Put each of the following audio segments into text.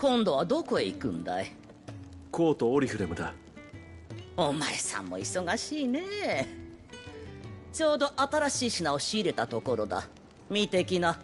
今度はどこへ行くんだい？コートオリフレムだ。お前さんも忙しいね。ちょうど新しい品を仕入れたところだ。見てきな。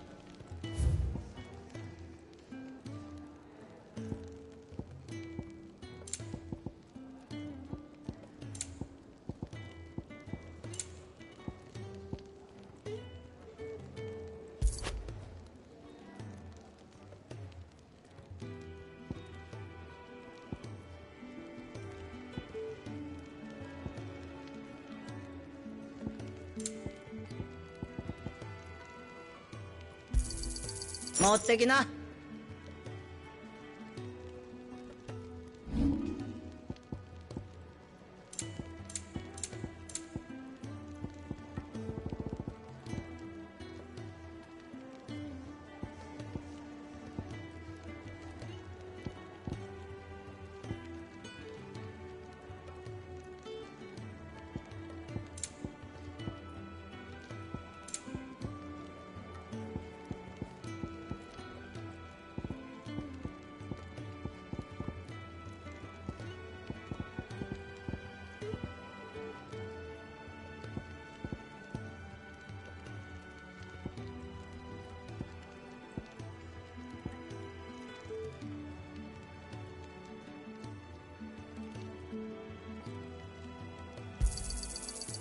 持ってきな。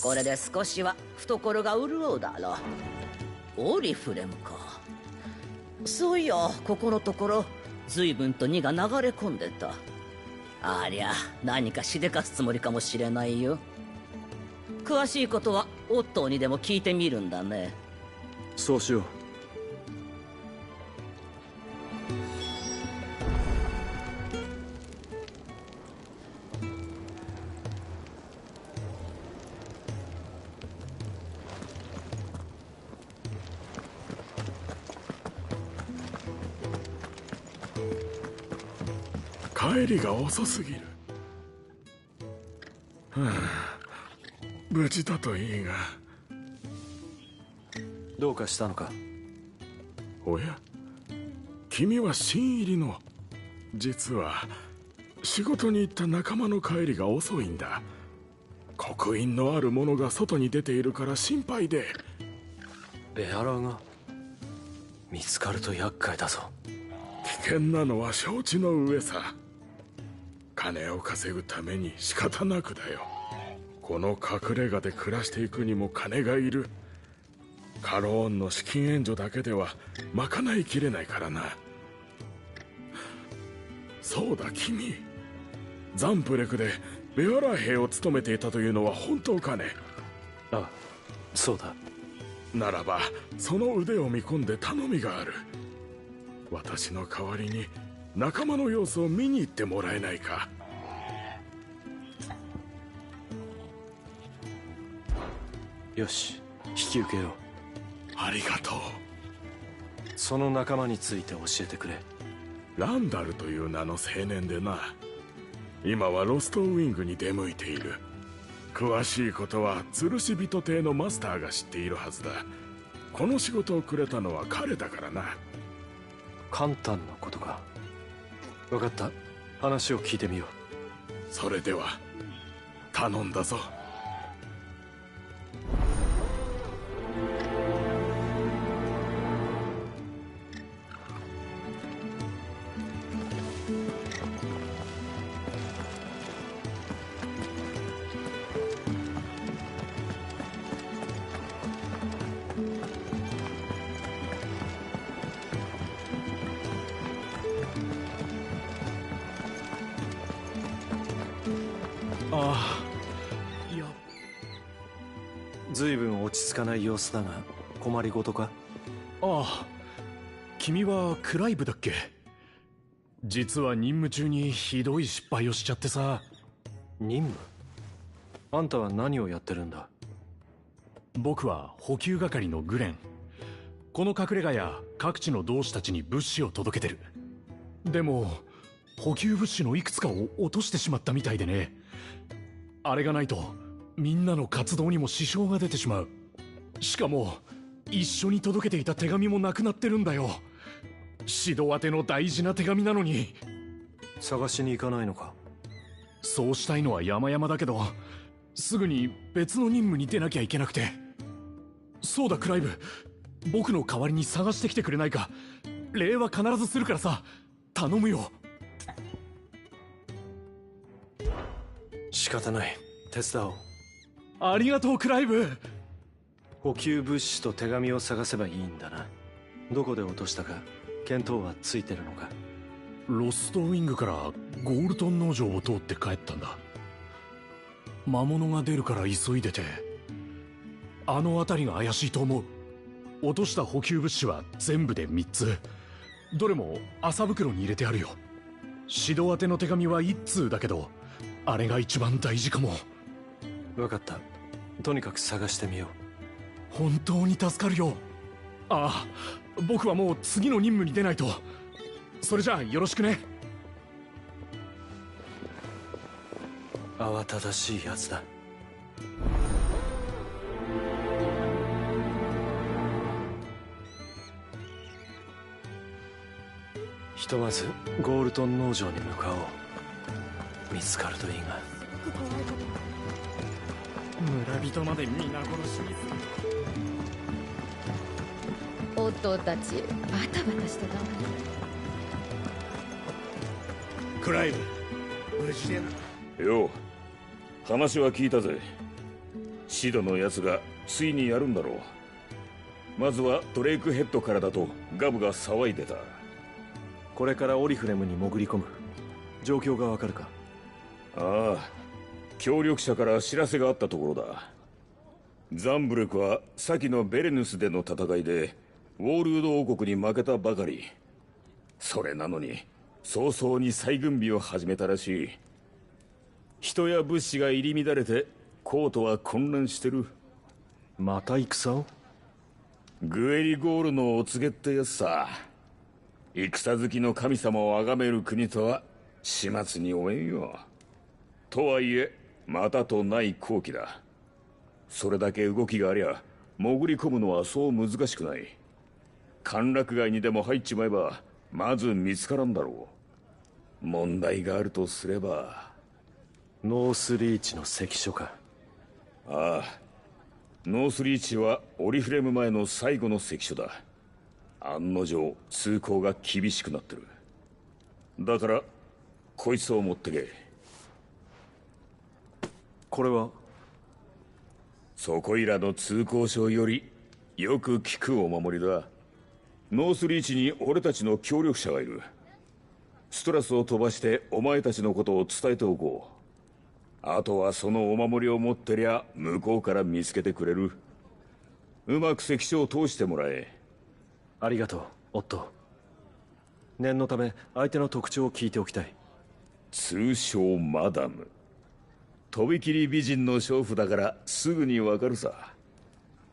これで少しは懐が潤うだろう。オリフレムか。そういや、ここのところ随分と荷が流れ込んでた。ありゃ何かしでかすつもりかもしれないよ。詳しいことはオットーにでも聞いてみるんだね。そうしよう。帰りが遅すぎる。無事だといいが。どうかしたのか？おや、君は新入りの。実は仕事に行った仲間の帰りが遅いんだ。刻印のあるものが外に出ているから心配で。ベアラーが見つかると厄介だぞ。危険なのは承知の上さ。金を稼ぐために仕方なくだよ。この隠れ家で暮らしていくにも金がいる。カローンの資金援助だけでは賄いきれないからな。そうだ、君。ザンプレクでベアラー兵を務めていたというのは本当かね？ああ、そうだ。ならばその腕を見込んで頼みがある。私の代わりに仲間の様子を見に行ってもらえないか？よし、引き受けよう。ありがとう。その仲間について教えてくれ。ランダルという名の青年でな。今はロストウィングに出向いている。詳しいことは吊るし人邸のマスターが知っているはずだ。この仕事をくれたのは彼だからな。簡単なことか。分かった、話を聞いてみよう。それでは頼んだぞ。ああ、いや、随分落ち着かない様子だが、困りごとか？ああ、君はクライブだっけ？実は任務中にひどい失敗をしちゃってさ。任務？あんたは何をやってるんだ？僕は補給係のグレン。この隠れ家や各地の同志たちに物資を届けてる。でも補給物資のいくつかを落としてしまったみたいでね。あれがないとみんなの活動にも支障が出てしまう。しかも一緒に届けていた手紙もなくなってるんだよ。指導宛ての大事な手紙なのに。探しに行かないのか？そうしたいのは山々だけど、すぐに別の任務に出なきゃいけなくて。そうだクライブ、僕の代わりに探してきてくれないか。礼は必ずするからさ、頼むよ。仕方ない、手伝おう。ありがとうクライブ。補給物資と手紙を探せばいいんだな。どこで落としたか見当はついてるのか？ロストウィングからゴールトン農場を通って帰ったんだ。魔物が出るから急いでて、あの辺りが怪しいと思う。落とした補給物資は全部で3つ。どれも麻袋に入れてあるよ。指導宛ての手紙は1通だけど、あれが一番大事かも。分かった、とにかく探してみよう。本当に助かるよ。ああ、僕はもう次の任務に出ないと。それじゃあよろしくね。慌ただしいやつだ。ひとまずゴールトン農場に向かおう。見つかるといいが。村人まで皆殺しにする。夫たちバタバタしてたわね。クライブ、無事でな。よう、話は聞いたぜ。シドのやつがついにやるんだろう。まずはドレイクヘッドからだとガブが騒いでた。これからオリフレムに潜り込む。状況がわかるか？ああ、協力者から知らせがあったところだ。ザンブレクは先のベレヌスでの戦いでウォールード王国に負けたばかり。それなのに早々に再軍備を始めたらしい。人や物資が入り乱れてコートは混乱してる。また戦を？グエリゴールのお告げってやつさ。戦好きの神様を崇める国とは始末に終えんよ。とはいえまたとない好機だ。それだけ動きがありゃ潜り込むのはそう難しくない。歓楽街にでも入っちまえばまず見つからんだろう。問題があるとすればノースリーチの関所か？ああ、ノースリーチはオリフレム前の最後の関所だ。案の定通行が厳しくなってる。だからこいつを持ってけ。これは？そこいらの通行証よりよく効くお守りだ。ノースリーチに俺たちの協力者がいる。ストラスを飛ばしてお前たちのことを伝えておこう。あとはそのお守りを持ってりゃ向こうから見つけてくれる。うまく関所を通してもらえ。ありがとう、オット。念のため相手の特徴を聞いておきたい。通称マダム。とびきり美人の娼婦だからすぐにわかるさ。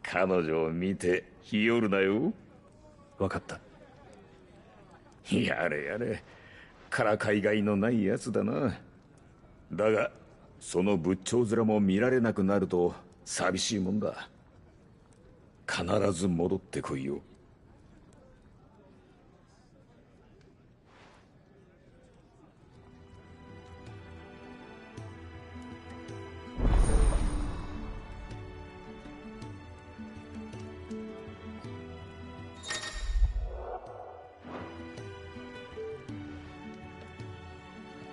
彼女を見て日和るなよ。わかった。やれやれ、からかいがいのないやつだな。だがその仏頂面も見られなくなると寂しいもんだ。必ず戻ってこいよ。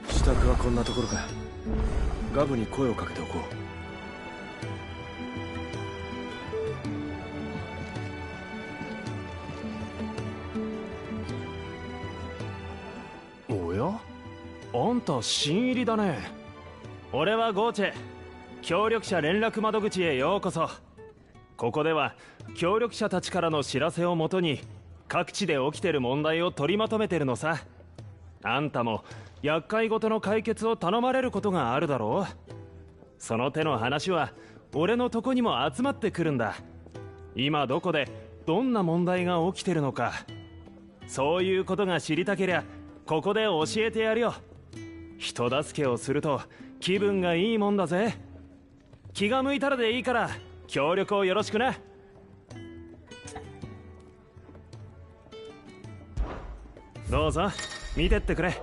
支度はこんなところか。ガブに声をかけておこう。おや、あんた新入りだね。俺はゴーチェ、協力者連絡窓口へようこそ。ここでは協力者たちからの知らせをもとに各地で起きてる問題を取りまとめてるのさ。あんたも厄介事の解決を頼まれることがあるだろう。その手の話は俺のとこにも集まってくるんだ。今どこでどんな問題が起きてるのか、そういうことが知りたけりゃここで教えてやるよ。人助けをすると気分がいいもんだぜ。気が向いたらでいいから協力をよろしくな。どうぞ見てってくれ。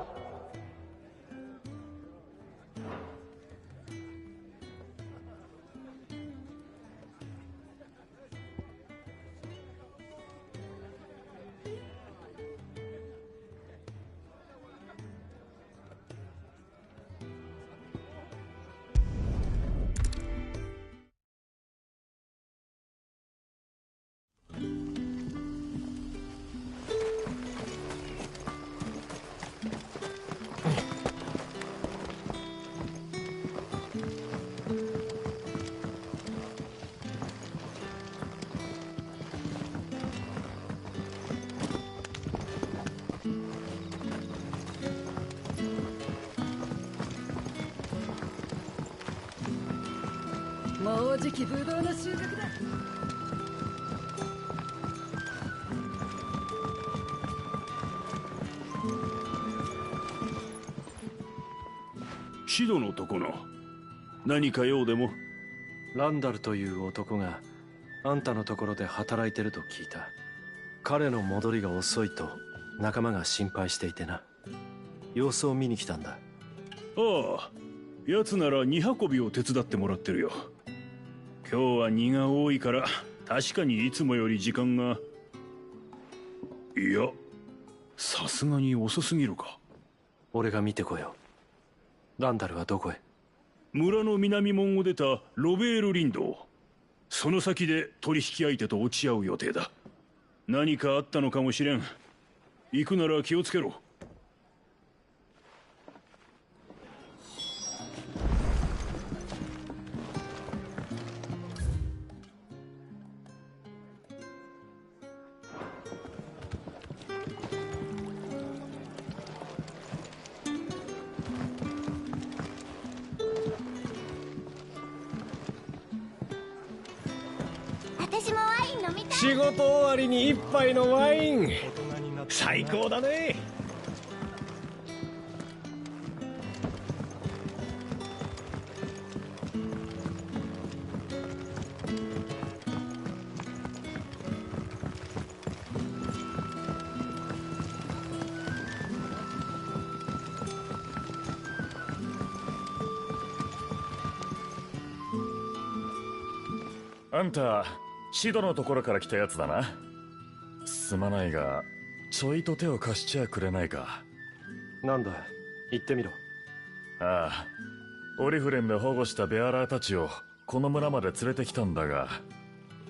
もうじきブドウの収穫だ。シドのとこの何か用でも？ランダルという男があんたのところで働いてると聞いた。彼の戻りが遅いと仲間が心配していてな。様子を見に来たんだ。ああ、奴なら荷運びを手伝ってもらってるよ。今日は荷が多いから確かにいつもより時間が。いや、さすがに遅すぎるか。俺が見てこよう。ランダルはどこへ？村の南門を出たロベール林道。その先で取引相手と落ち合う予定だ。何かあったのかもしれん。行くなら気をつけろ。私もワイン飲みたい。仕事終わりに一杯のワイン、最高だね。あんたシドのところから来たやつだな。すまないがちょいと手を貸しちゃくれないか。なんだ、言ってみろ。ああ、オリフレンで保護したベアラーたちをこの村まで連れてきたんだが、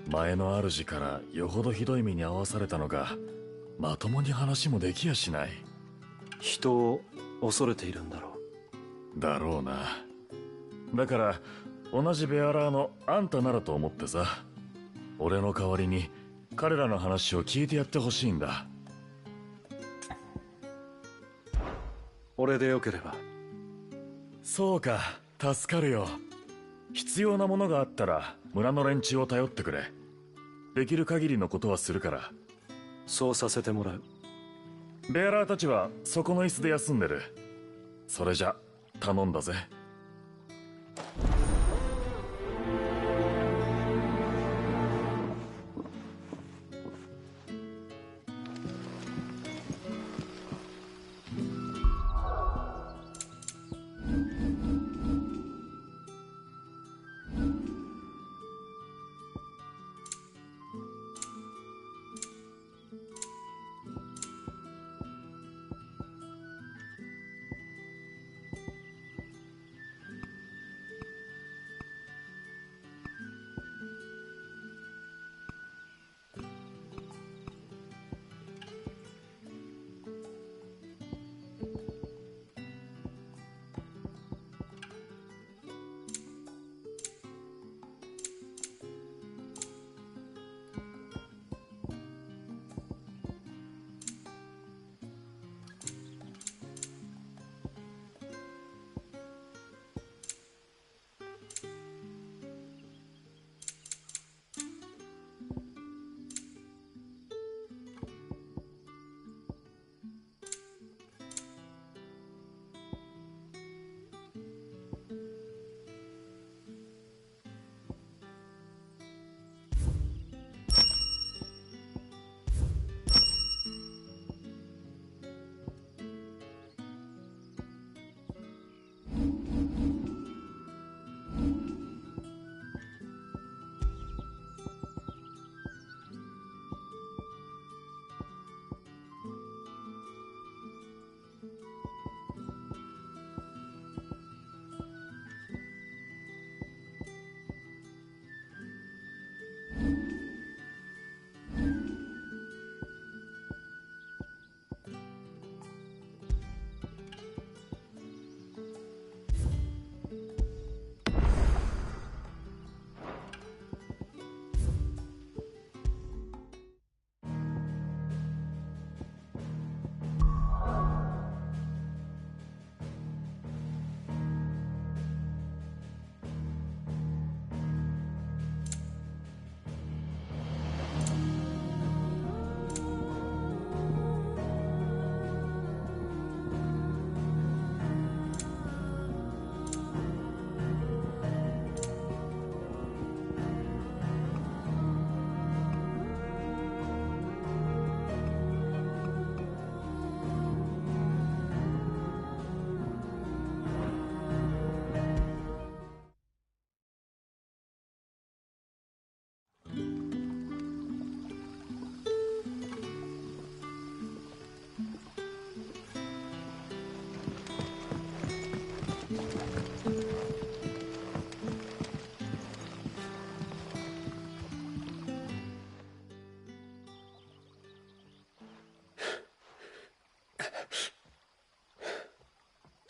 前の主からよほどひどい目に遭わされたのか、まともに話もできやしない。人を恐れているんだろう。だろうな。だから同じベアラーのあんたならと思ってさ、俺の代わりに彼らの話を聞いてやってほしいんだ。俺でよければ。そうか、助かるよ。必要なものがあったら村の連中を頼ってくれ。できる限りのことはするから。そうさせてもらう。ベアラーたちはそこの椅子で休んでる。それじゃ頼んだぜ。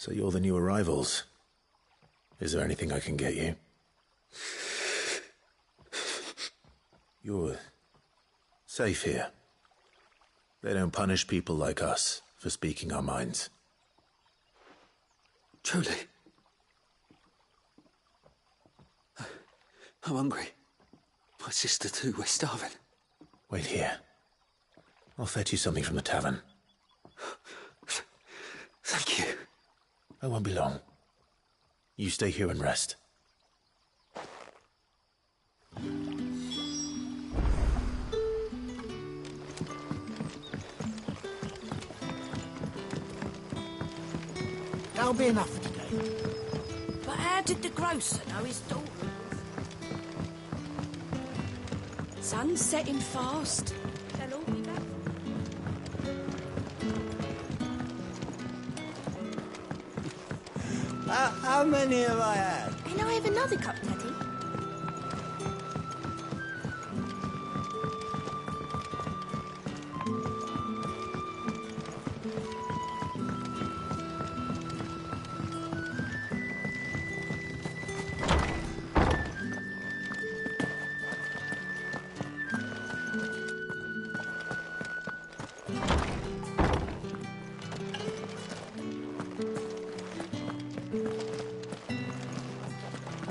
So you're the new arrivals. Is there anything I can get you? You're safe here. They don't punish people like us for speaking our minds. Truly. I'm hungry. My sister too, we're starving. Wait here. I'll fetch you something from the tavern. Thank you. I won't be long. You stay here and rest. That'll be enough for today. But how did the grocer know his daughter? Sun's setting fast. They'll all be back. How many have I had? Can I have another cup, Daddy?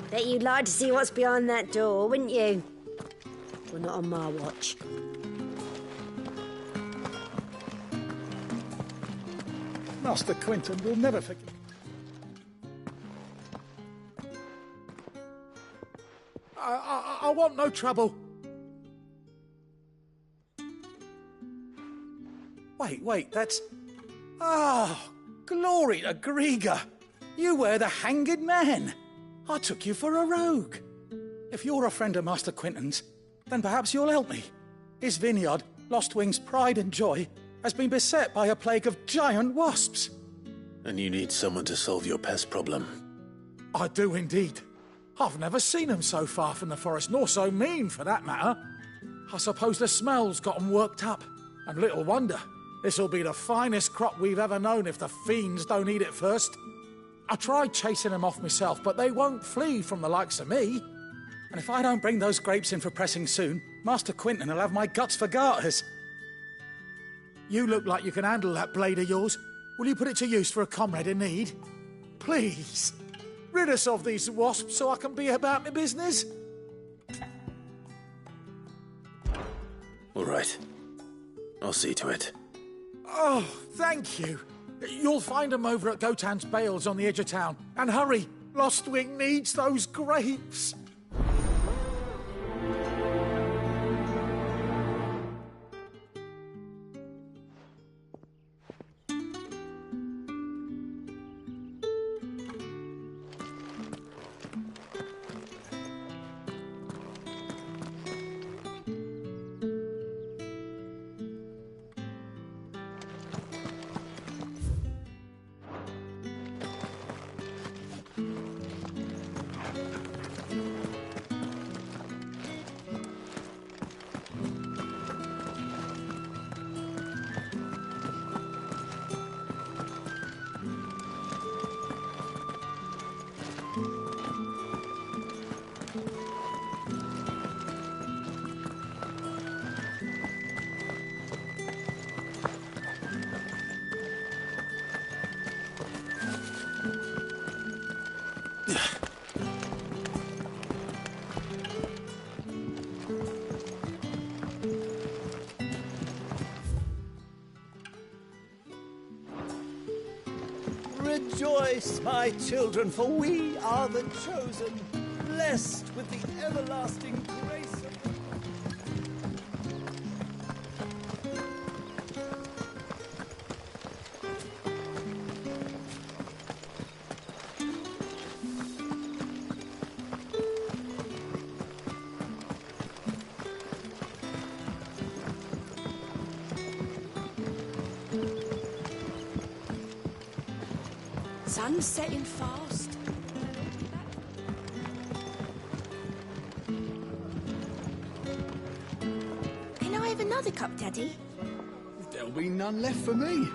Bet you'd like to see what's behind that door, wouldn't you? Well, not on my watch. Master Quentin will never forget. I want no trouble. Wait, that's... Ah, glory to Grieger. You were the hanged man. I took you for a rogue. If you're a friend of Master Quentin's, then perhaps you'll help me. His vineyard, Lostwing's pride and joy, has been beset by a plague of giant wasps. And you need someone to solve your pest problem. I do indeed. I've never seen them so far from the forest, nor so mean, for that matter. I suppose the smell's got 'em worked up. And little wonder. This'll be the finest crop we've ever known if the fiends don't eat it first. I tried chasing them off myself, but they won't flee from the likes of me. And if I don't bring those grapes in for pressing soon, Master Quentin will have my guts for garters. You look like you can handle that blade of yours. Will you put it to use for a comrade in need? Please, rid us of these wasps so I can be about my business. All right. I'll see to it. Oh, thank you. You'll find them over at Gotan's Bales on the edge of town. And hurry, Lostwing needs those grapes. Rejoice, my children, for we are the chosen, blessed with the everlasting grace of... Sun's setting fast. Can I have another cup, Daddy? There'll be none left for me.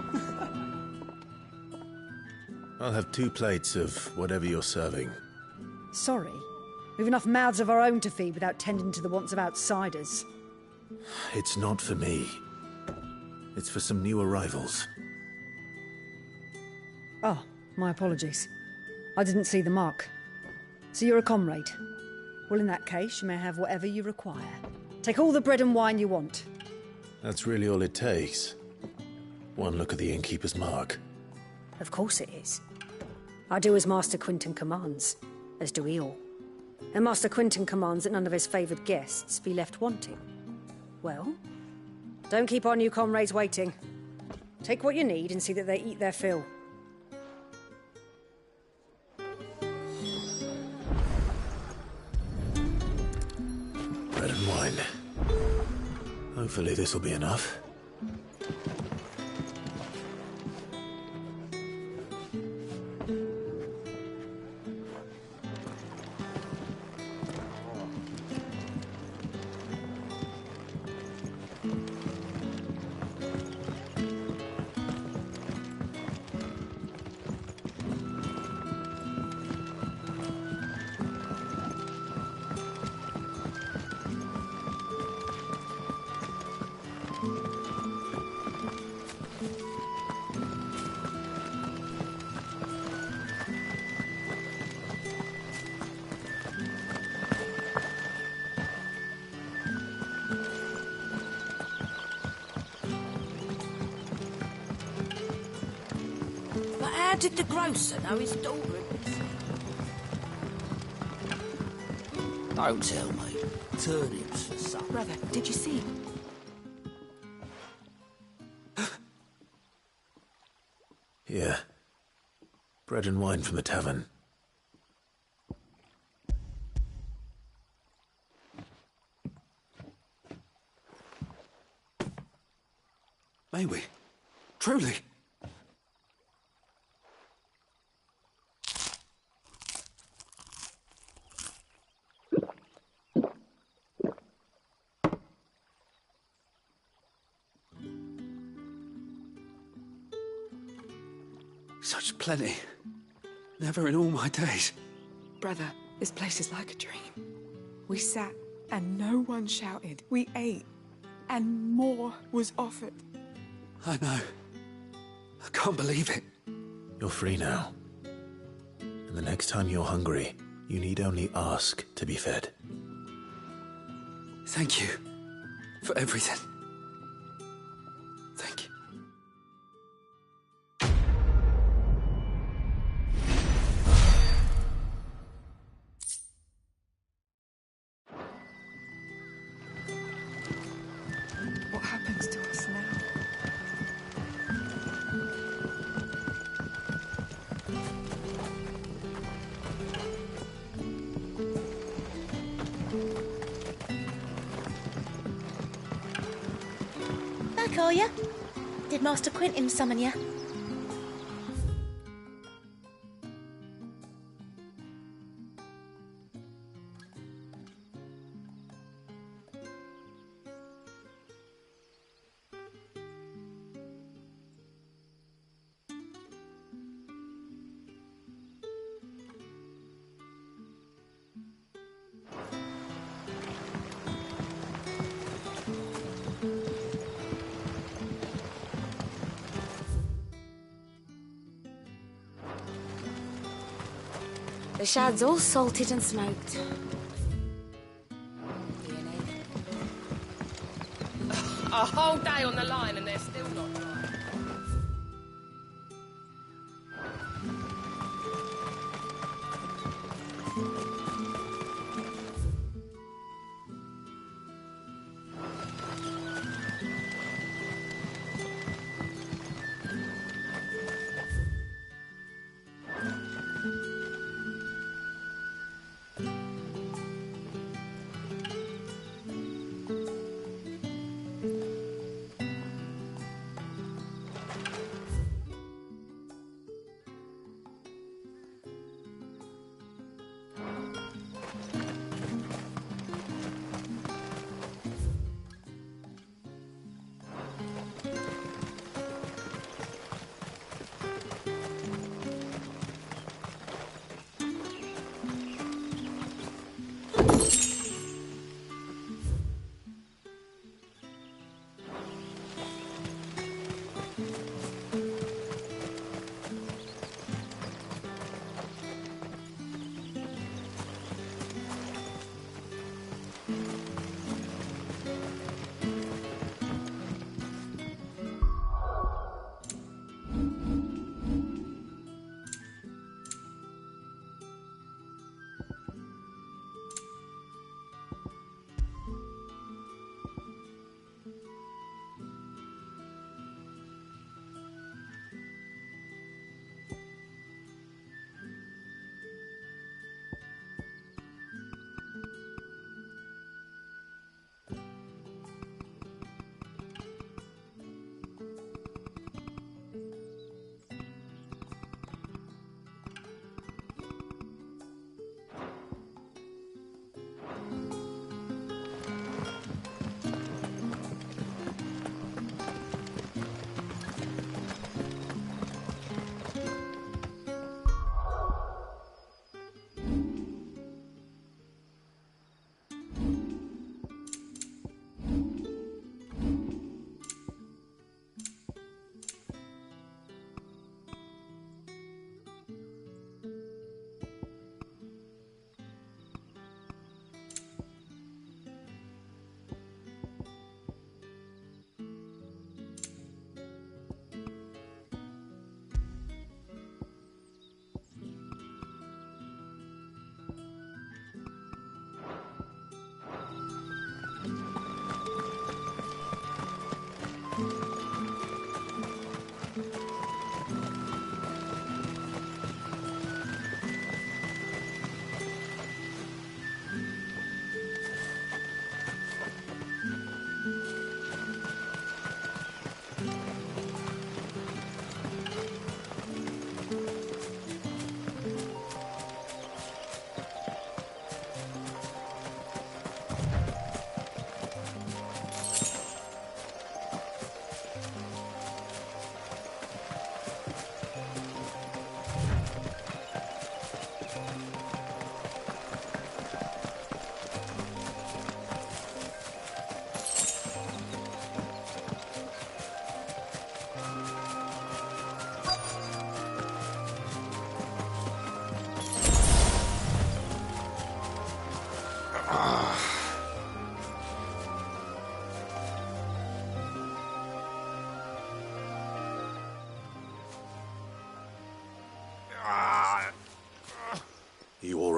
I'll have 2 plates of whatever you're serving. Sorry. We've enough mouths of our own to feed without tending to the wants of outsiders. It's not for me. It's for some new arrivals. Oh, my apologies. I didn't see the mark. So you're a comrade. Well, in that case, you may have whatever you require. Take all the bread and wine you want. That's really all it takes. One look at the innkeeper's mark. Of course it is. I do as Master Quinton commands, as do we all. And Master Quinton commands that none of his favoured guests be left wanting. Well, don't keep our new comrades waiting. Take what you need and see that they eat their fill. Bread and wine. Hopefully this will be enough. How did the grocer know his daughter had been sick? Don't tell me. Turnips for supper. Brother, did you see? Here. Bread and wine from the tavern. May we? Truly? Such plenty. Never in all my days. Brother, this place is like a dream. We sat and no one shouted. We ate and more was offered. I know. I can't believe it. You're free now. And the next time you're hungry, you need only ask to be fed. Thank you for everything. Thank you. What happens to us now? Back, are ya? Did Master Quinton summon ya? The shad's all salted and smoked. A whole day on the line and they're still not dry.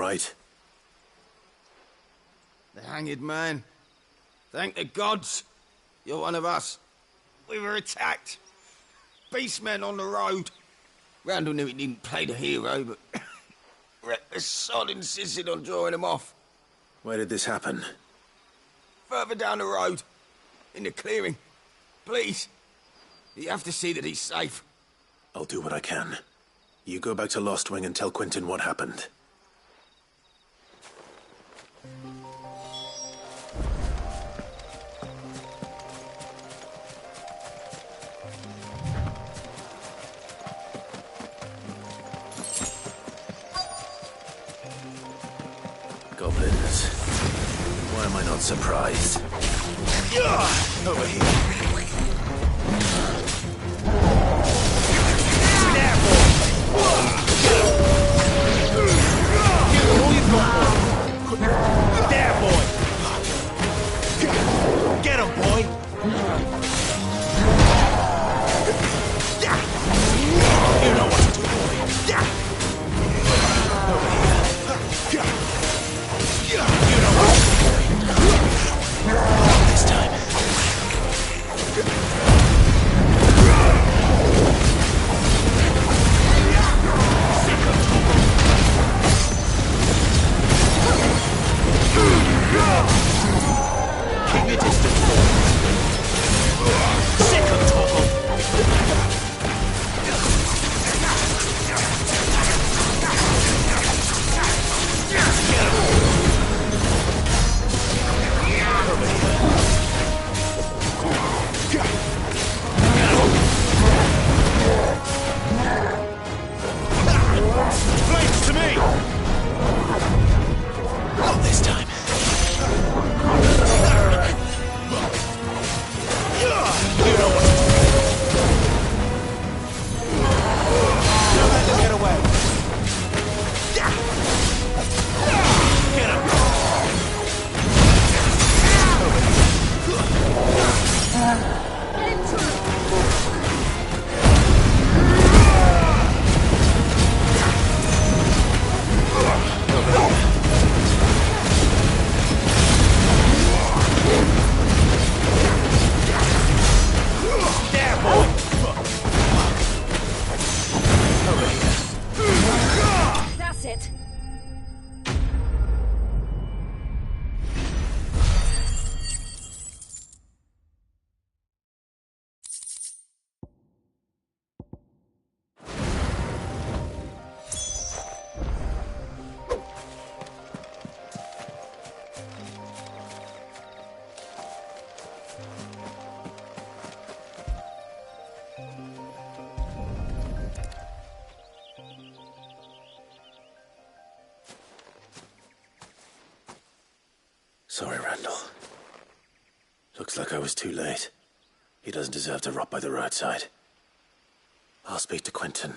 right? The hanged man. Thank the gods. You're one of us. We were attacked. Beastmen on the road. Randall knew he didn't play the hero, but the sod insisted on drawing him off. Where did this happen? Further down the road. In the clearing. Please. You have to see that he's safe. I'll do what I can. You go back to Lost Wing and tell Quentin what happened. Goblins. Why am I not surprised? Over here. There, boy! Get him, boy! You know what to do, boy. Over here. You know what to do, boy. This time. Keep your distance, boy. Second toggle. Flames to me! Not this time. You know what to do. Don't let them get away. Get That's it. Sorry, Randall. Looks like I was too late. He doesn't deserve to rot by the roadside. I'll speak to Quentin.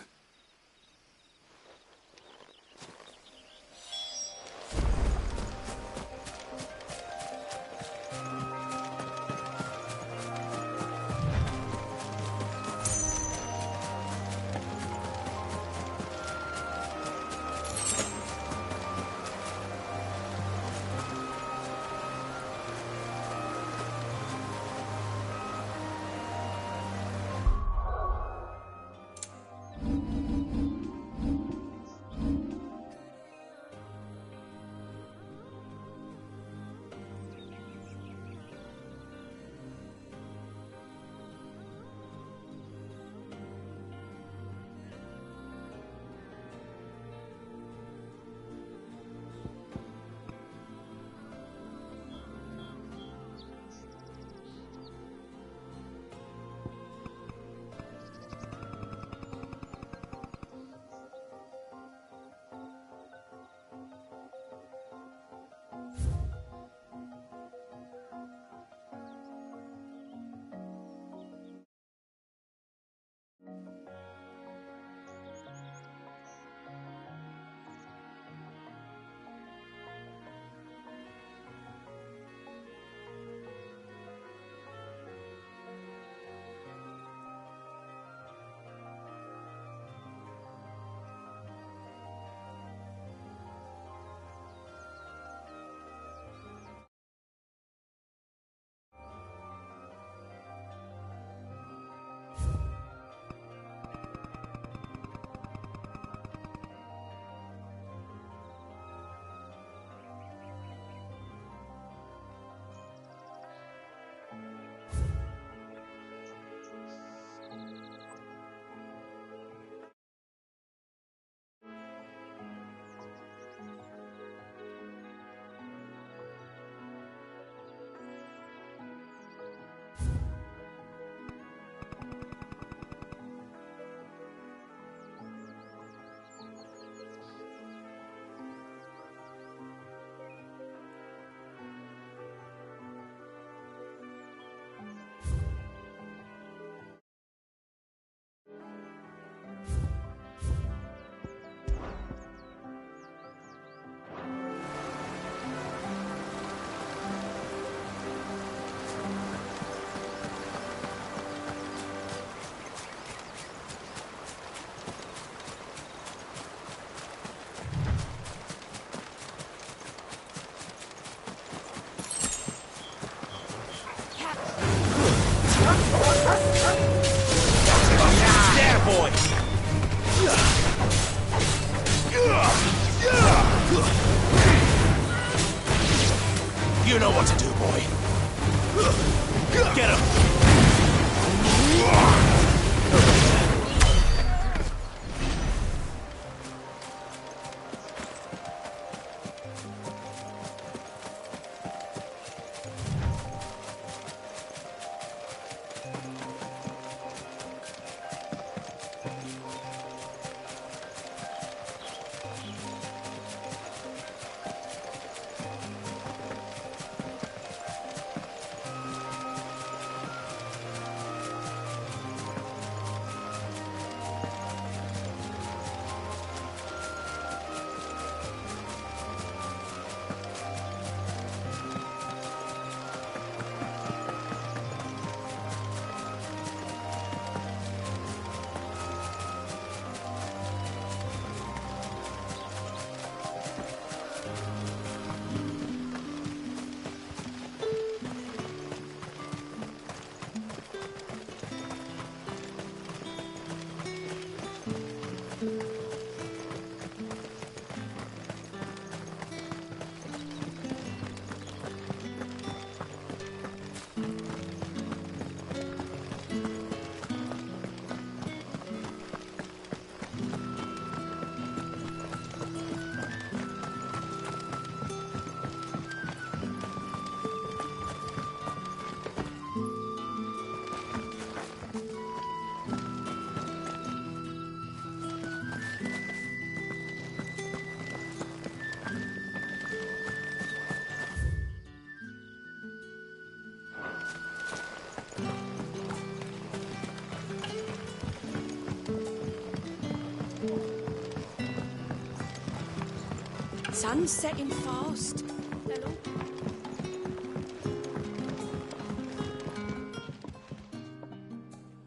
sun's setting fast. Hello?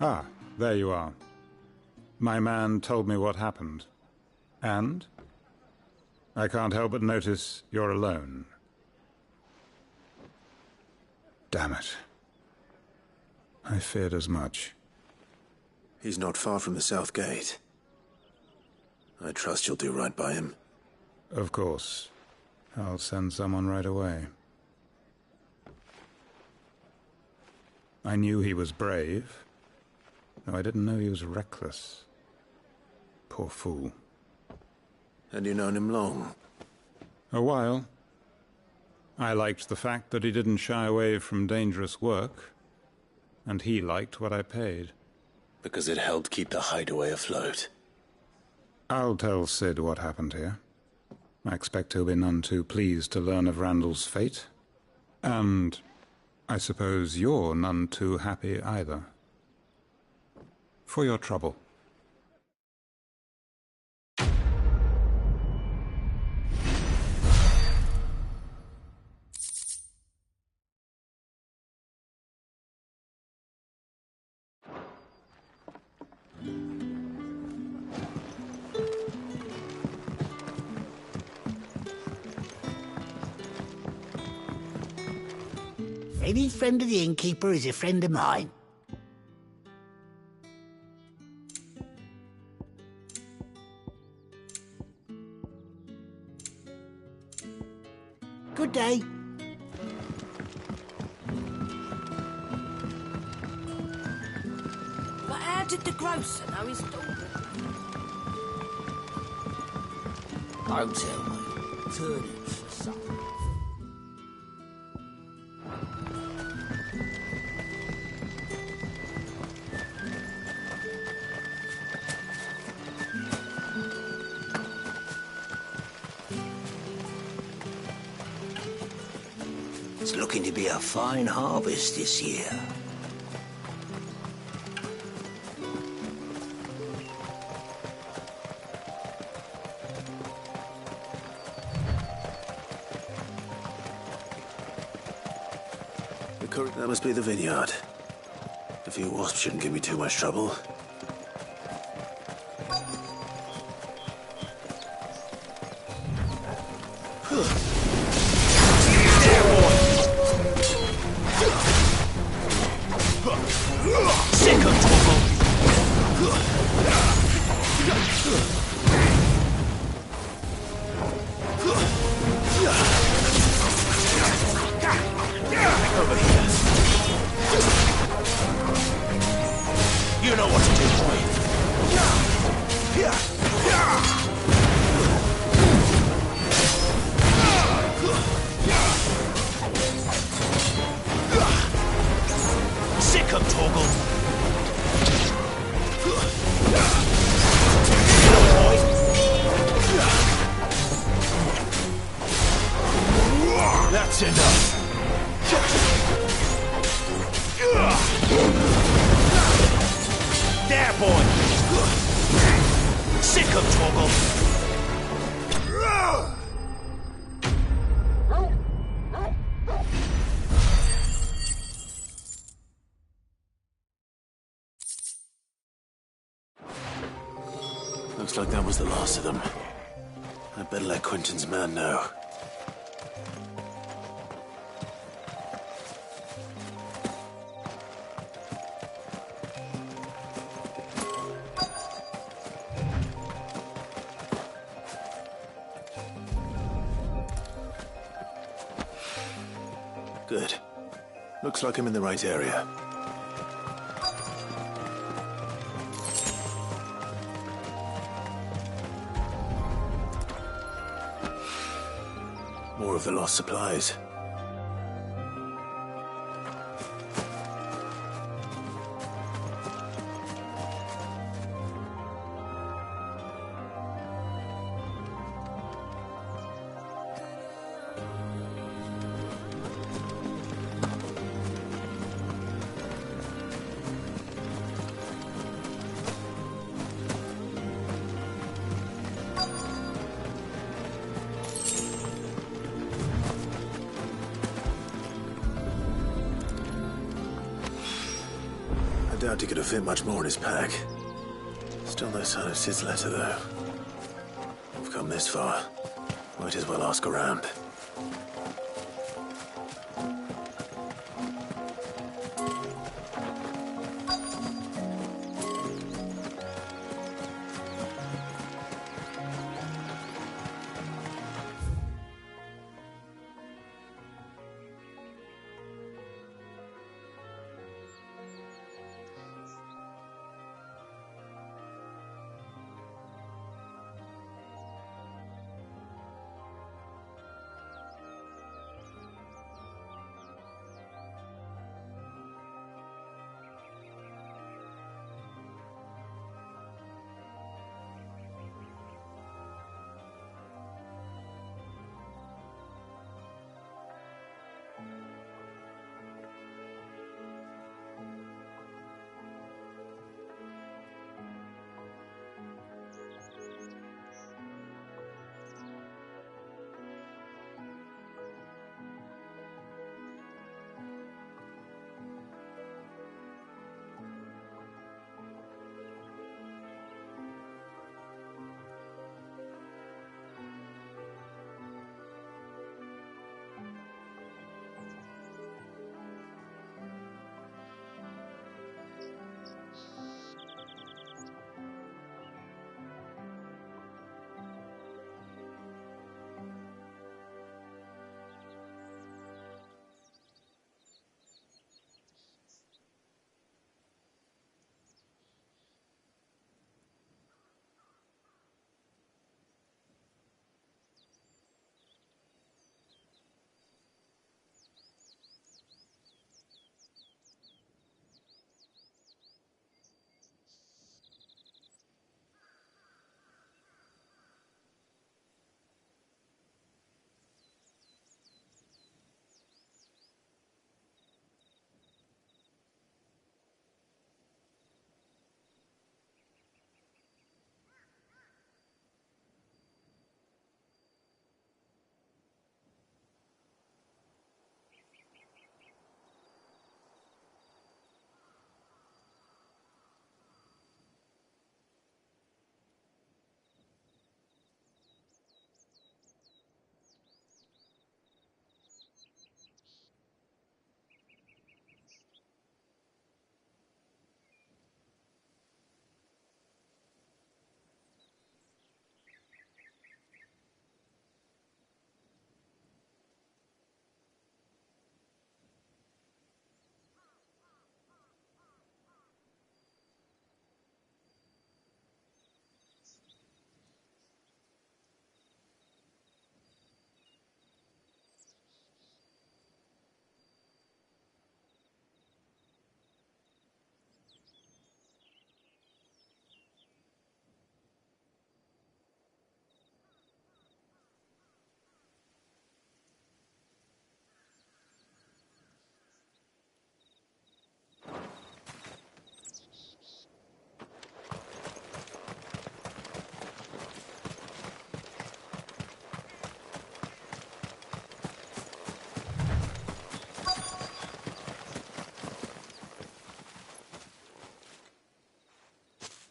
Ah, there you are. My man told me what happened. And? I can't help but notice you're alone. Damn it. I feared as much. He's not far from the south gate. I trust you'll do right by him. Of course. I'll send someone right away. I knew he was brave, though I didn't know he was reckless. Poor fool. And you known him long? A while. I liked the fact that he didn't shy away from dangerous work, and he liked what I paid. Because it helped keep the hideaway afloat. I'll tell Sid what happened here. I expect he'll be none too pleased to learn of Randall's fate. And I suppose you're none too happy either. For your trouble. Any friend of the innkeeper is a friend of mine. Good day. But how did the grocer know his daughter? Don't tell me. Turn it for something. It's looking to be a fine harvest this year. That must be the vineyard. A few wasps shouldn't give me too much trouble. You know what to do, boy. Sick 'em, Torgal. That's enough. There, boy! Sick 'em, Torgal! Looks like that was the last of them. I'd better let Quentin's man know. Good. Looks like I'm in the right area. More of the lost supplies. doubt he could have fit much more in his pack. Still no sign of Sid's letter, though. We've come this far. Might as well ask around.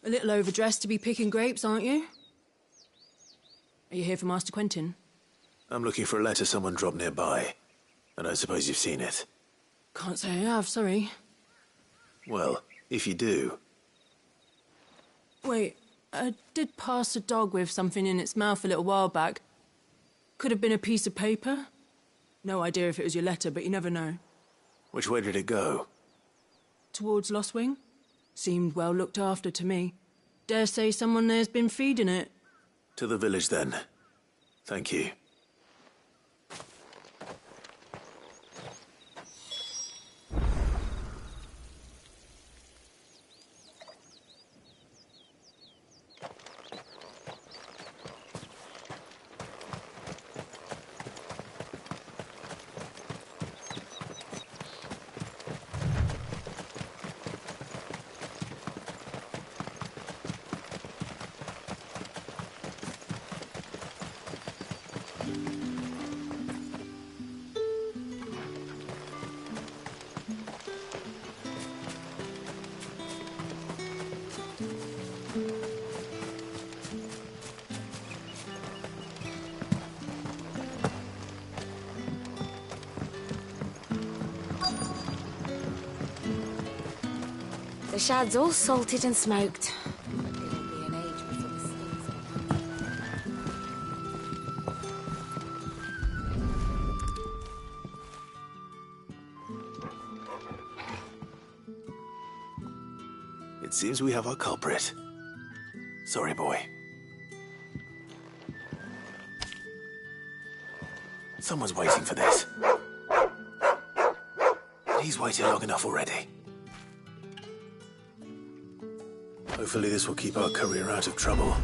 A little overdressed to be picking grapes, aren't you? Are you here for Master Quentin? I'm looking for a letter someone dropped nearby. I don't suppose you've seen it. Can't say I have, sorry. Well, if you do... Wait, I did pass a dog with something in its mouth a little while back. Could have been a piece of paper. No idea if it was your letter, but you never know. Which way did it go? Towards Lost Wing. Seemed well looked after to me. Dare say someone there's been feeding it. To the village, then. Thank you. The shad's all salted and smoked. It'll be an age before the stings It seems we have our culprit. Sorry, boy. Someone's waiting for this. He's waited long enough already. Hopefully this will keep our courier out of trouble.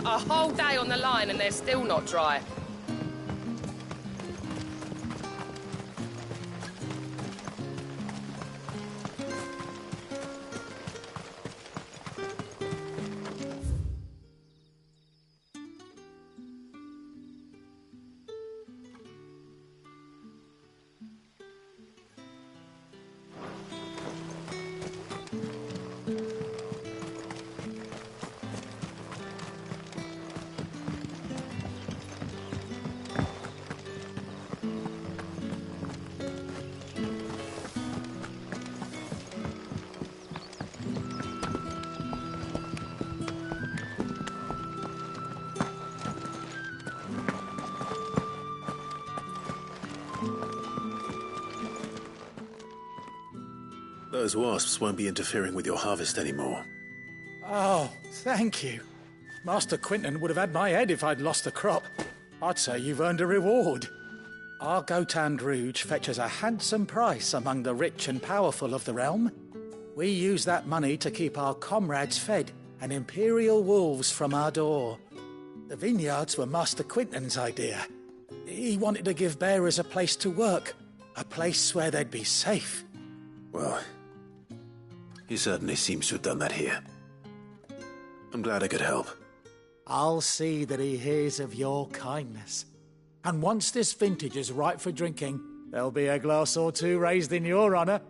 A whole day on the line and they're still not dry. Those wasps won't be interfering with your harvest anymore. Oh, thank you. Master Quinton would have had my head if I'd lost the crop. I'd say you've earned a reward. Our Gotand Rouge fetches a handsome price among the rich and powerful of the realm. We use that money to keep our comrades fed and imperial wolves from our door. The vineyards were Master Quinton's idea. He wanted to give bearers a place to work, a place where they'd be safe. Well, he certainly seems to have done that here. I'm glad I could help. I'll see that he hears of your kindness. And once this vintage is ripe for drinking, there'll be a glass or two raised in your honour.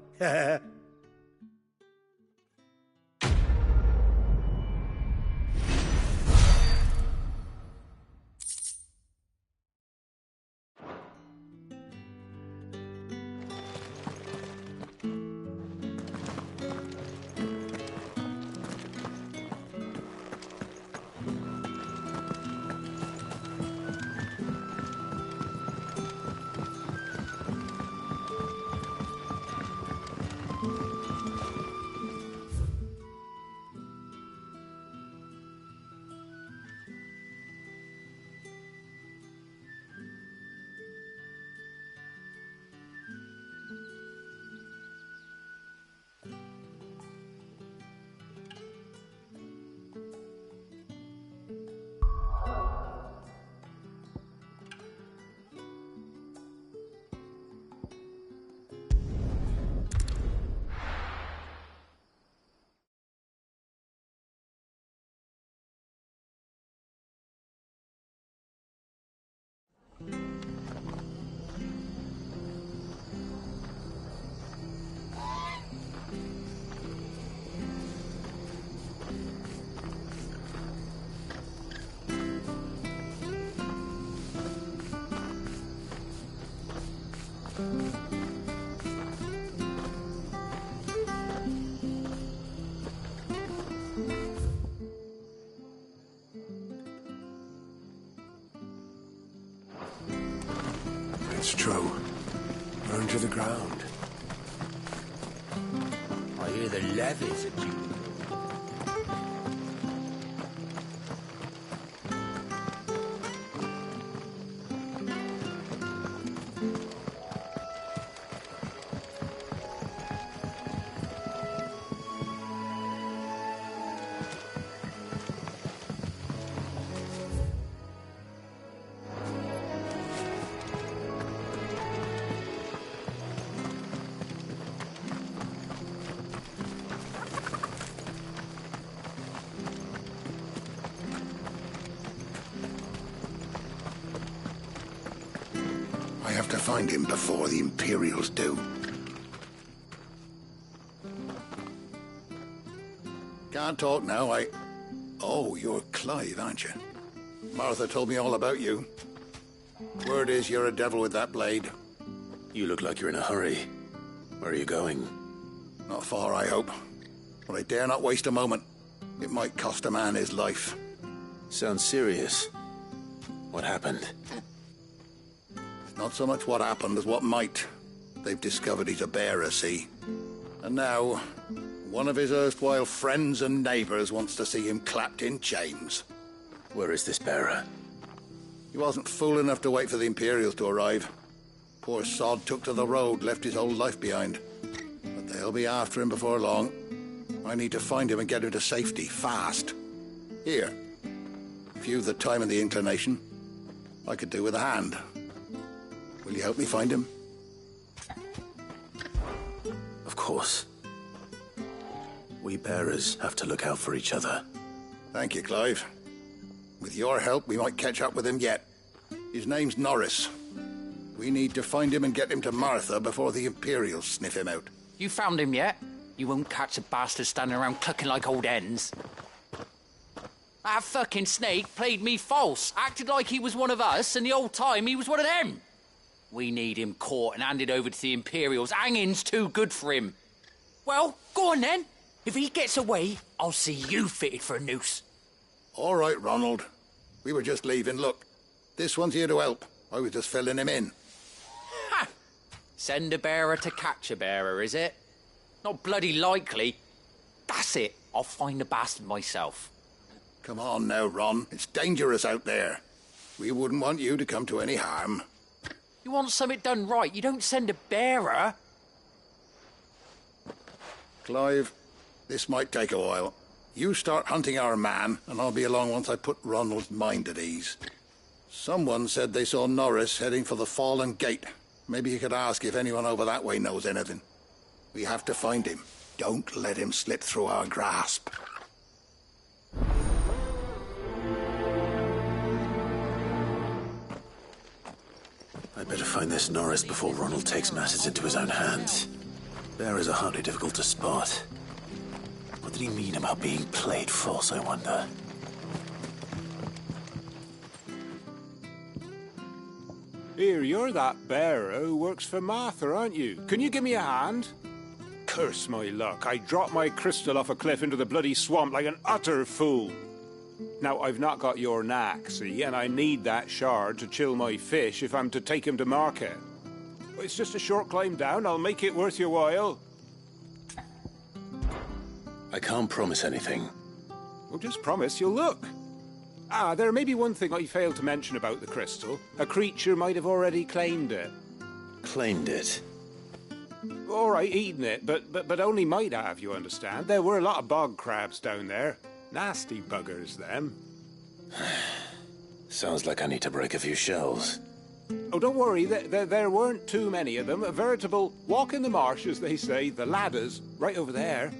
It's true. Burned to the ground. I hear the levies are due. I have to find him before the Imperials do. Can't talk now, Oh, you're Clive, aren't you? Martha told me all about you. Word is you're a devil with that blade. You look like you're in a hurry. Where are you going? Not far, I hope. But I dare not waste a moment. It might cost a man his life. Sounds serious. What happened? It's not so much what happened as what might. They've discovered he's a bearer, see? And now, one of his erstwhile friends and neighbours wants to see him clapped in chains. Where is this bearer? He wasn't fool enough to wait for the Imperials to arrive. Poor sod took to the road, left his whole life behind. But they'll be after him before long. I need to find him and get him to safety, fast. Here, if you've the time and the inclination, I could do with a hand. Will you help me find him? Of course. We bearers have to look out for each other. Thank you, Clive. With your help, we might catch up with him yet. His name's Norris. We need to find him and get him to Martha before the Imperials sniff him out. You found him yet? You won't catch a bastard standing around clucking like old hens. That fucking snake played me false, acted like he was one of us, and the whole time he was one of them. We need him caught and handed over to the Imperials. Hanging's too good for him. Well, go on then. If he gets away, I'll see you fitted for a noose. All right, Ronald. We were just leaving. Look, this one's here to help. I was just filling him in. Ha! Send a bearer to catch a bearer, is it? Not bloody likely. That's it. I'll find the bastard myself. Come on now, Ron. It's dangerous out there. We wouldn't want you to come to any harm. You want something done right, you don't send a bearer. Clive, this might take a while. You start hunting our man, and I'll be along once I put Ronald's mind at ease. Someone said they saw Norris heading for the Fallen Gate. Maybe you could ask if anyone over that way knows anything. We have to find him. Don't let him slip through our grasp. I'd better find this Norris before Ronald takes matters into his own hands. Bearers are hardly difficult to spot. What did he mean about being played false, I wonder? Here, you're that bearer who works for Martha, aren't you? Can you give me a hand? Curse my luck. I dropped my crystal off a cliff into the bloody swamp like an utter fool. Now, I've not got your knack, see, and I need that shard to chill my fish if I'm to take him to market. It's just a short climb down. I'll make it worth your while. I can't promise anything. Well, just promise you'll look. There may be one thing I failed to mention about the crystal. A creature might have already claimed it. Claimed it? All right, eaten it, but only might have, you understand. There were a lot of bog crabs down there. Nasty buggers, them. Sounds like I need to break a few shells. Oh, don't worry, there weren't too many of them. A veritable walk in the marsh, as they say. The ladders, right over there.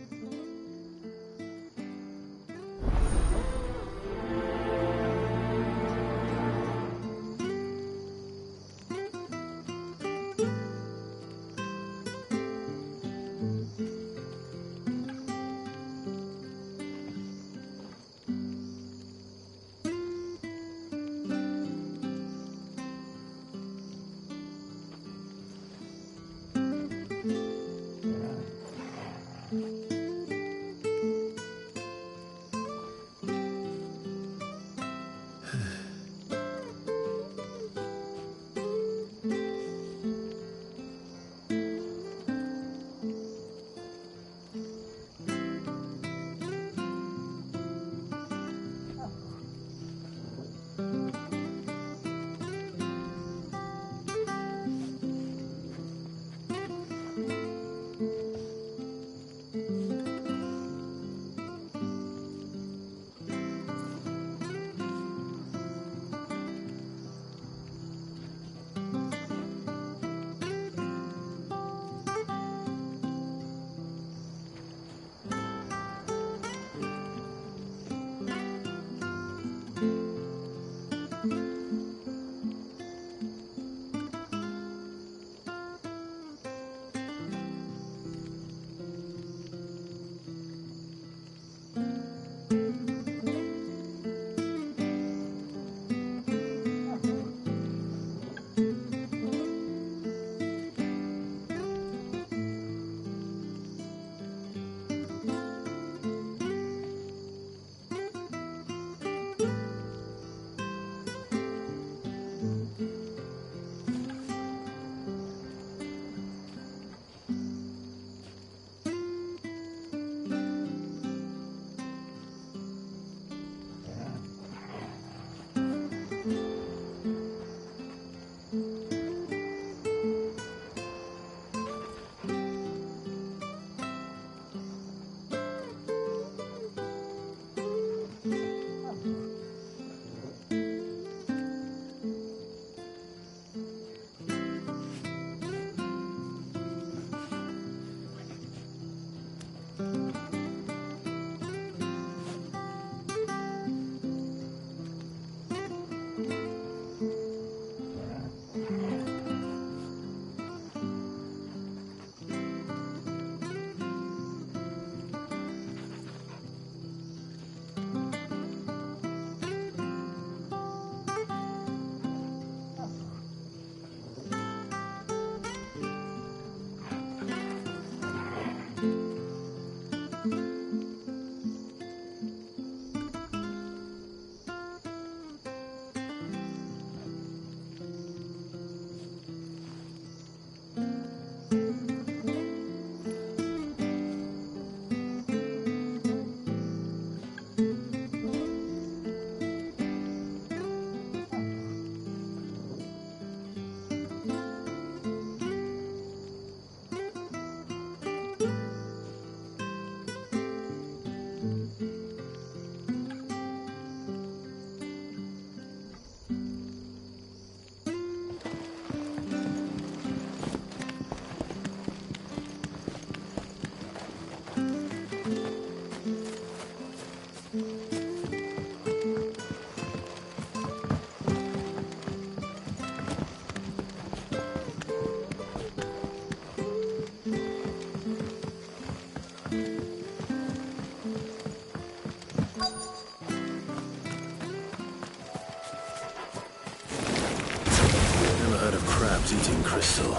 shooting crystal.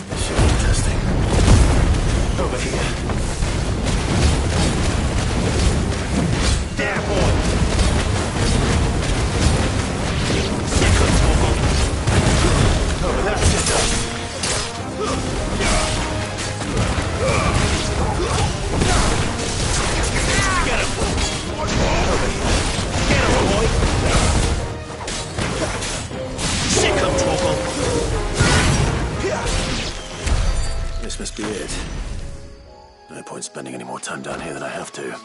This should be interesting. Over here. There, boy! Second toggle. Over there, sister. Get him! Over here. Get him, boy! Second toggle. This must be it. No point spending any more time down here than I have to.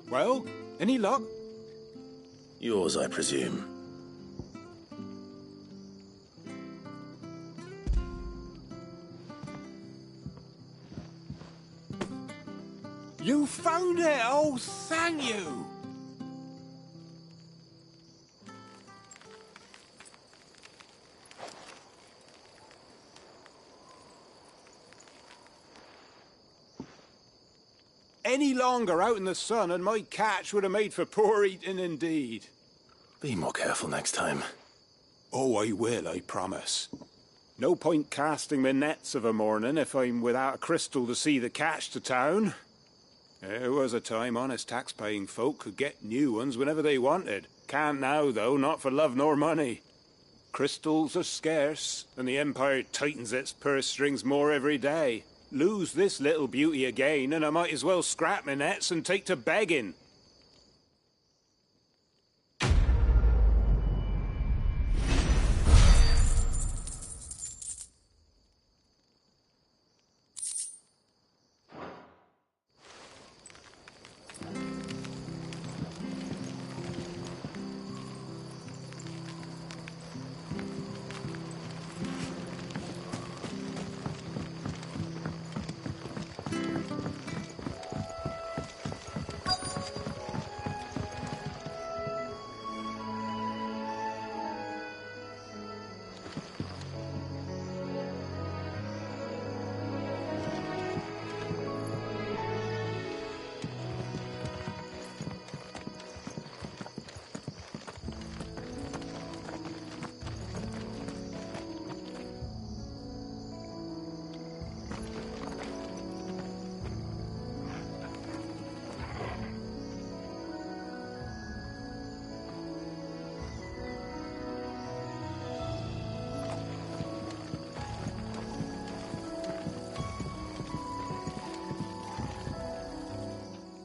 Well, any luck? Yours, I presume. You found it! Oh, thank you! Any longer out in the sun and my catch would have made for poor eating indeed. Be more careful next time. Oh, I will, I promise. No point casting my nets of a morning if I'm without a crystal to see the catch to town. There was a time honest tax-paying folk could get new ones whenever they wanted. Can't now, though, not for love nor money. Crystals are scarce, and the Empire tightens its purse strings more every day. Lose this little beauty again, and I might as well scrap my nets and take to begging.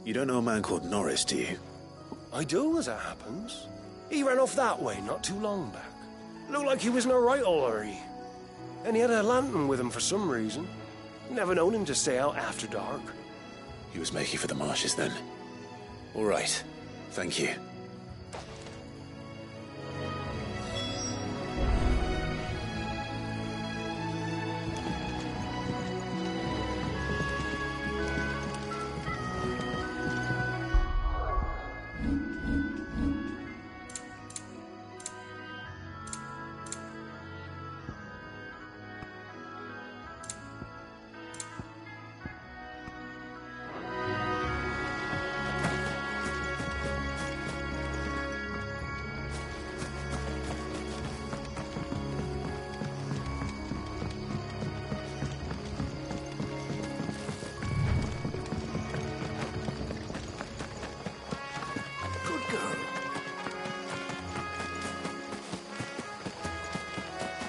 You don't know a man called Norris, do you? I do, as it happens. He ran off that way not too long back. Looked like he was in a right hurry. And he had a lantern with him for some reason. Never known him to stay out after dark. He was making for the marshes then. All right. Thank you.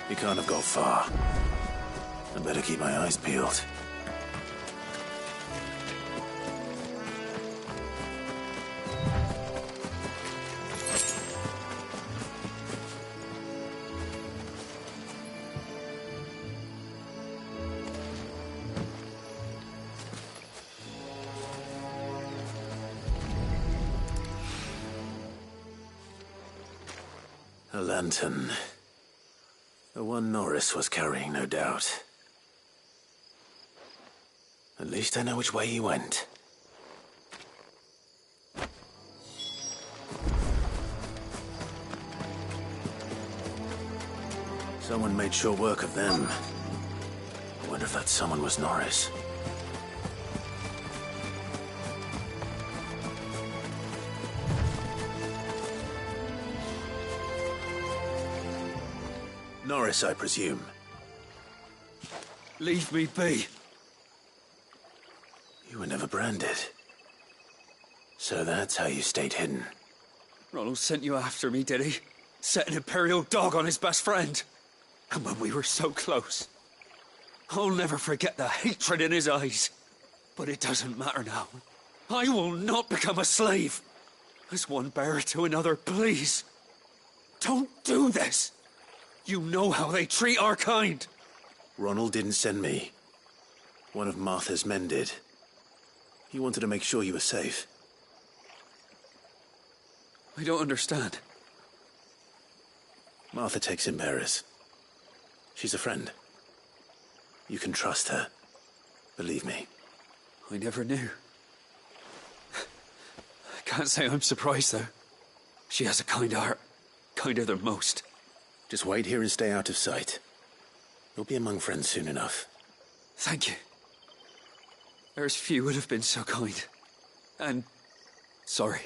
He can't have got far. I better keep my eyes peeled. A lantern. The one Norris was carrying, no doubt. At least I know which way he went. Someone made short work of them. I wonder if that someone was Norris. Norris, I presume. Leave me be. You were never branded. So that's how you stayed hidden. Ronald sent you after me, did he? Set an Imperial dog on his best friend. And when we were so close. I'll never forget the hatred in his eyes. But it doesn't matter now. I will not become a slave. As one bearer to another, please. Don't do this. You know how they treat our kind. Ronald didn't send me. One of Martha's men did. He wanted to make sure you were safe. I don't understand. Martha takes in bearers. She's a friend. You can trust her. Believe me. I never knew. I can't say I'm surprised, though. She has a kind heart. Kinder than most. Just wait here and stay out of sight. You'll be among friends soon enough. Thank you. There's few would have been so kind. And sorry.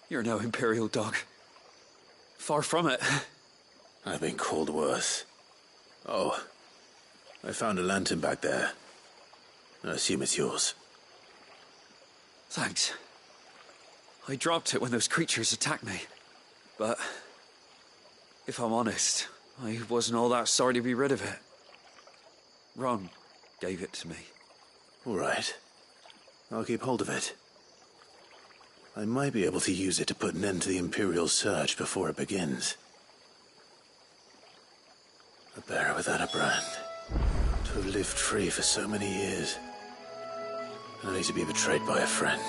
You're no Imperial dog. Far from it. I've been called worse. Oh, I found a lantern back there. I assume it's yours. Thanks. I dropped it when those creatures attacked me. But if I'm honest, I wasn't all that sorry to be rid of it. Ron gave it to me. All right. I'll keep hold of it. I might be able to use it to put an end to the Imperial surge before it begins. A bearer without a brand. To have lived free for so many years. Only to be betrayed by a friend.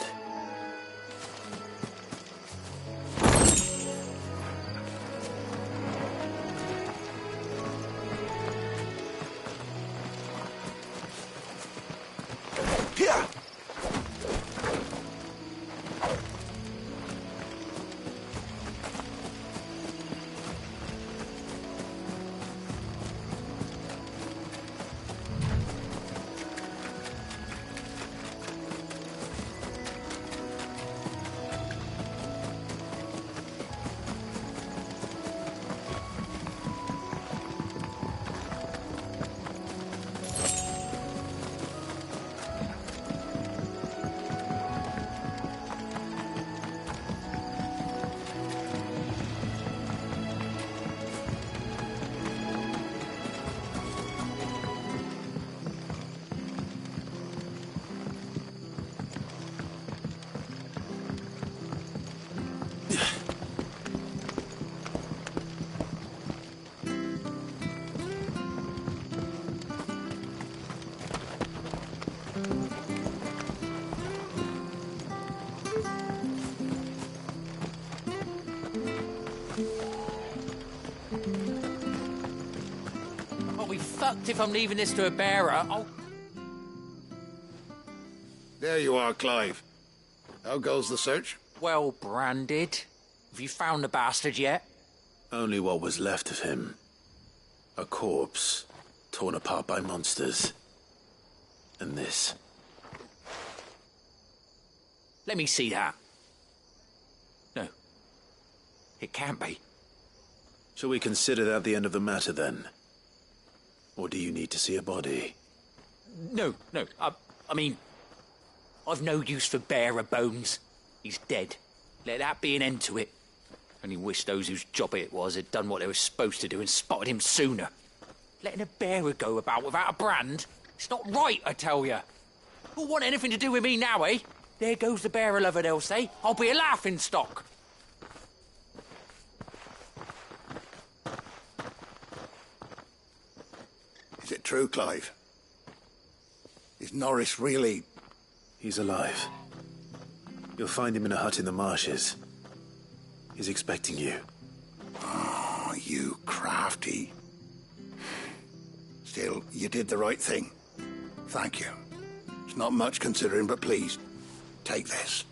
fucked if I'm leaving this to a bearer. There you are, Clive. How goes the search? Well branded. Have you found the bastard yet? Only what was left of him. A corpse, torn apart by monsters. And this. Let me see that. No. It can't be. Shall we consider that the end of the matter, then? Or do you need to see a body? No. I mean, I've no use for bearer bones. He's dead. Let that be an end to it. Only wish those whose job it was had done what they were supposed to do and spotted him sooner. Letting a bearer go about without a brand? It's not right, I tell you. Who'll want anything to do with me now, eh? There goes the bearer lover, they'll say. I'll be a laughing stock. Is it true, Clive? Is Norris really... He's alive. You'll find him in a hut in the marshes. He's expecting you. Oh, you crafty. Still, you did the right thing. Thank you. It's not much considering, but please, take this.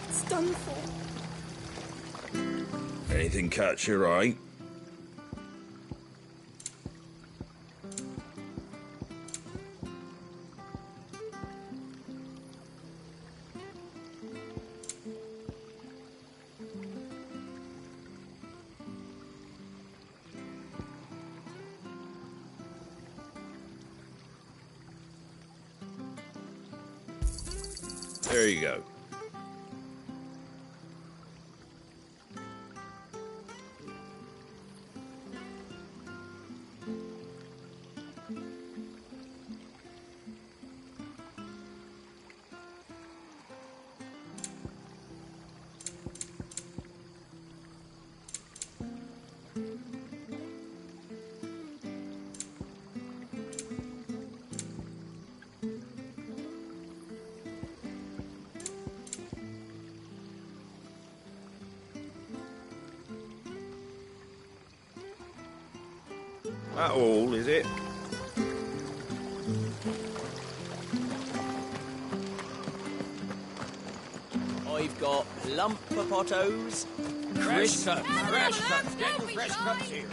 It's done for. Anything catch your eye? There you go. That all, is it? I've got plump potatoes, Fresh cuts, get the fresh cuts here.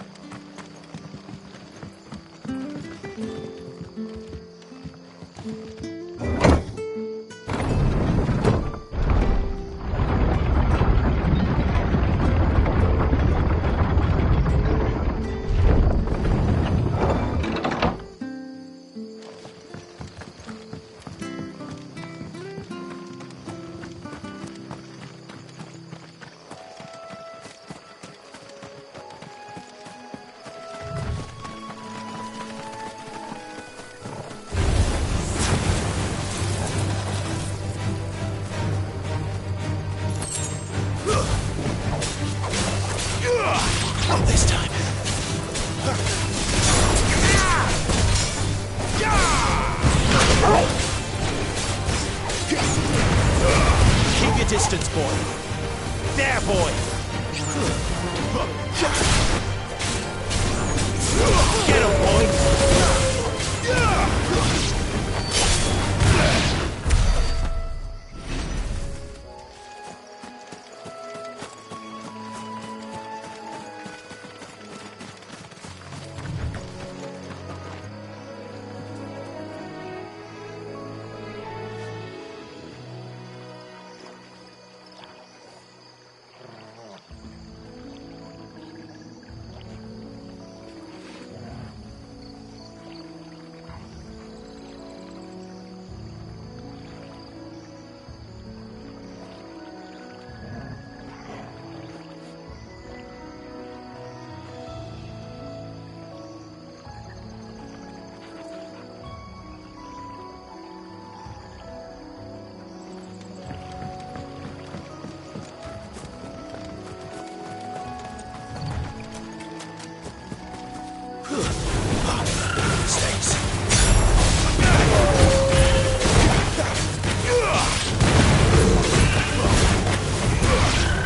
Snakes.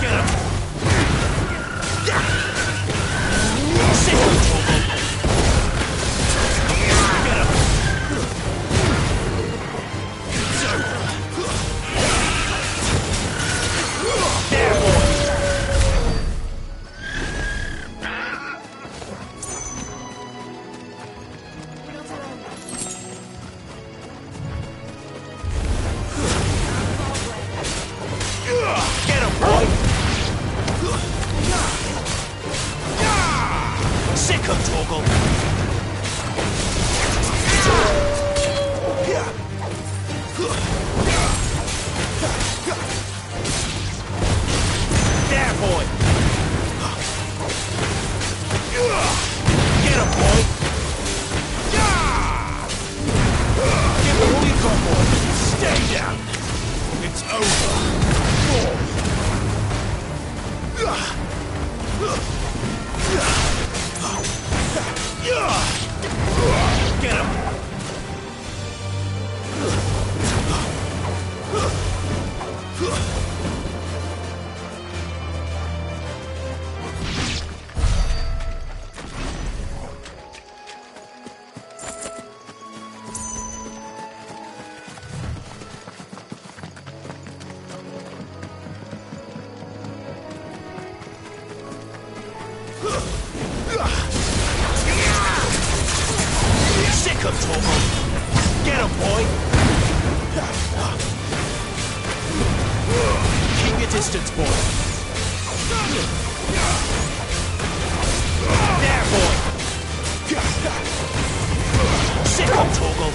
Get him. Sick of trouble. Get him. There, boy. Get him, boy! Sick of Torgal! There, boy! Get him, boy! Give him all you got, boy! Stay down! It's over! Get him! Sick of Torgal! Get him, boy! Keep your distance, boy! There, boy! Sick of Torgal!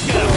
Get him!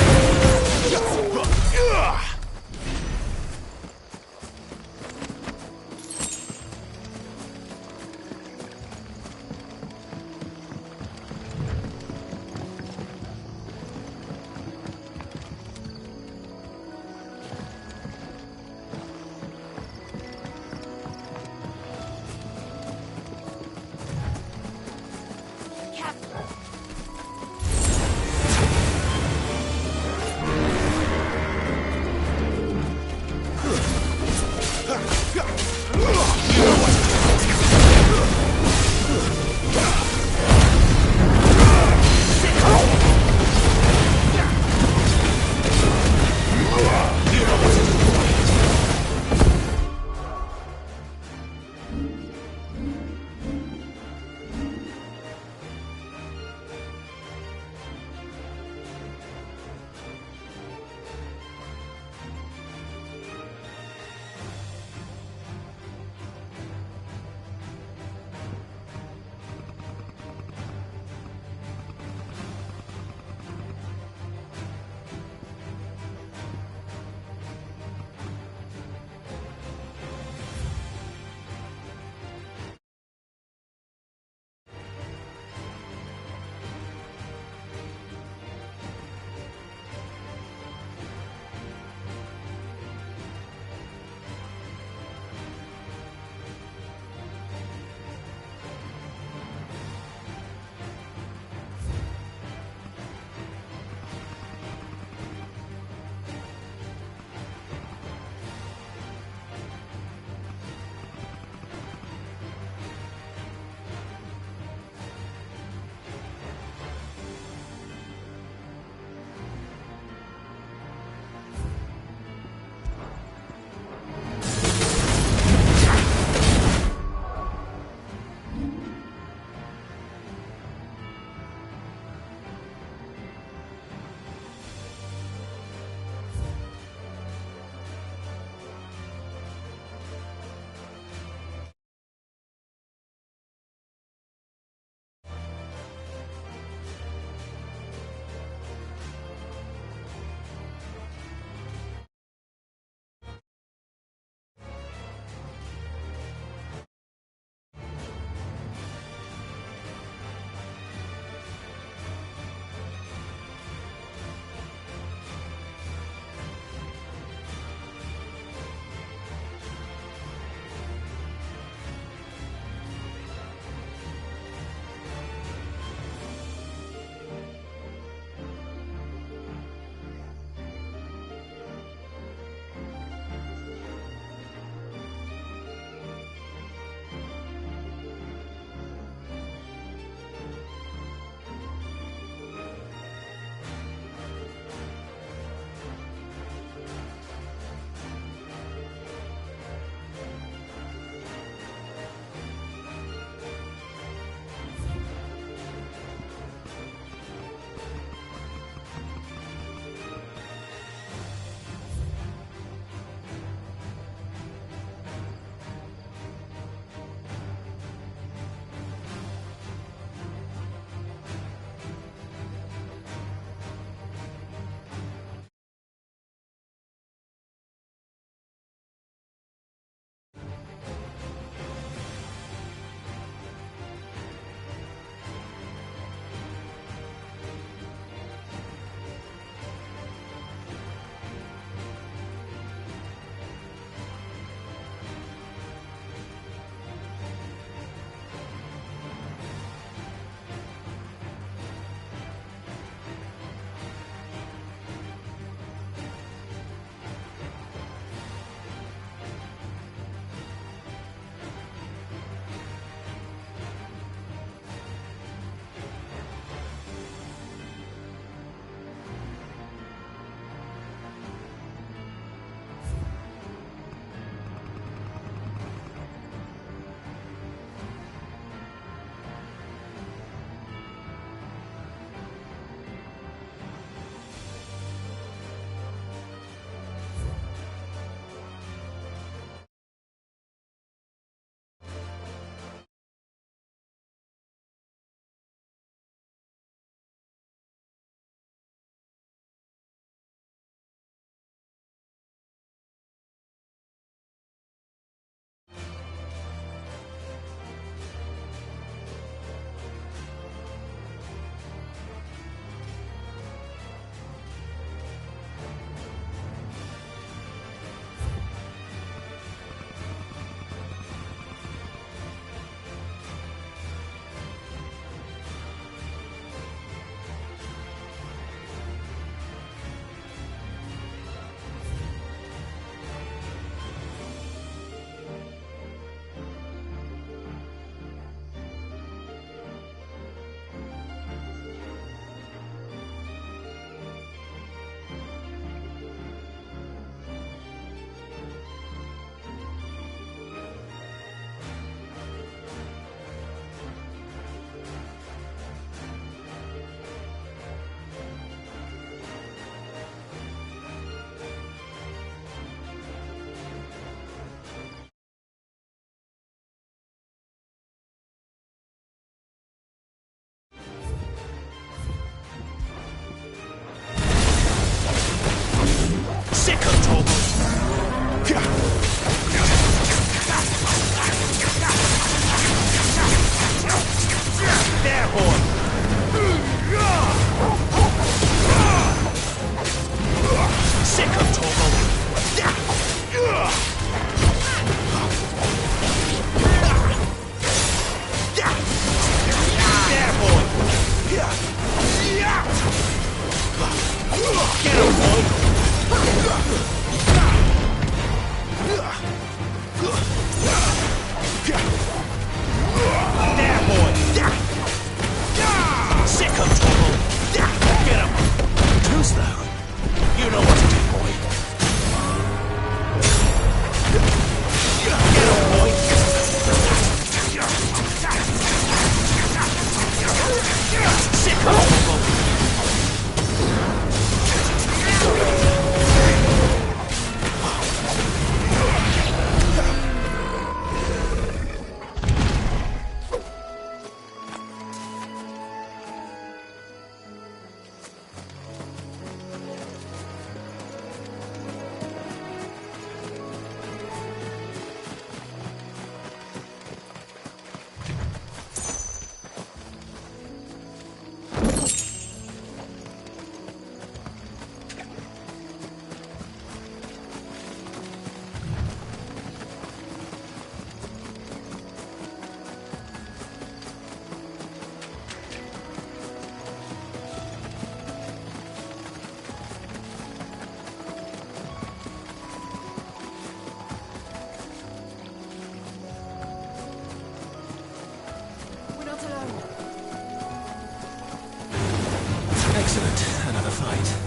Excellent. Another fight.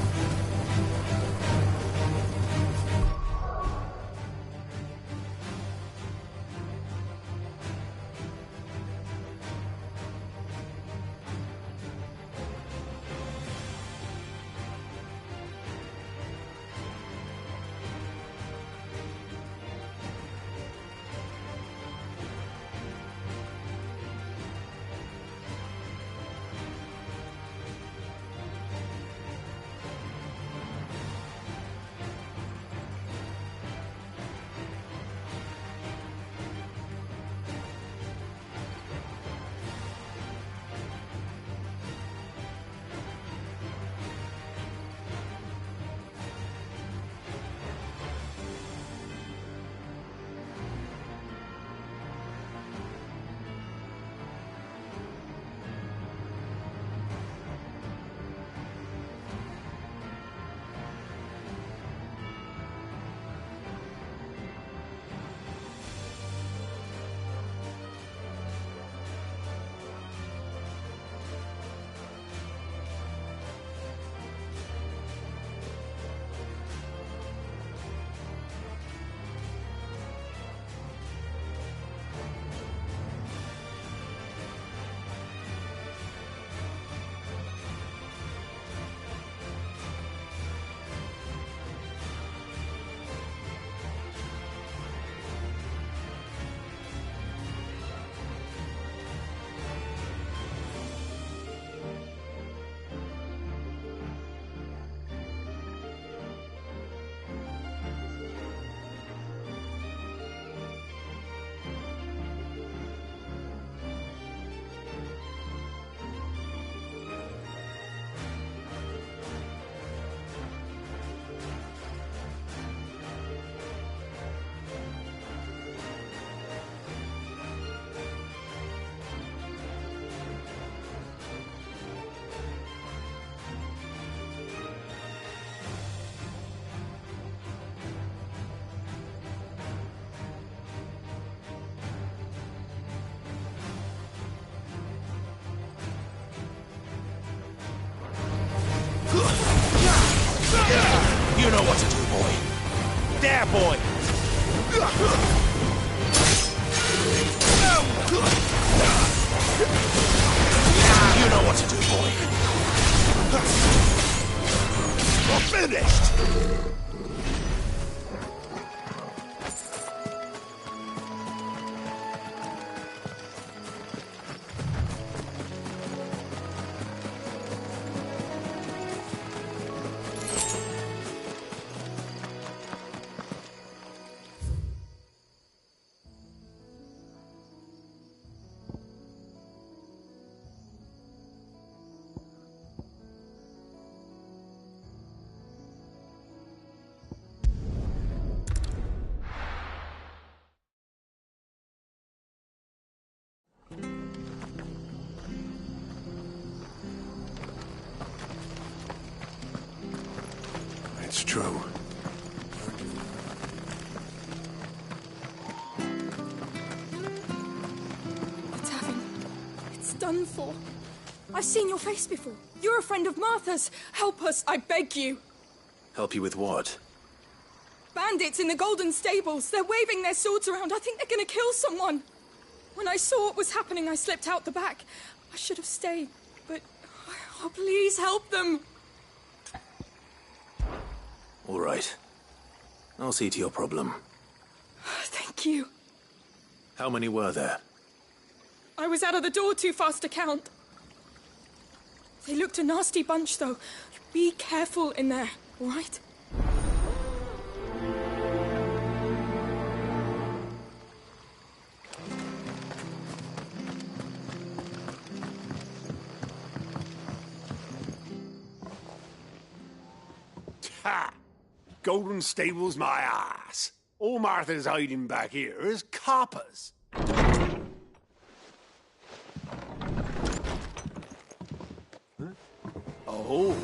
You know what to do, boy. There, boy! You know what to do, boy. We're finished! It's true. It's Tavin. It's done for. I've seen your face before. You're a friend of Martha's. Help us, I beg you. Help you with what? Bandits in the Golden Stables. They're waving their swords around. I think they're going to kill someone. When I saw what was happening, I slipped out the back. I should have stayed, but Oh, please help them. All right. I'll see to your problem. Thank you. How many were there? I was out of the door too fast to count. They looked a nasty bunch, though. Be careful in there, all right? Ha! Golden Stable's my ass. All Martha's hiding back here is coppers. Huh? Oh,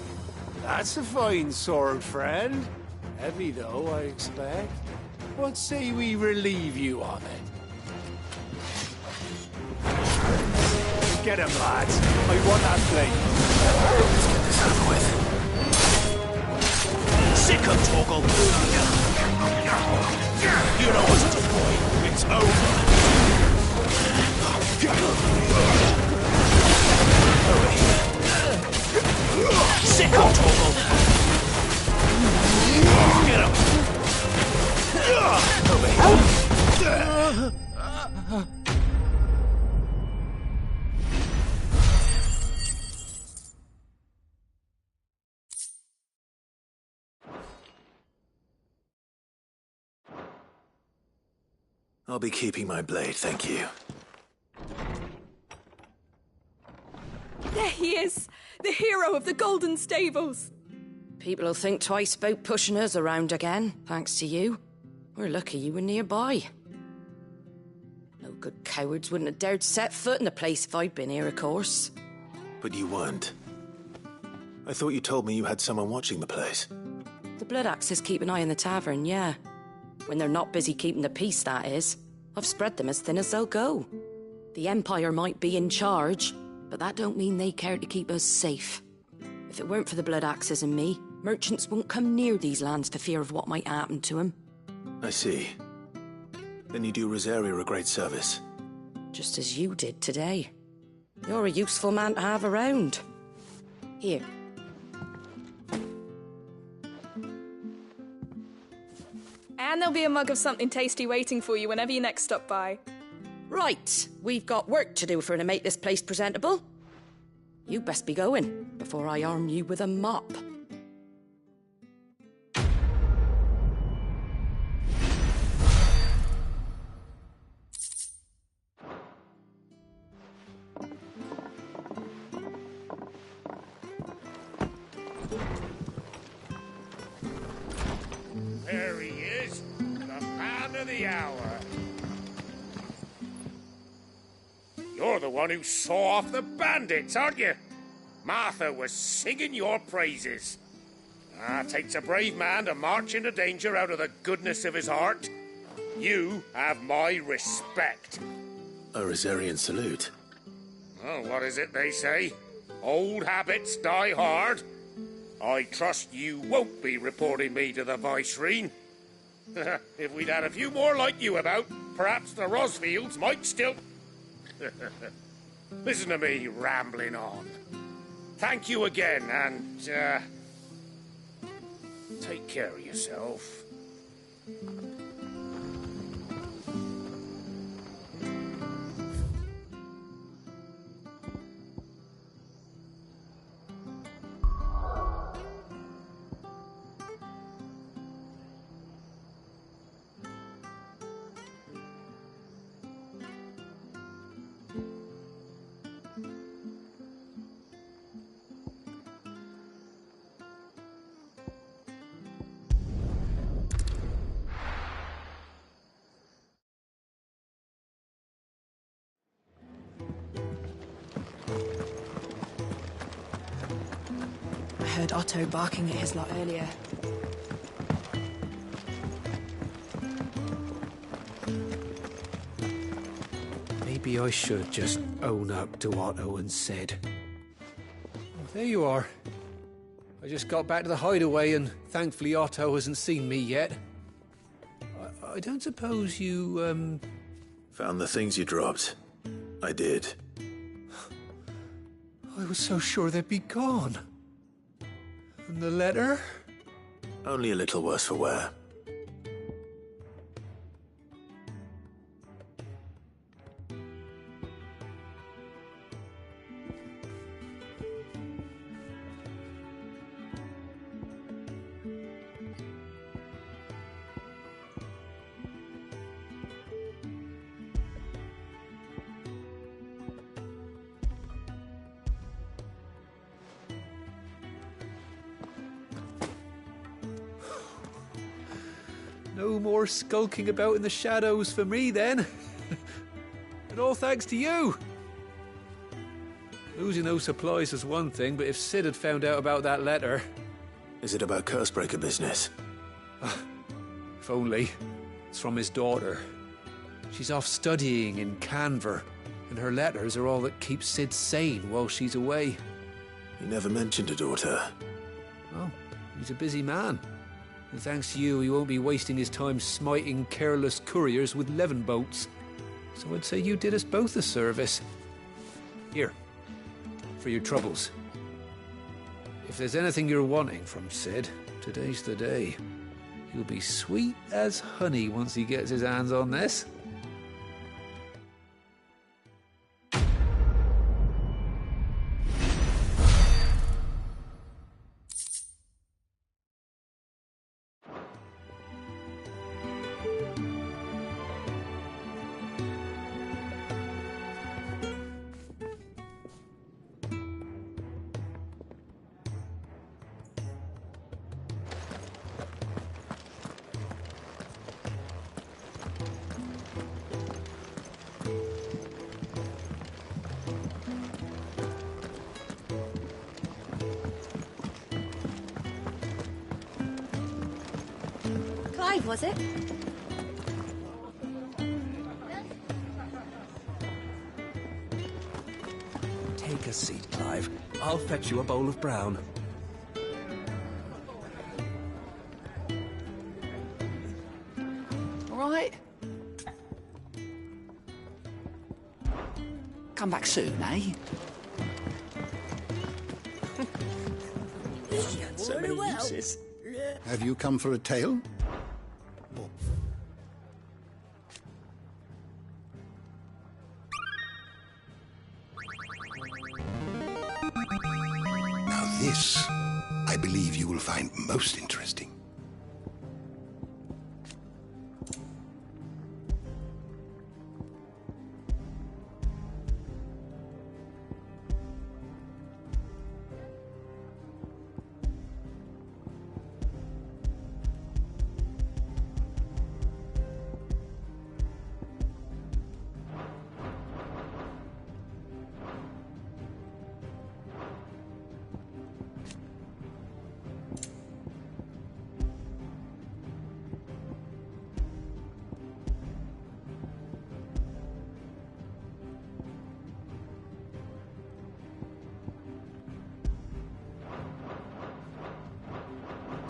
that's a fine sword, friend. Heavy, though, I expect. What say we relieve you of it? Get him, lads. I want that blade. Let's get this over with. Sick of Torgal. You know what to do, boy. It's over. Sick of Torgal. Get him. Over here. I'll be keeping my blade, thank you. There he is! The hero of the Golden Stables! People will think twice about pushing us around again, thanks to you. We're lucky you were nearby. No good cowards wouldn't have dared set foot in the place if I'd been here, of course. But you weren't. I thought you told me you had someone watching the place. The Blood Axes keep an eye on the tavern, yeah. When they're not busy keeping the peace, that is. I've spread them as thin as they'll go. The Empire might be in charge, but that don't mean they care to keep us safe. If it weren't for the Blood Axes and me, merchants won't come near these lands for fear of what might happen to them. I see. Then you do Rosaria a great service. Just as you did today. You're a useful man to have around. Here. And there'll be a mug of something tasty waiting for you whenever you next stop by. Right, we've got work to do for to make this place presentable. You best be going before I arm you with a mop. There he is, the man of the hour. You're the one who saw off the bandits, aren't you? Martha was singing your praises. Takes a brave man to march into danger out of the goodness of his heart. You have my respect. A Rosarian salute. Oh, what is it they say? Old habits die hard. I trust you won't be reporting me to the Viceroy. If we'd had a few more like you about, perhaps the Rosfields might still... Listen to me rambling on. Thank you again, and, take care of yourself. I heard Otto barking at his lot earlier. Maybe I should just own up to what Owen said. Oh, there you are. I just got back to the hideaway and thankfully Otto hasn't seen me yet. I don't suppose you, Found the things you dropped. I did. I was so sure they'd be gone. And the letter? Only a little worse for wear. No more skulking about in the shadows for me, then. And all thanks to you. Losing those supplies was one thing, but if Sid had found out about that letter... Is it about Cursebreaker business? If only. It's from his daughter. She's off studying in Canver, and her letters are all that keep Sid sane while she's away. He never mentioned a daughter. Well, he's a busy man. And thanks to you, he won't be wasting his time smiting careless couriers with levin boats. So I'd say you did us both a service. Here, for your troubles. If there's anything you're wanting from Sid, today's the day. He'll be sweet as honey once he gets his hands on this. Clive, was it? Take a seat, Clive. I'll fetch you a bowl of brown. All right? Come back soon, eh? So many uses. Have you come for a tale? Now this, I believe you will find most interesting.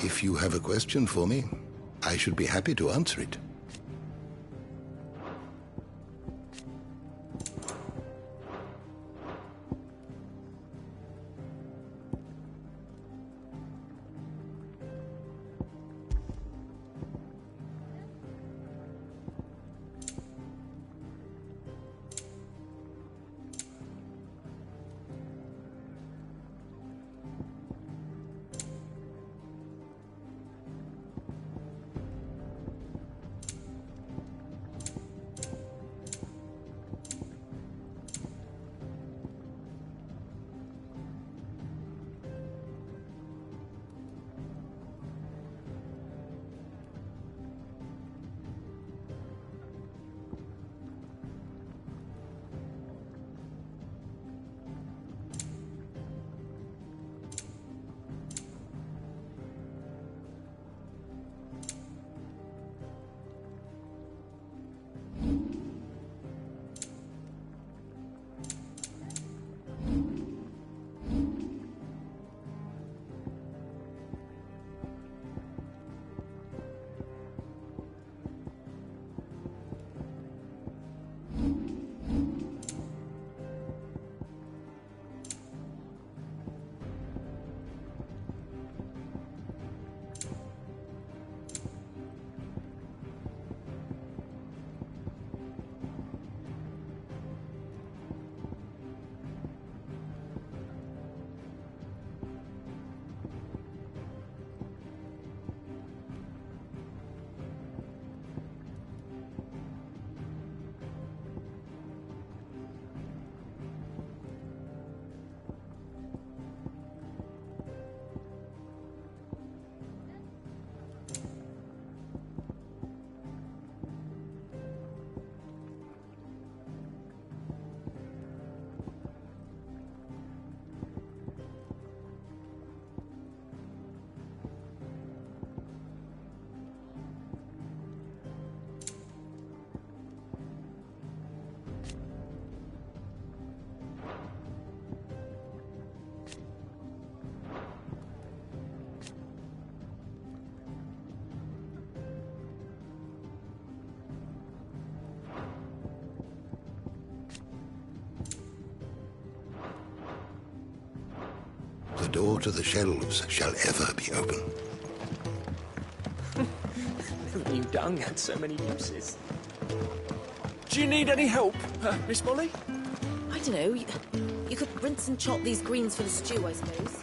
If you have a question for me, I should be happy to answer it. door to the shelves shall ever be open. Who knew dung had so many uses? Do you need any help, Miss Molly? I don't know. You could rinse and chop these greens for the stew, I suppose.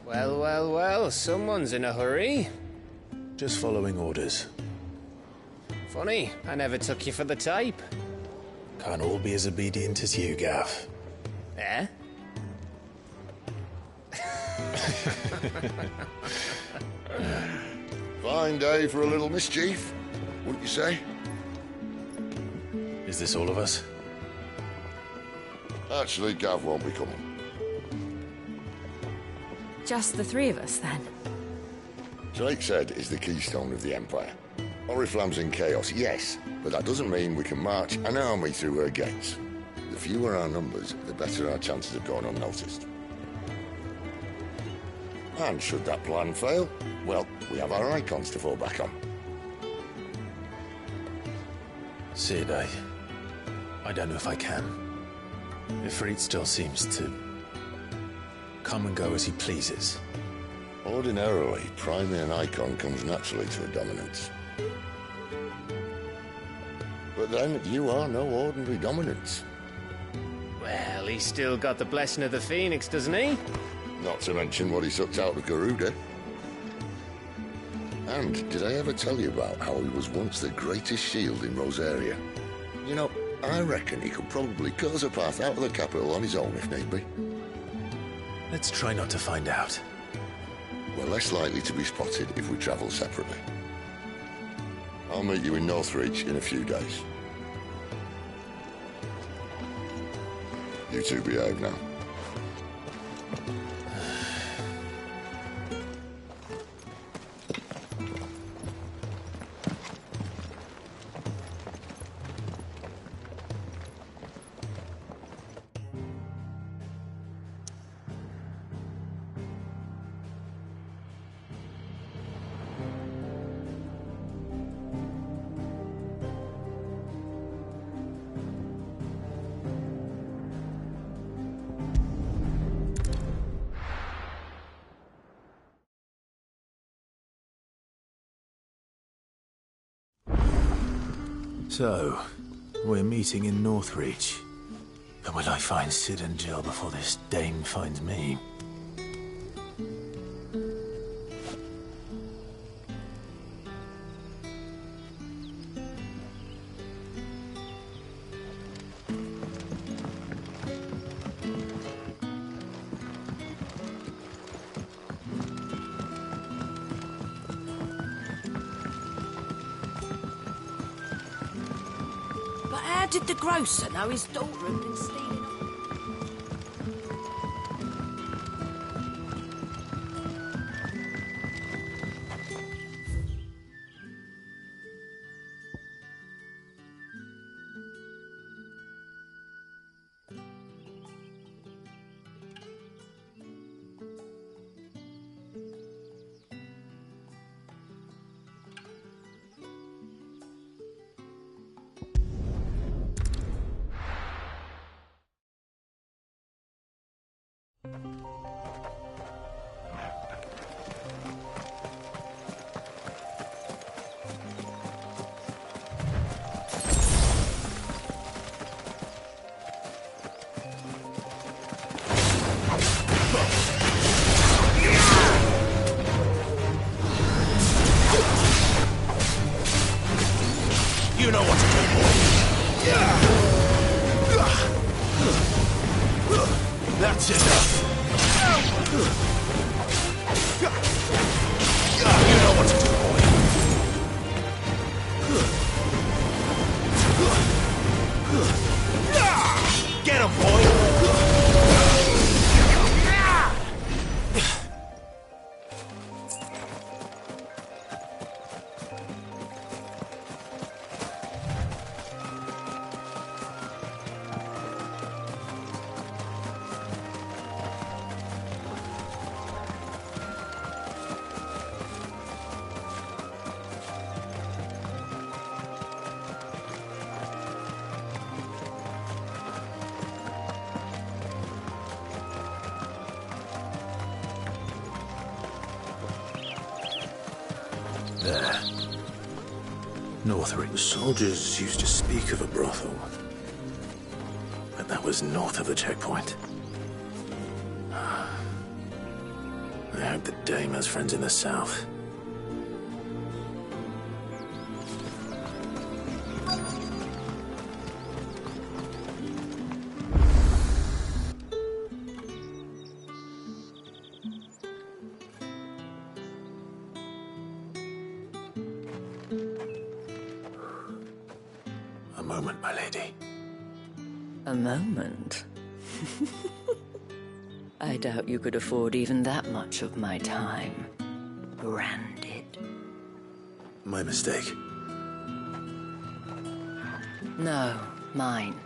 Well, well, well, someone's in a hurry. Just following orders. Funny, I never took you for the type. Can't all be as obedient as you, Gav. Eh? Fine day for a little mischief, wouldn't you say? Is this all of us? Actually, Gav won't be coming. Just the three of us, then? Drake's Head is the keystone of the Empire. Oriflamme's in chaos, yes, but that doesn't mean we can march an army through her gates. The fewer our numbers, the better our chances of going unnoticed. And should that plan fail, well, we have our icons to fall back on. Sid, I don't know if I can. Ifrit still seems to come and go as he pleases. Ordinarily, priming an icon comes naturally to a dominance. But then, you are no ordinary dominance. Well, he's still got the blessing of the Phoenix, doesn't he? Not to mention what he sucked out of Garuda. And did I ever tell you about how he was once the greatest shield in Rosaria? You know, I reckon he could probably cut us a path out of the capital on his own if need be. Let's try not to find out. We're less likely to be spotted if we travel separately. I'll meet you in Northreach in a few days. You two behave now. So, we're meeting in Northreach. But will I find Sid and Jill before this dame finds me? But how did the grocer know his daughter had been stealing? You know what to do, boy. That's enough. You know what to do, boy. Get him, boy. There. Northreach. The soldiers used to speak of a brothel. But that was north of the checkpoint. I hope the dame has friends in the south. A moment, my lady. A moment? I doubt you could afford even that much of my time. Branded. My mistake. No, mine.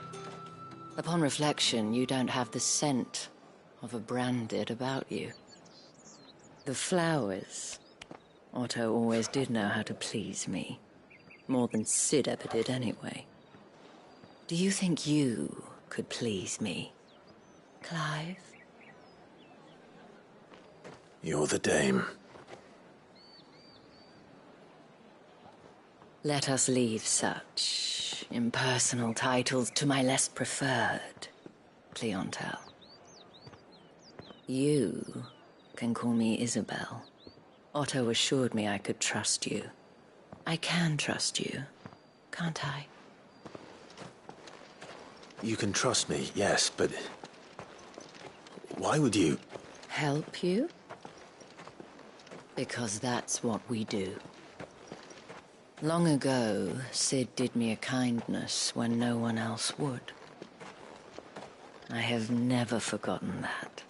Upon reflection, you don't have the scent of a branded about you. The flowers. Otto always did know how to please me. More than Sid ever did anyway. Do you think you could please me, Clive? You're the dame. Let us leave such impersonal titles to my less preferred clientele. You can call me Isabel. Otto assured me I could trust you. I can trust you, can't I? You can trust me, yes, but... why would you... Help you? Because that's what we do. Long ago, Sid did me a kindness when no one else would. I have never forgotten that.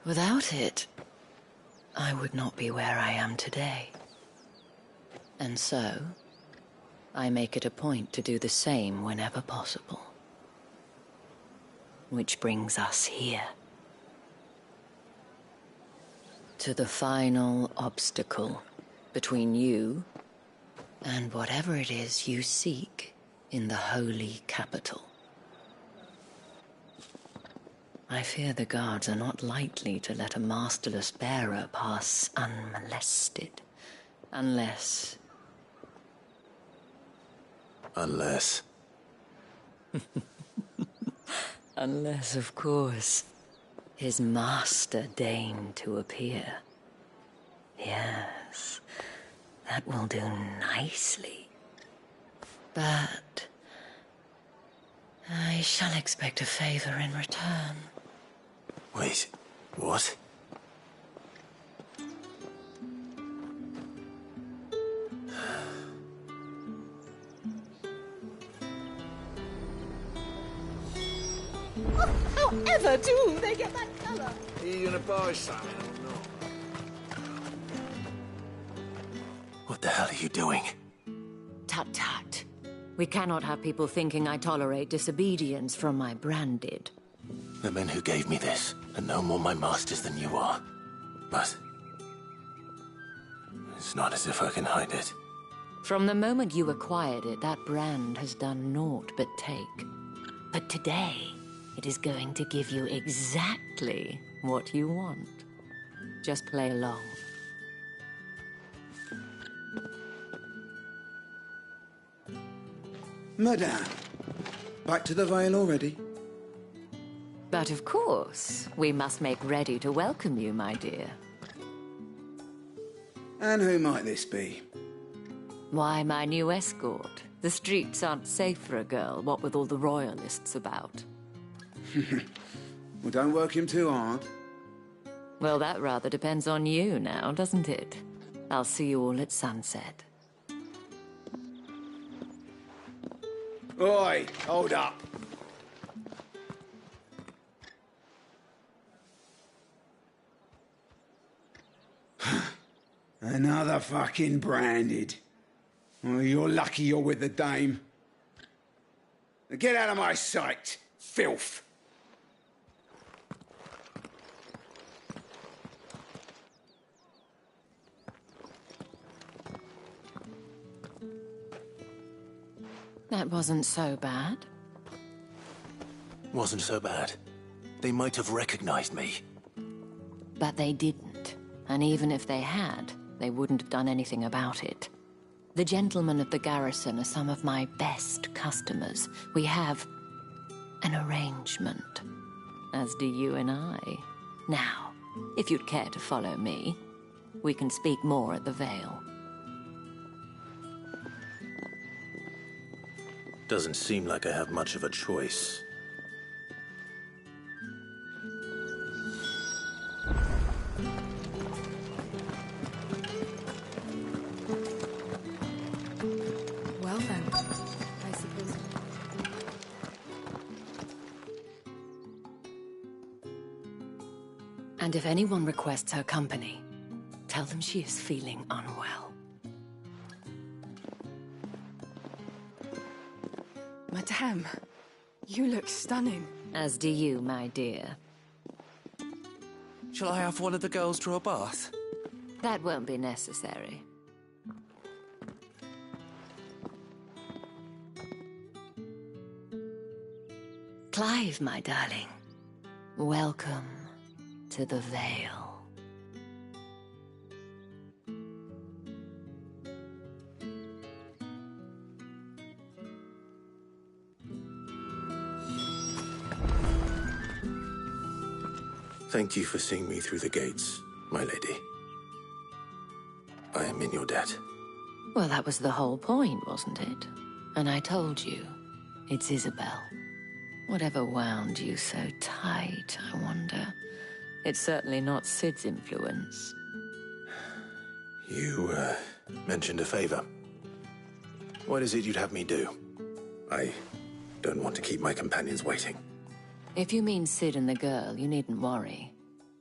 Without it, I would not be where I am today. And so, I make it a point to do the same whenever possible. Which brings us here. To the final obstacle between you and whatever it is you seek in the holy capital. I fear the guards are not likely to let a masterless bearer pass unmolested, unless Unless... Unless, of course, his master deigned to appear. Yes, that will do nicely. But I shall expect a favor in return. Wait, what? However do they get that colour? Are you gonna buy something or not? What the hell are you doing? Tut tut. We cannot have people thinking I tolerate disobedience from my branded. The men who gave me this are no more my masters than you are. But... it's not as if I can hide it. From the moment you acquired it, that brand has done naught but take. But today, it is going to give you exactly what you want. Just play along. Madame, back to the Vale already? But of course, we must make ready to welcome you, my dear. And who might this be? Why, my new escort. The streets aren't safe for a girl, what with all the royalists about. Well, don't work him too hard. Well, that rather depends on you now, doesn't it? I'll see you all at sunset. Oi, hold up. Another fucking branded. Well, you're lucky you're with the dame. Now get out of my sight, filth. That wasn't so bad. Wasn't so bad. They might have recognized me. But they didn't. And even if they had, they wouldn't have done anything about it. The gentlemen of the garrison are some of my best customers. We have an arrangement, as do you and I. Now, if you'd care to follow me, we can speak more at the Vale. Doesn't seem like I have much of a choice. Well then, I suppose... And if anyone requests her company, tell them she is feeling unwell. Madame, you look stunning. As do you, my dear. Shall I have one of the girls draw a bath? That won't be necessary. Clive, my darling. Welcome to the Vale. Thank you for seeing me through the gates, my lady. I am in your debt. Well, that was the whole point, wasn't it? And I told you, it's Isabel. Whatever wound you so tight, I wonder. It's certainly not Sid's influence. You, mentioned a favor. What is it you'd have me do? I don't want to keep my companions waiting. If you mean Sid and the girl, you needn't worry.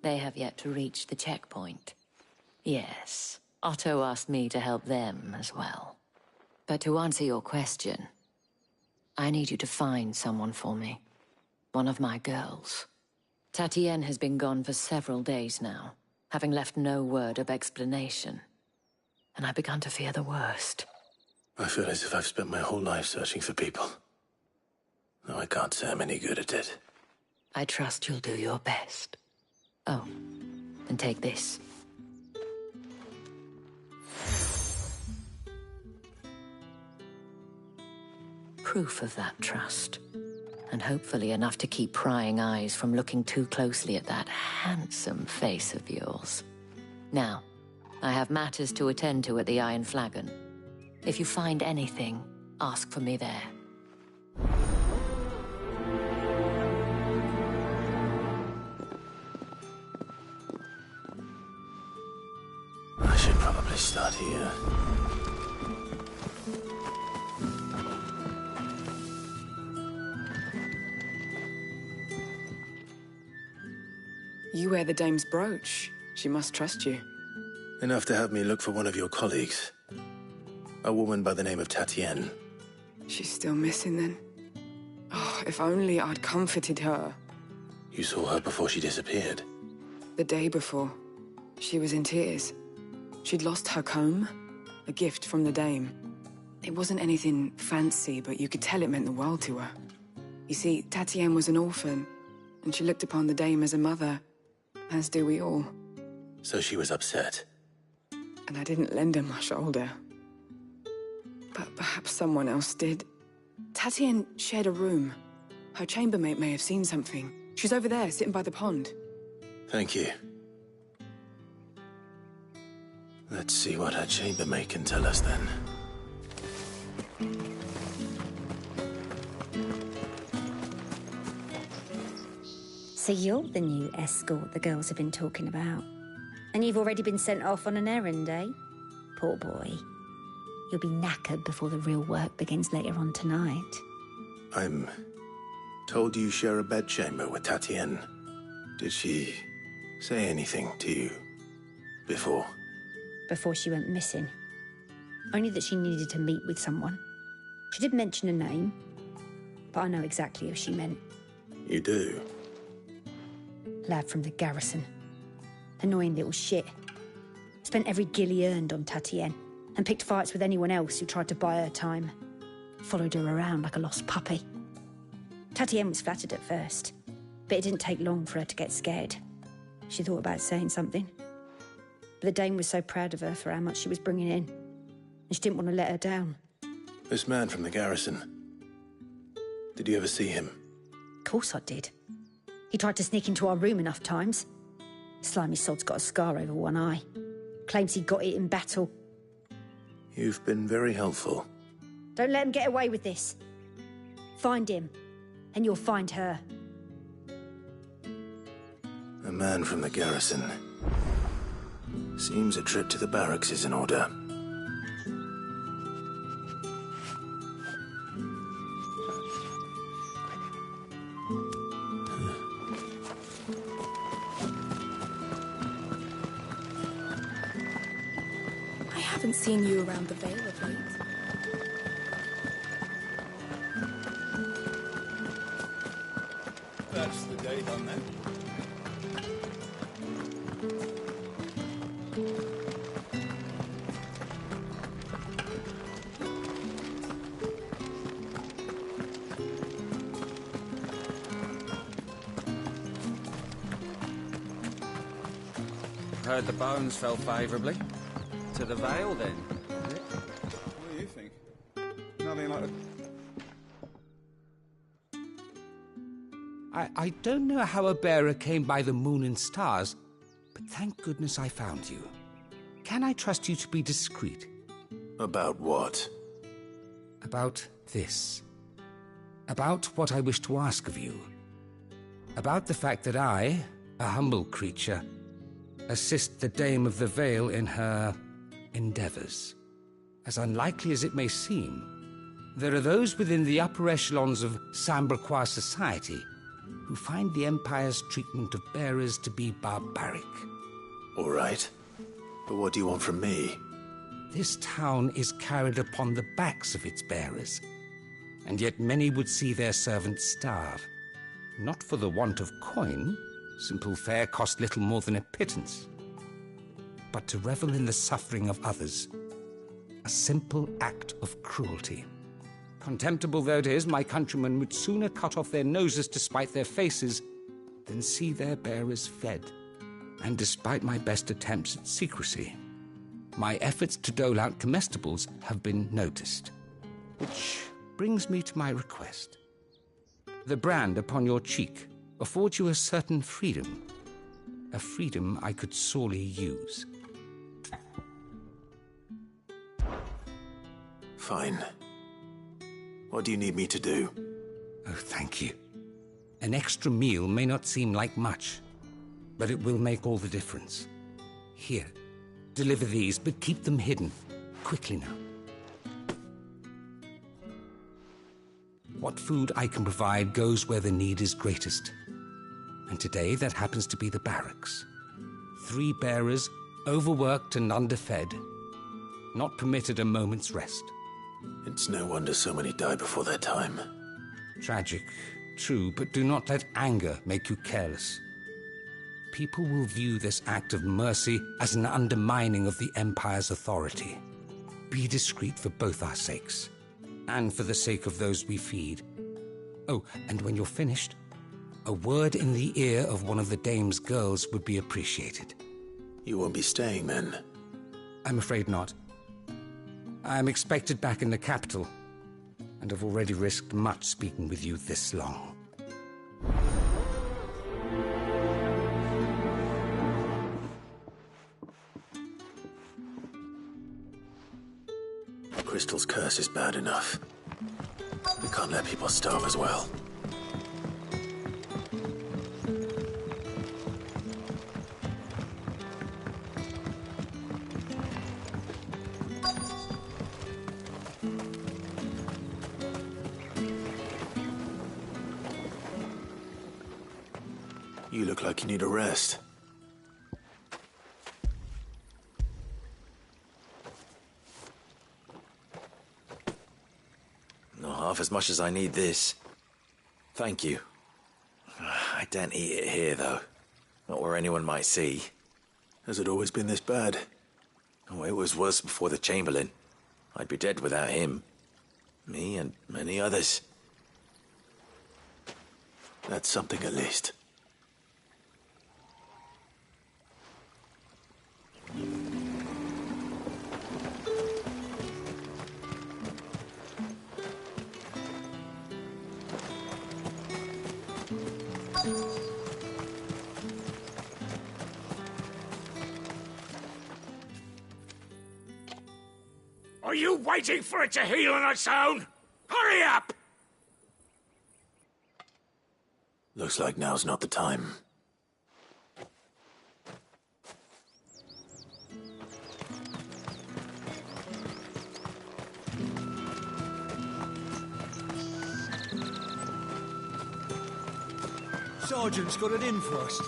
They have yet to reach the checkpoint. Yes, Otto asked me to help them as well. But to answer your question, I need you to find someone for me. One of my girls. Tatienne has been gone for several days now, having left no word of explanation. And I've begun to fear the worst. I feel as if I've spent my whole life searching for people. Though I can't say I'm any good at it. I trust you'll do your best. Oh, and take this. proof of that trust. And hopefully enough to keep prying eyes from looking too closely at that handsome face of yours. Now, I have matters to attend to at the Iron Flagon. If you find anything, ask for me there. I should probably start here. You wear the dame's brooch. She must trust you. Enough to have me look for one of your colleagues. A woman by the name of Tatienne. She's still missing then. Oh, if only I'd comforted her. You saw her before she disappeared. The day before, she was in tears. She'd lost her comb, a gift from the dame. It wasn't anything fancy, but you could tell it meant the world to her. You see, Tatienne was an orphan, and she looked upon the dame as a mother, as do we all. So she was upset. And I didn't lend her my shoulder. But perhaps someone else did. Tatienne shared a room. Her chambermaid may have seen something. She's over there, sitting by the pond. Thank you. Let's see what her chambermaid can tell us then. So you're the new escort the girls have been talking about. And you've already been sent off on an errand, eh? Poor boy. You'll be knackered before the real work begins later on tonight. I'm told you share a bedchamber with Tatienne. Did she say anything to you before? Before she went missing. Only that she needed to meet with someone. She did mention a name, but I know exactly who she meant. You do? Lad from the garrison. Annoying little shit. Spent every guil he earned on Tatienne, and picked fights with anyone else who tried to buy her time. Followed her around like a lost puppy. Tatienne was flattered at first, but it didn't take long for her to get scared. She thought about saying something. But the dame was so proud of her for how much she was bringing in, and she didn't want to let her down. This man from the garrison. Did you ever see him? Of course I did. He tried to sneak into our room enough times. Slimy sod's got a scar over one eye. Claims he got it in battle. You've been very helpful. Don't let him get away with this. Find him, and you'll find her. A man from the garrison. Seems a trip to the barracks is in order. I haven't seen you around the Vale of late. That's the day done then. Heard the bones fell favourably. To the Vale, then. What do you think? Nothing like I don't know how a bearer came by the moon and stars, but thank goodness I found you. Can I trust you to be discreet? About what? About this. About what I wish to ask of you. About the fact that I, a humble creature, assist the Dame of the Vale in her endeavours. As unlikely as it may seem, there are those within the upper echelons of Samberquois society who find the Empire's treatment of bearers to be barbaric. All right. But what do you want from me? This town is carried upon the backs of its bearers, and yet many would see their servants starve. Not for the want of coin, simple fare cost little more than a pittance, but to revel in the suffering of others, a simple act of cruelty. Contemptible though it is, my countrymen would sooner cut off their noses to spite their faces than see their bearers fed. And despite my best attempts at secrecy, my efforts to dole out comestibles have been noticed, which brings me to my request. The brand upon your cheek affords you a certain freedom. A freedom I could sorely use. Fine. What do you need me to do? Oh, thank you. An extra meal may not seem like much, but it will make all the difference. Here, deliver these, but keep them hidden. Quickly now. What food I can provide goes where the need is greatest. And today, that happens to be the barracks. 3 bearers, overworked and underfed, not permitted a moment's rest. It's no wonder so many die before their time. Tragic, true, but do not let anger make you careless. People will view this act of mercy as an undermining of the Empire's authority. Be discreet for both our sakes, and for the sake of those we feed. Oh, and when you're finished, a word in the ear of one of the dame's girls would be appreciated. You won't be staying, then? I'm afraid not. I'm expected back in the capital, and have already risked much speaking with you this long. Crystal's curse is bad enough. We can't let people starve as well. You look like you need a rest. Not half as much as I need this. Thank you. I daren't eat it here, though. Not where anyone might see. Has it always been this bad? Oh, it was worse before the Chamberlain. I'd be dead without him. Me and many others. That's something at least. Are you waiting for it to heal on its own? Hurry up! Looks like now's not the time. Sergeant's got it in for us.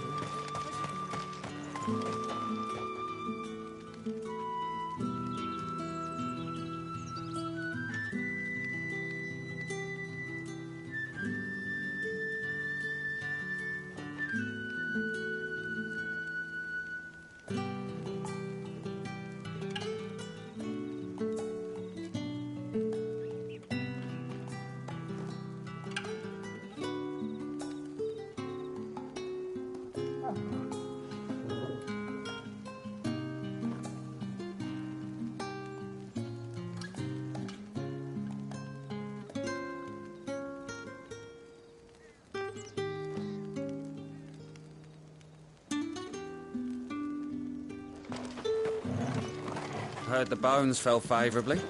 Heard the bones fell favourably.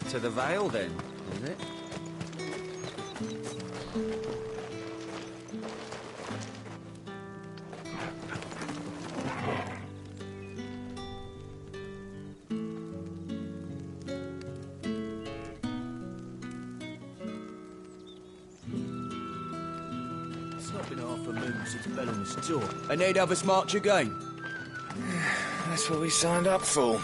To the Vale, then, is it? It's not been half a moon since Bellum's tour, and they'd have us march again. That's what we signed up for.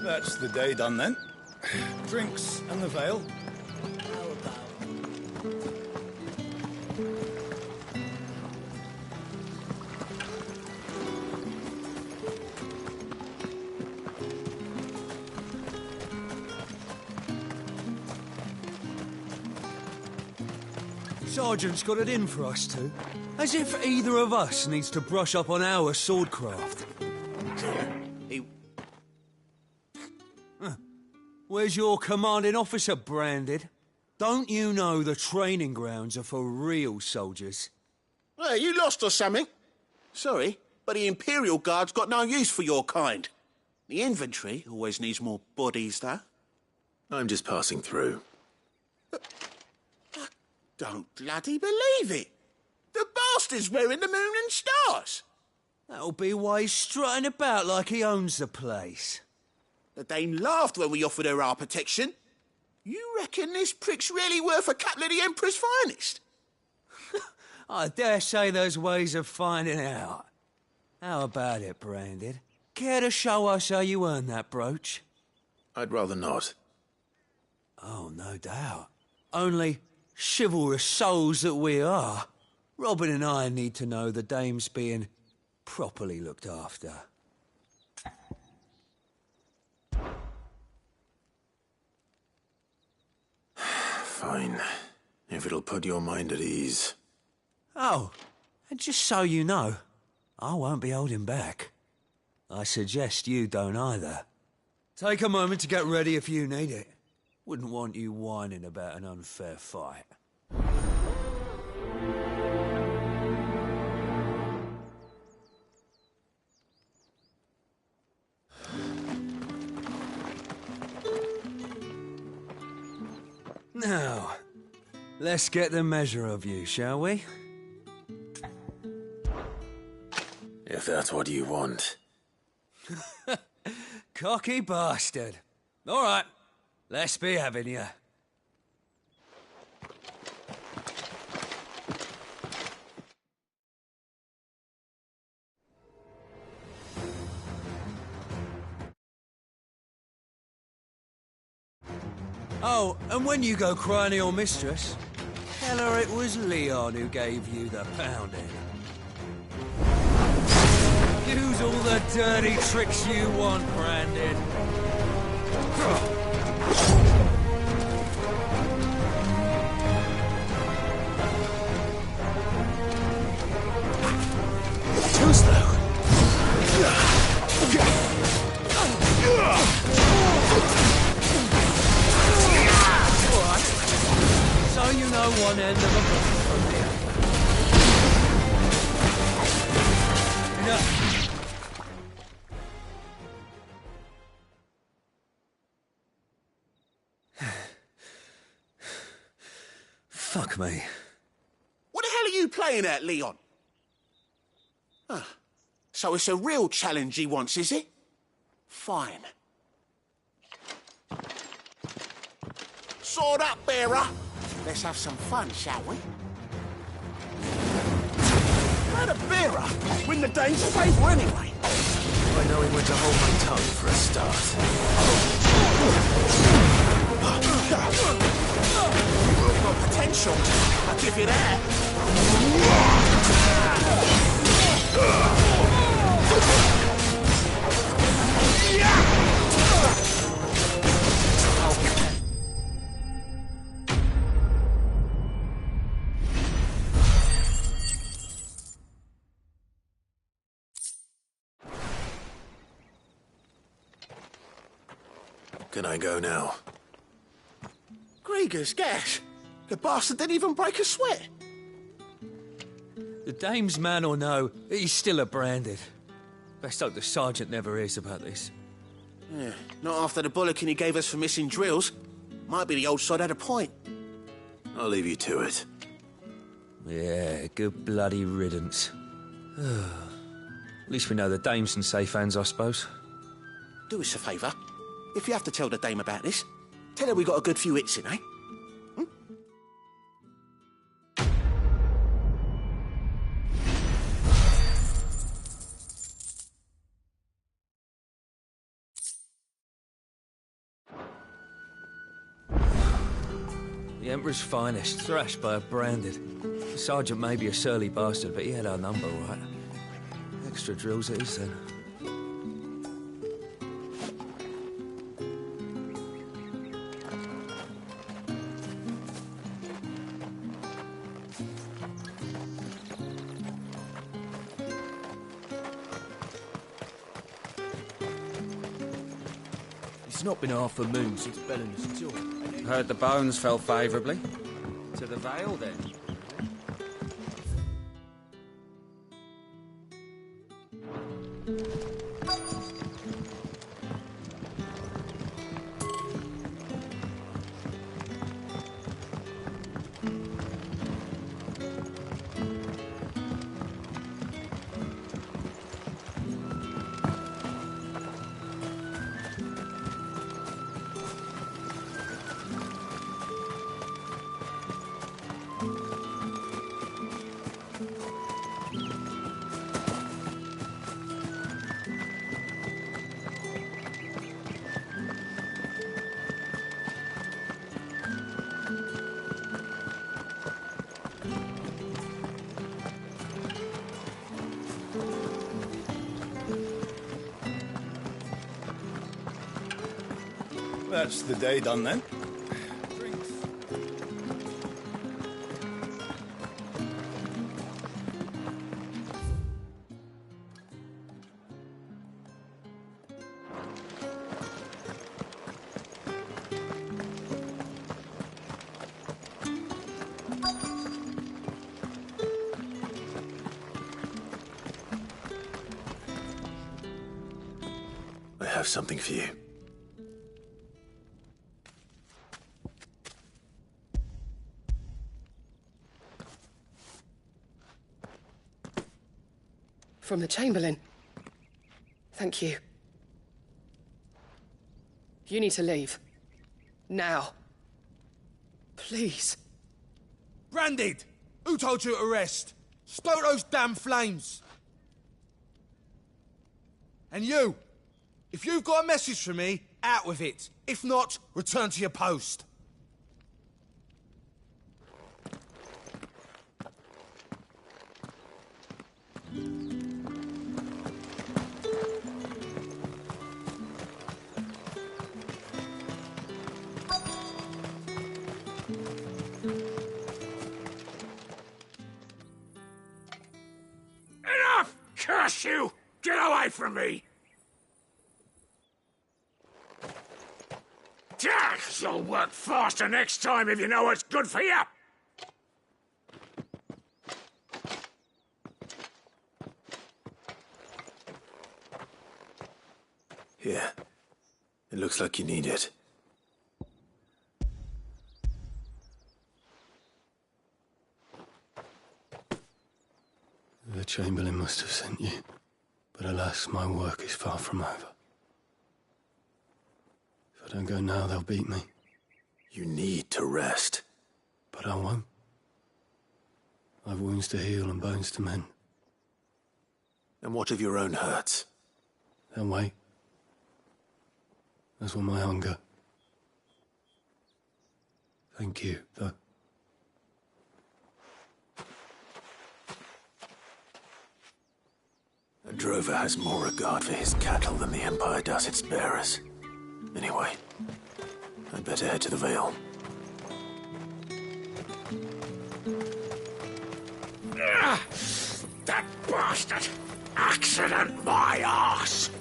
That's the day done then. Drinks and the veil. Sergeant's got it in for us two. As if either of us needs to brush up on our swordcraft. Where's your commanding officer, Branded? Don't you know the training grounds are for real soldiers? Hey, you lost or something? Sorry, but the Imperial Guard's got no use for your kind. The infantry always needs more bodies, though. I'm just passing through. Don't bloody believe it. The bastard's wearing the moon and stars. That'll be why he's strutting about like he owns the place. The Dame laughed when we offered her our protection. You reckon this prick's really worth a couple of the Emperor's finest? I dare say there's ways of finding out. How about it, Branded? Care to show us how you earned that brooch? I'd rather not. Oh, no doubt. Only, chivalrous souls that we are, Robin and I need to know the Dame's being properly looked after. Fine. If it'll put your mind at ease. Oh, and just so you know, I won't be holding back. I suggest you don't either. Take a moment to get ready if you need it. Wouldn't want you whining about an unfair fight. Now, let's get the measure of you, shall we? If that's what you want. Cocky bastard. All right, let's be having you. Oh, and when you go crying to your mistress, tell her it was Leon who gave you the pounding. Use all the dirty tricks you want, Brandon. Too slow. So you know one end of a book from the other. Enough. Fuck me. What the hell are you playing at, Leon? So it's a real challenge he wants, is it? Fine. Sword up, bearer. Let's have some fun, shall we? Let a bearer win the Dane's favour anyway. I know he went to hold my tongue for a start. You've got potential, I'll give you that. Can I go now? Grieger's gas. The bastard didn't even break a sweat. The Dame's man or no, he's still a Branded. Best hope the Sergeant never hears about this. Yeah, not after the bollocking he gave us for missing drills. Might be the old sod had a point. I'll leave you to it. Yeah, good bloody riddance. At least we know the Dame's in safe hands, I suppose. Do us a favour. If you have to tell the Dame about this, tell her we got a good few hits in, eh? The Emperor's finest, thrashed by a branded. The sergeant may be a surly bastard, but he had our number, right? Extra drills it is, then. It's not been half a moon since Bellinger's tour. Heard the bones fell favourably. To the Vale, then. That's the day done then. I have something for you. From the Chamberlain. Thank you. You need to leave. Now. Please. Branded! Who told you to rest? Stoke those damn flames! And you! If you've got a message for me, out with it. If not, return to your post. Enough! Curse you! Get away from me! You'll work faster next time if you know what's good for you! Here. It looks like you need it. The Chamberlain must have sent you, but alas, my work is far from over. If I don't go now, they'll beat me. You need to rest. But I won't. I've wounds to heal and bones to mend. And what of your own hurts? They'll wait. As will my hunger. Thank you, though. A drover has more regard for his cattle than the Empire does its bearers. Anyway, I'd better head to the Vale. That bastard! Accident my arse!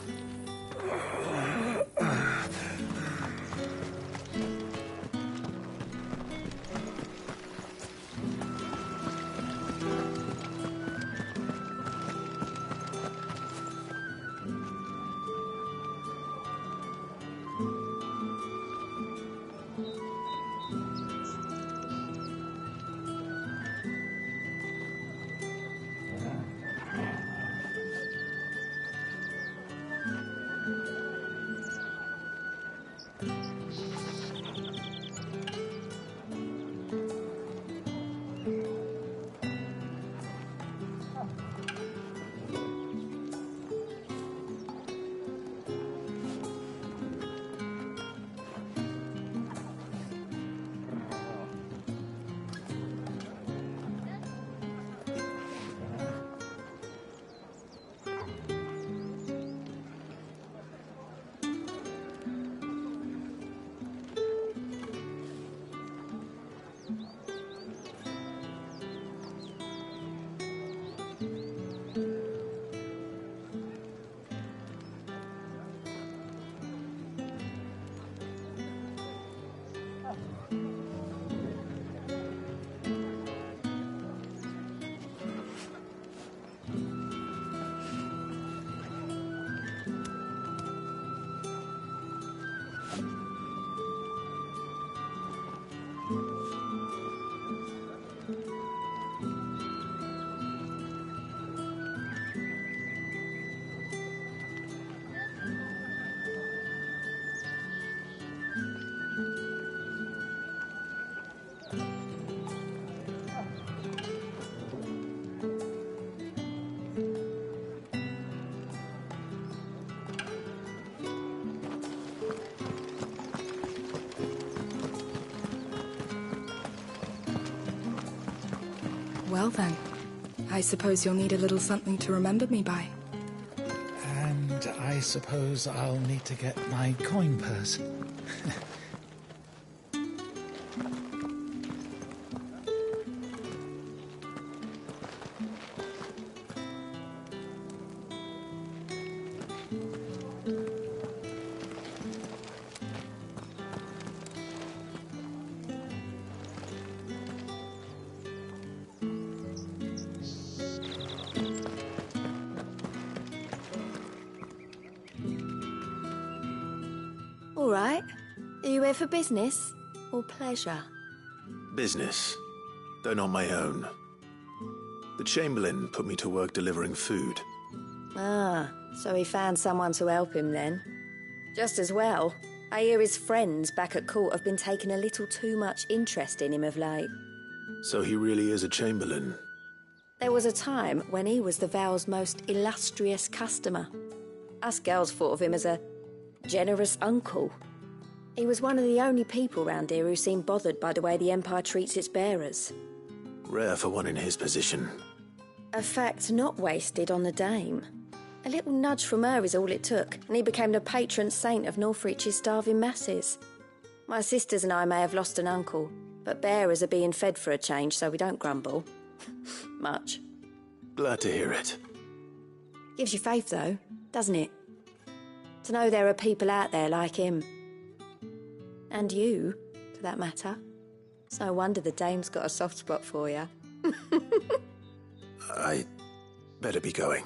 Well then, I suppose you'll need a little something to remember me by. And I suppose I'll need to get my coin purse. All right. Are you here for business or pleasure? Business, though not my own. The Chamberlain put me to work delivering food. Ah, so he found someone to help him then. Just as well. I hear his friends back at court have been taking a little too much interest in him of late. So he really is a Chamberlain. There was a time when he was the Vale's most illustrious customer. Us girls thought of him as a generous uncle. He was one of the only people round here who seemed bothered by the way the Empire treats its bearers. Rare for one in his position. A fact not wasted on the Dame. A little nudge from her is all it took, and he became the patron saint of Northreach's starving masses. My sisters and I may have lost an uncle, but bearers are being fed for a change, so we don't grumble. Much. Glad to hear it. Gives you faith, though, doesn't it? To know there are people out there like him. And you, for that matter. It's no wonder the Dame's got a soft spot for you. I better be going.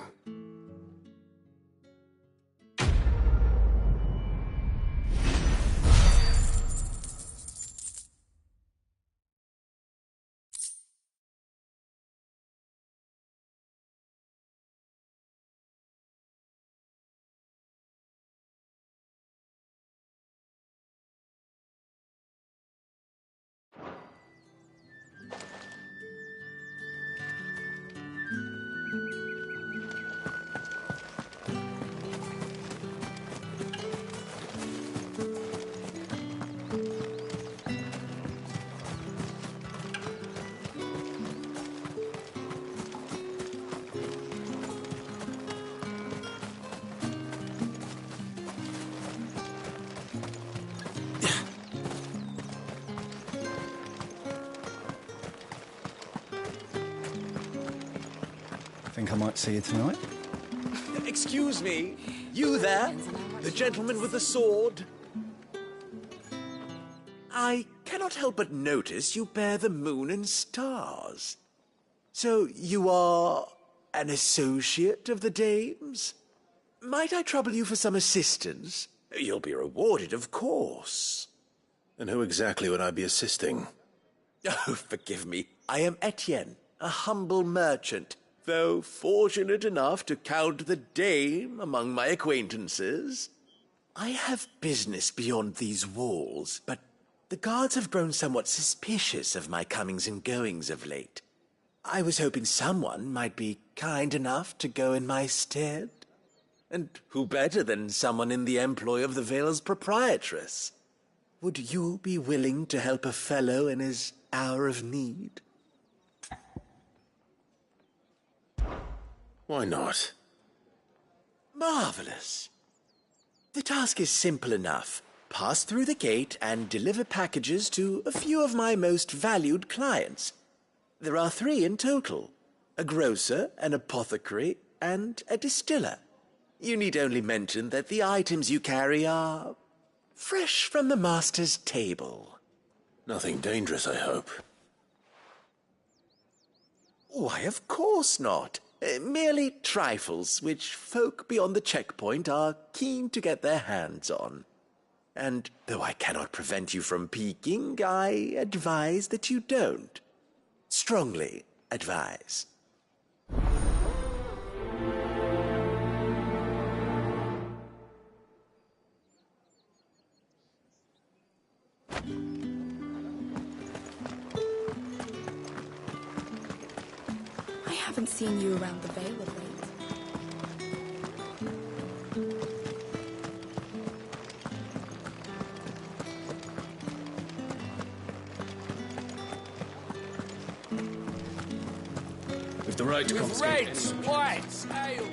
Think I might see you tonight? Excuse me, you there? The gentleman with the sword? I cannot help but notice you bear the moon and stars. So you are an associate of the Dame's? Might I trouble you for some assistance? You'll be rewarded, of course. And who exactly would I be assisting? Oh, forgive me. I am Etienne, a humble merchant, though fortunate enough to count the Dame among my acquaintances. I have business beyond these walls, but the guards have grown somewhat suspicious of my comings and goings of late. I was hoping someone might be kind enough to go in my stead. And who better than someone in the employ of the Vale's proprietress? Would you be willing to help a fellow in his hour of need? Why not? Marvelous. The task is simple enough. Pass through the gate and deliver packages to a few of my most valued clients. There are 3 in total: a grocer, an apothecary, and a distiller. You need only mention that the items you carry are fresh from the master's table. Nothing dangerous, I hope. Why, of course not. Merely trifles which folk beyond the checkpoint are keen to get their hands on. And though I cannot prevent you from peeking, I advise that you don't. Strongly advise. I haven't seen you around the Vale of late. the right to confiscate Reds, whites, ale.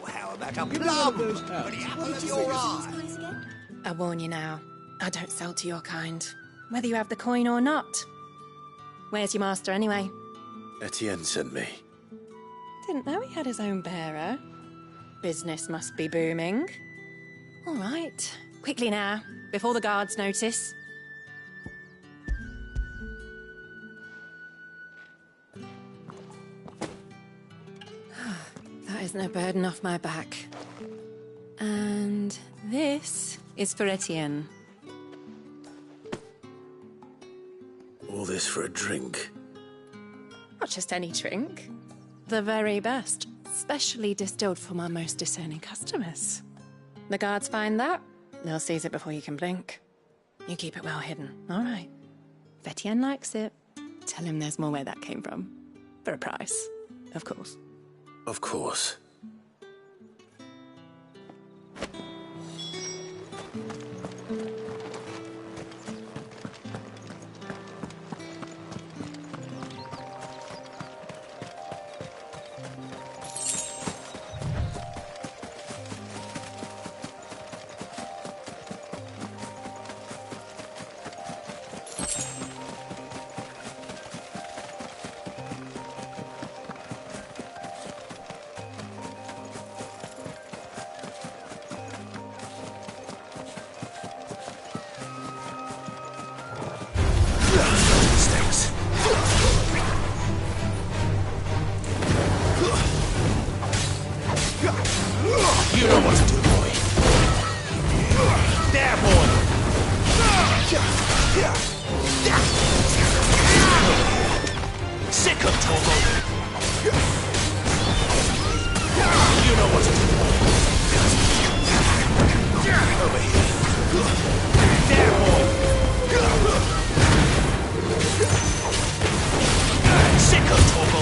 How about a plum for the apple of your eye? I warn you now, I don't sell to your kind, whether you have the coin or not. Where's your master anyway? Etienne sent me. Didn't know he had his own bearer. Business must be booming. All right, quickly now, before the guards notice. That is no burden off my back. And this is for Etienne. All this for a drink. Not just any drink. The very best, specially distilled for my most discerning customers. The guards find that, they'll seize it before you can blink. You keep it well hidden, all right? If Etienne likes it, tell him there's more where that came from. For a price, of course. Of course. You know what to do, boy. There, boy. Sick of Togo. You know what to do, boy. Over here. There, boy. Sick of Togo.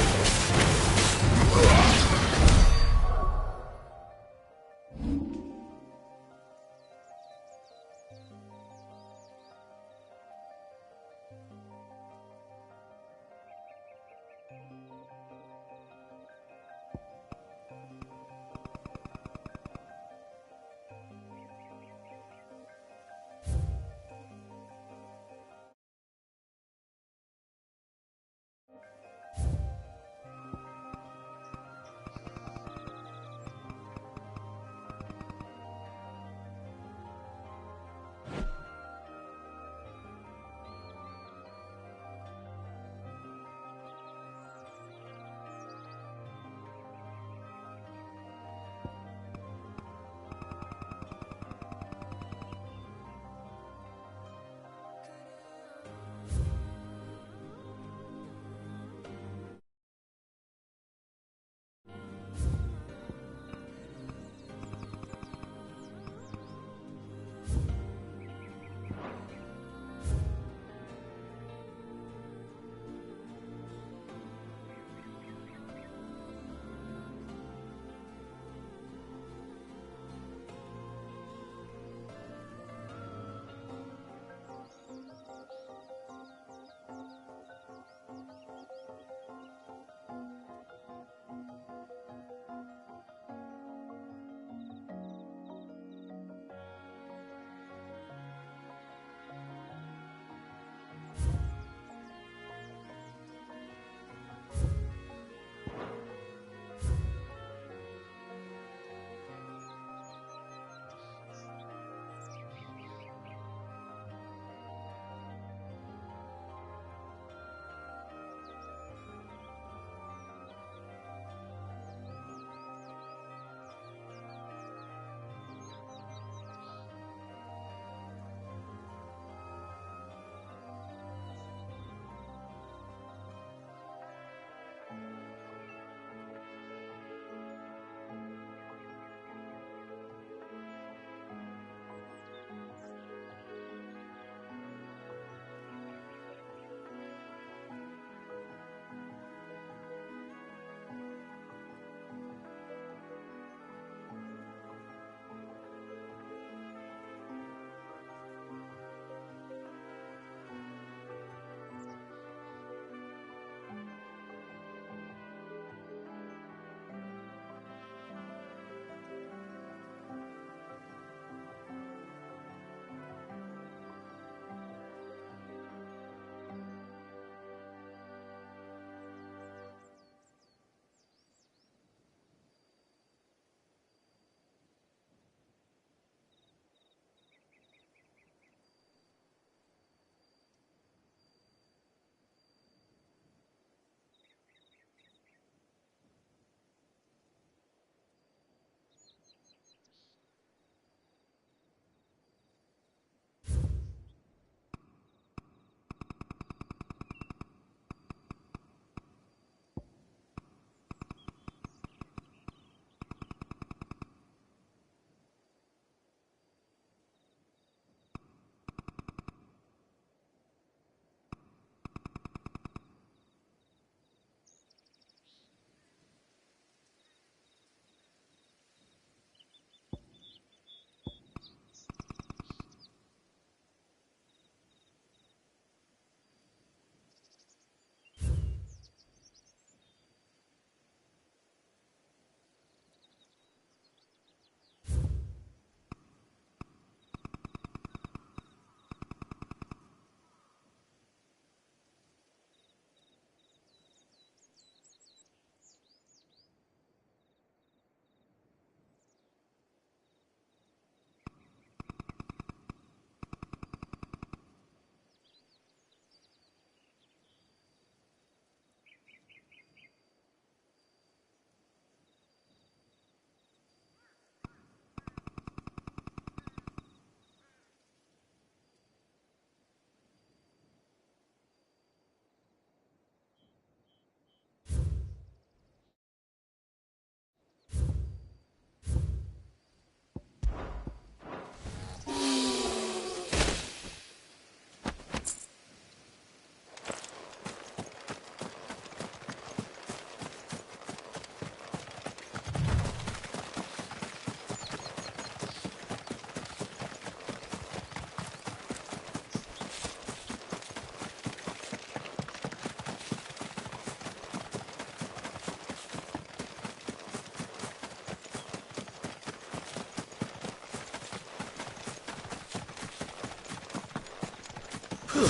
There,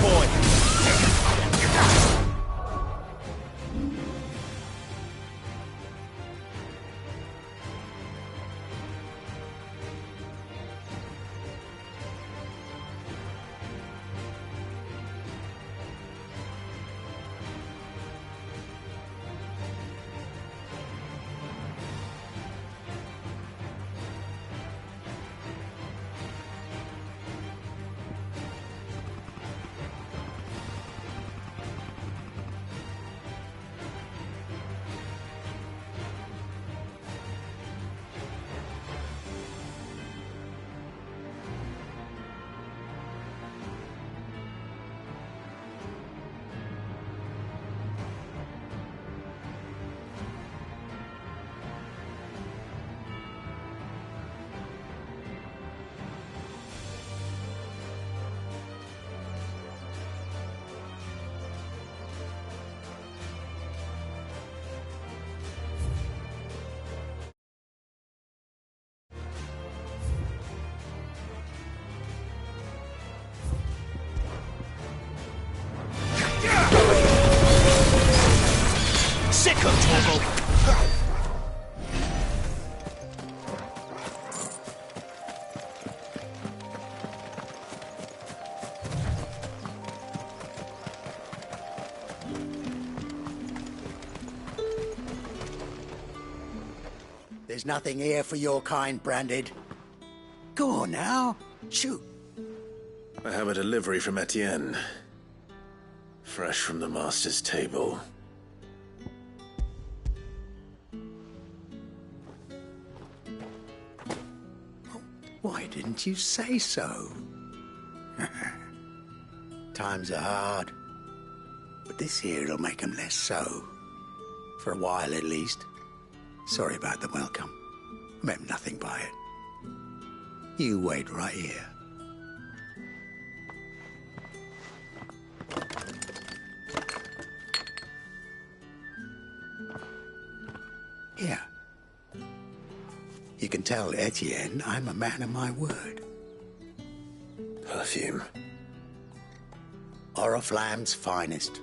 boy! Sick of Torgal! There's nothing here for your kind, Branded. Go on now. Shoot. I have a delivery from Etienne. Fresh from the master's table. Why didn't you say so? Times are hard. But this here'll make 'em less so. For a while, at least. Sorry about the welcome. I meant nothing by it. You wait right here. Here. You can tell Etienne I'm a man of my word. Perfume. Oriflamme's finest.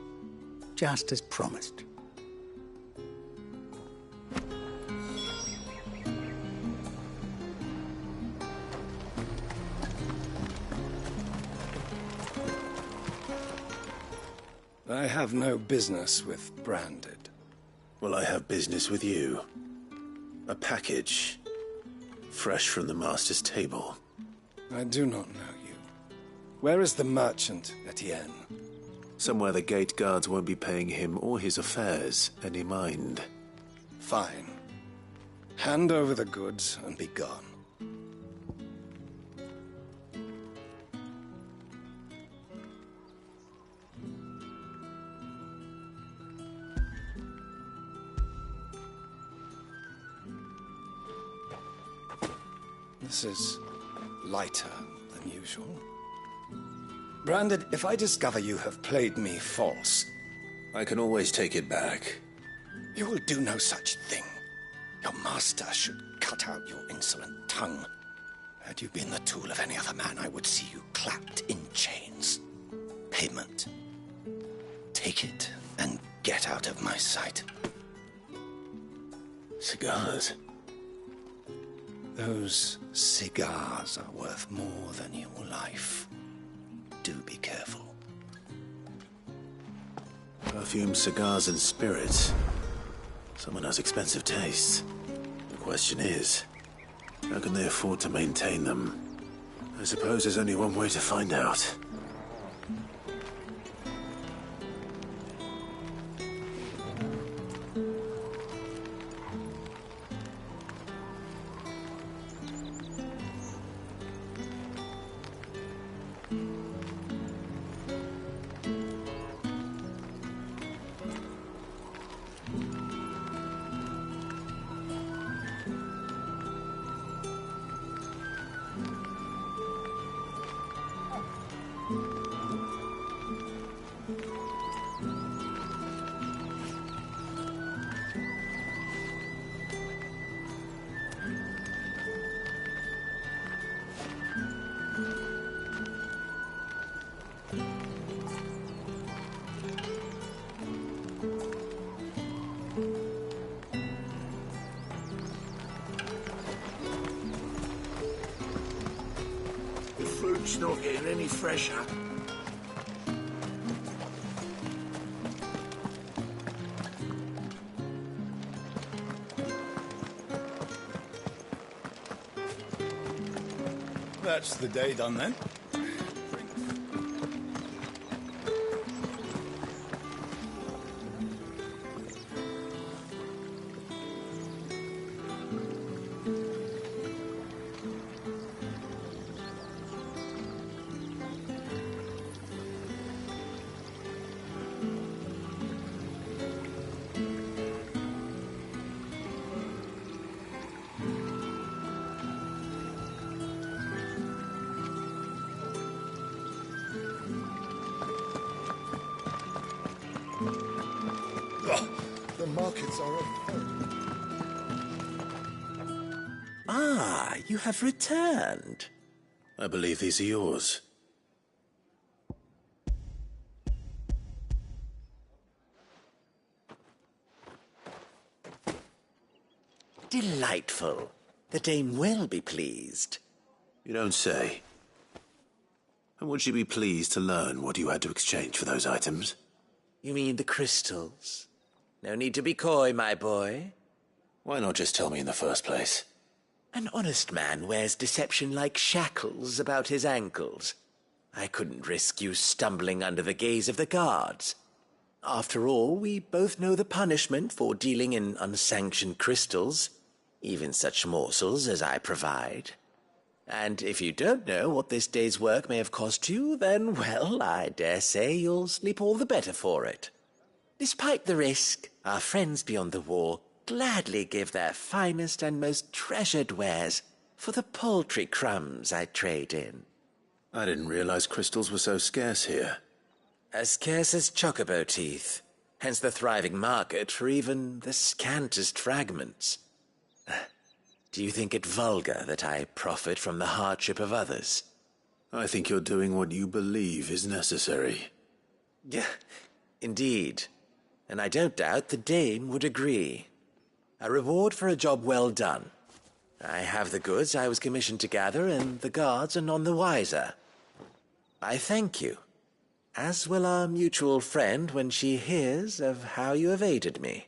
Just as promised. I have no business with Branded. Well, I have business with you. A package. Fresh from the master's table. I do not know you. Where is the merchant, Etienne? Somewhere the gate guards won't be paying him or his affairs any mind. Fine. Hand over the goods and be gone. This is lighter than usual. Branded, if I discover you have played me false... I can always take it back. You will do no such thing. Your master should cut out your insolent tongue. Had you been the tool of any other man, I would see you clapped in chains. Payment. Take it and get out of my sight. Cigars. Those cigars are worth more than your life. Do be careful. Perfume, cigars, and spirits. Someone has expensive tastes. The question is, how can they afford to maintain them? I suppose there's only one way to find out. It's not getting any fresher. That's the day done then. The markets are Ah, you have returned. I believe these are yours. Delightful. The dame will be pleased. You don't say. And would she be pleased to learn what you had to exchange for those items? You mean the crystals? No need to be coy, my boy. Why not just tell me in the first place? An honest man wears deception like shackles about his ankles. I couldn't risk you stumbling under the gaze of the guards. After all, we both know the punishment for dealing in unsanctioned crystals, even such morsels as I provide. And if you don't know what this day's work may have cost you, then, well, I dare say you'll sleep all the better for it. Despite the risk, our friends beyond the wall gladly give their finest and most treasured wares for the paltry crumbs I trade in. I didn't realize crystals were so scarce here. As scarce as chocobo teeth, hence the thriving market for even the scantest fragments. Do you think it vulgar that I profit from the hardship of others? I think you're doing what you believe is necessary. Yeah, indeed. And I don't doubt the dame would agree. A reward for a job well done. I have the goods I was commissioned to gather, and the guards are none the wiser. I thank you, as will our mutual friend when she hears of how you have aided me.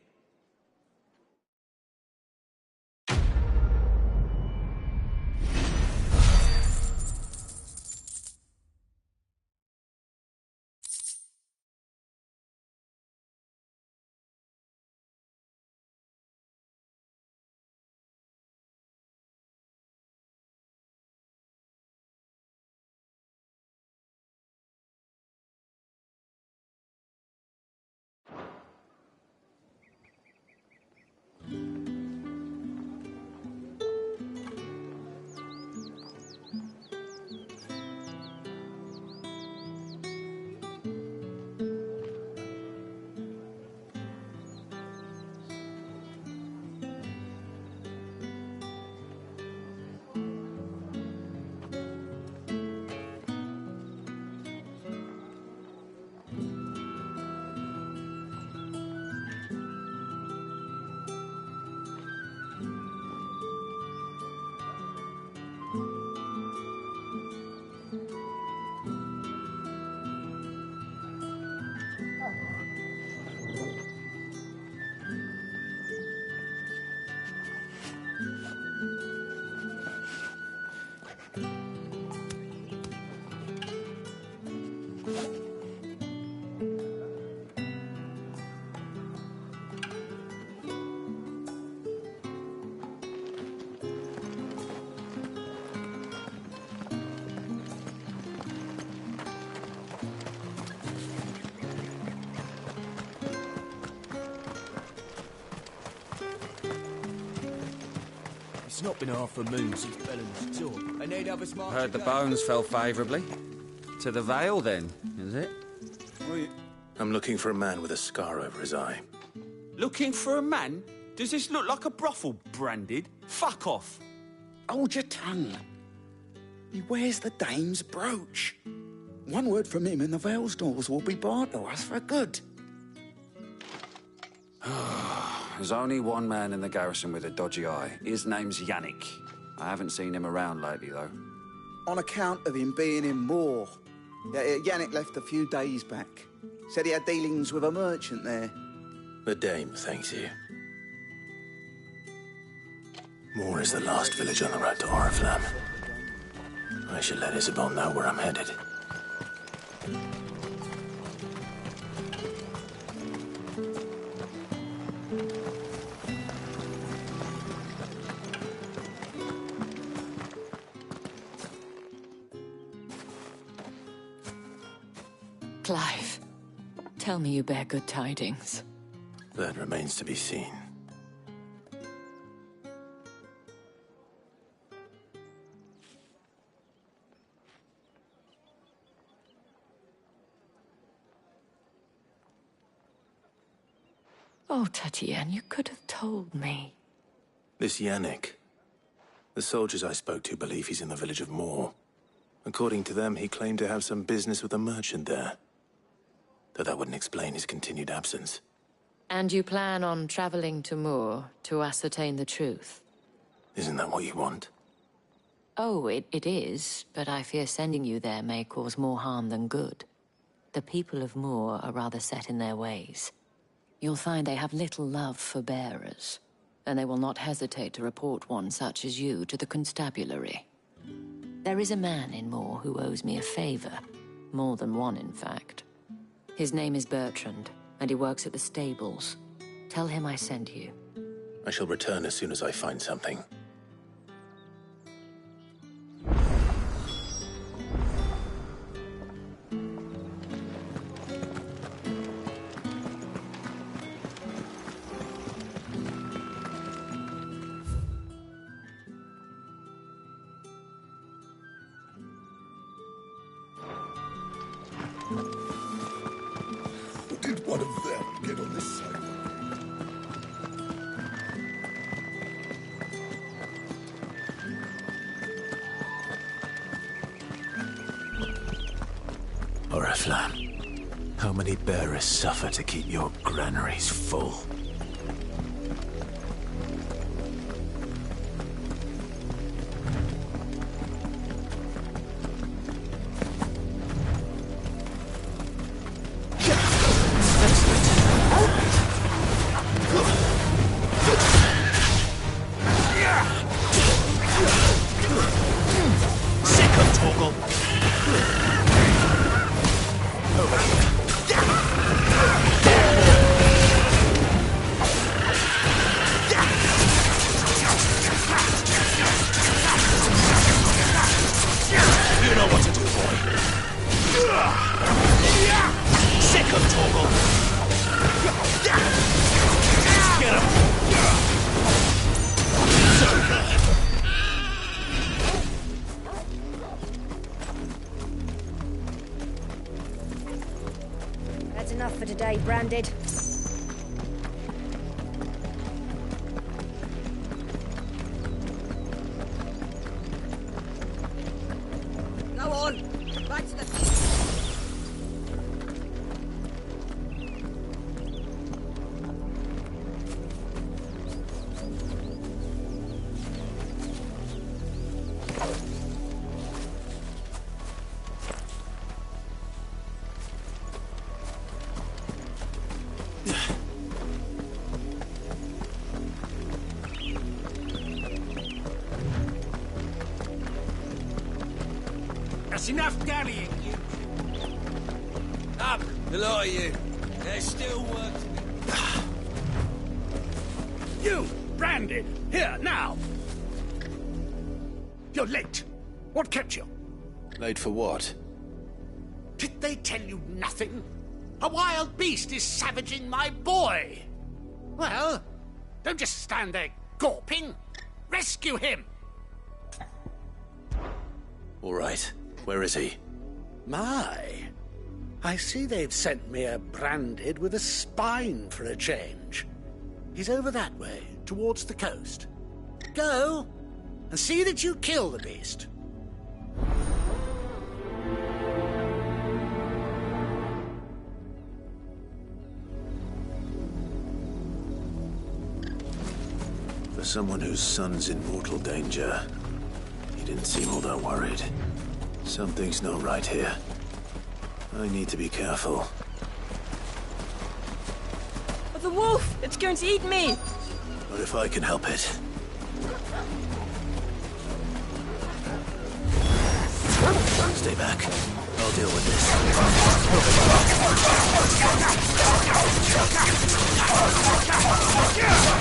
It's not been half a moon since Bellen's tour, and they'd have us march. Heard the bones fell favourably. To the Vale, then, is it? I'm looking for a man with a scar over his eye. Looking for a man? Does this look like a brothel, Branded? Fuck off. Hold your tongue. He wears the dame's brooch. One word from him and the Vale's doors will be barred to us for good. There's only one man in the garrison with a dodgy eye. His name's Yannick. I haven't seen him around lately, though. on account of him being in Moor. Yannick left a few days back. Said he had dealings with a merchant there. The dame thanks you. Moor is the last village on the road to Oriflamme. I should let Isabel know where I'm headed. Clive, tell me you bear good tidings. That remains to be seen. Oh, Tatienne, you could have told me. This Yannick. The soldiers I spoke to believe he's in the village of Moor. According to them, he claimed to have some business with a merchant there. Though that wouldn't explain his continued absence. And you plan on traveling to Moor to ascertain the truth? Isn't that what you want? Oh, it is, but I fear sending you there may cause more harm than good. The people of Moor are rather set in their ways. You'll find they have little love for bearers, and they will not hesitate to report one such as you to the constabulary. There is a man in Moor who owes me a favor. More than one, in fact. His name is Bertrand, and he works at the stables. Tell him I sent you. I shall return as soon as I find something. Did one of them get on this side? Oriflamme, how many bearers suffer to keep your granaries full? That's enough for today, Branded. Go on! Back to the... That's enough dallying, you. Up, the lot of you. There's still work to be. You, Branded, here, now! You're late. What kept you? Late for what? Did they tell you nothing? A wild beast is savaging my boy! Well, don't just stand there gawping. Rescue him! All right. Where is he? My, I see they've sent me a Branded with a spine for a change. He's over that way, towards the coast. Go, and see that you kill the beast. For someone whose son's in mortal danger, he didn't seem all that worried. Something's not right here. I need to be careful. The wolf! It's going to eat me! What if I can help it? Stay back. I'll deal with this.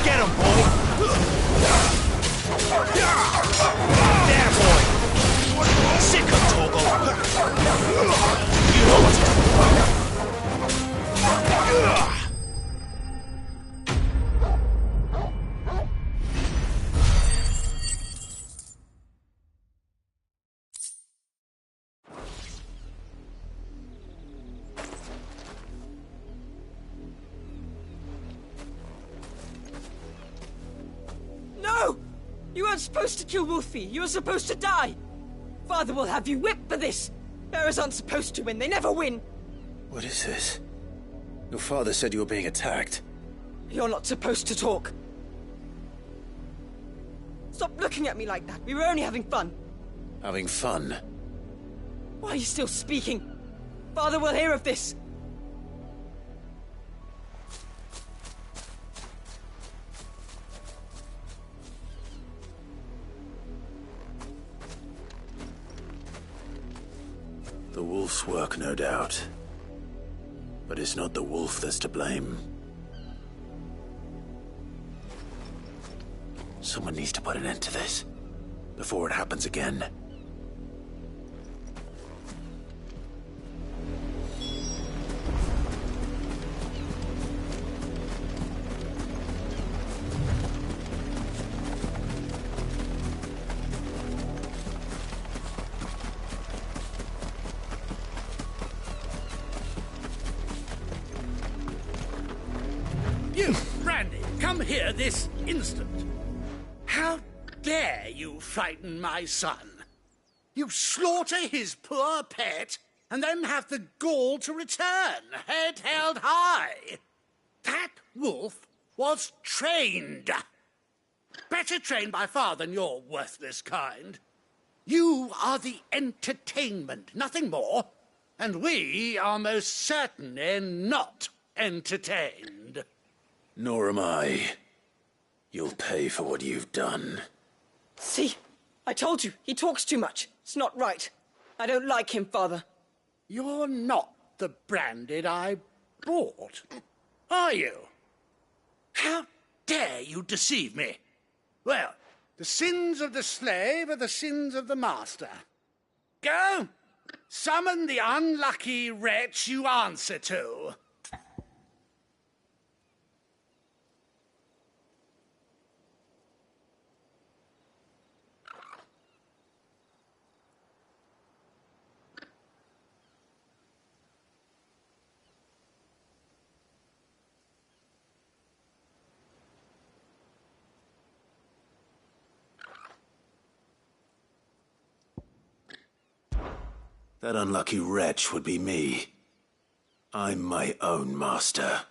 Get him, boy! There, boy! Sick of Togo! You know what to do! No! You weren't supposed to kill Wolfie. You were supposed to die. Father will have you whipped for this. Bearers aren't supposed to win. They never win. What is this? Your father said you were being attacked. You're not supposed to talk. Stop looking at me like that. We were only having fun. Having fun? Why are you still speaking? Father will hear of this. The wolf's work, no doubt. But it's not the wolf that's to blame. Someone needs to put an end to this, before it happens again. You, Brandy, come here this instant. How dare you frighten my son? You slaughter his poor pet, and then have the gall to return, head held high. That wolf was trained. Better trained by far than your worthless kind. You are the entertainment, nothing more. And we are most certainly not entertained. Nor am I. You'll pay for what you've done. See? I told you, he talks too much. It's not right. I don't like him, Father. You're not the Branded I bought, are you? How dare you deceive me? Well, the sins of the slave are the sins of the master. Go! Summon the unlucky wretch you answer to. That unlucky wretch would be me. I'm my own master.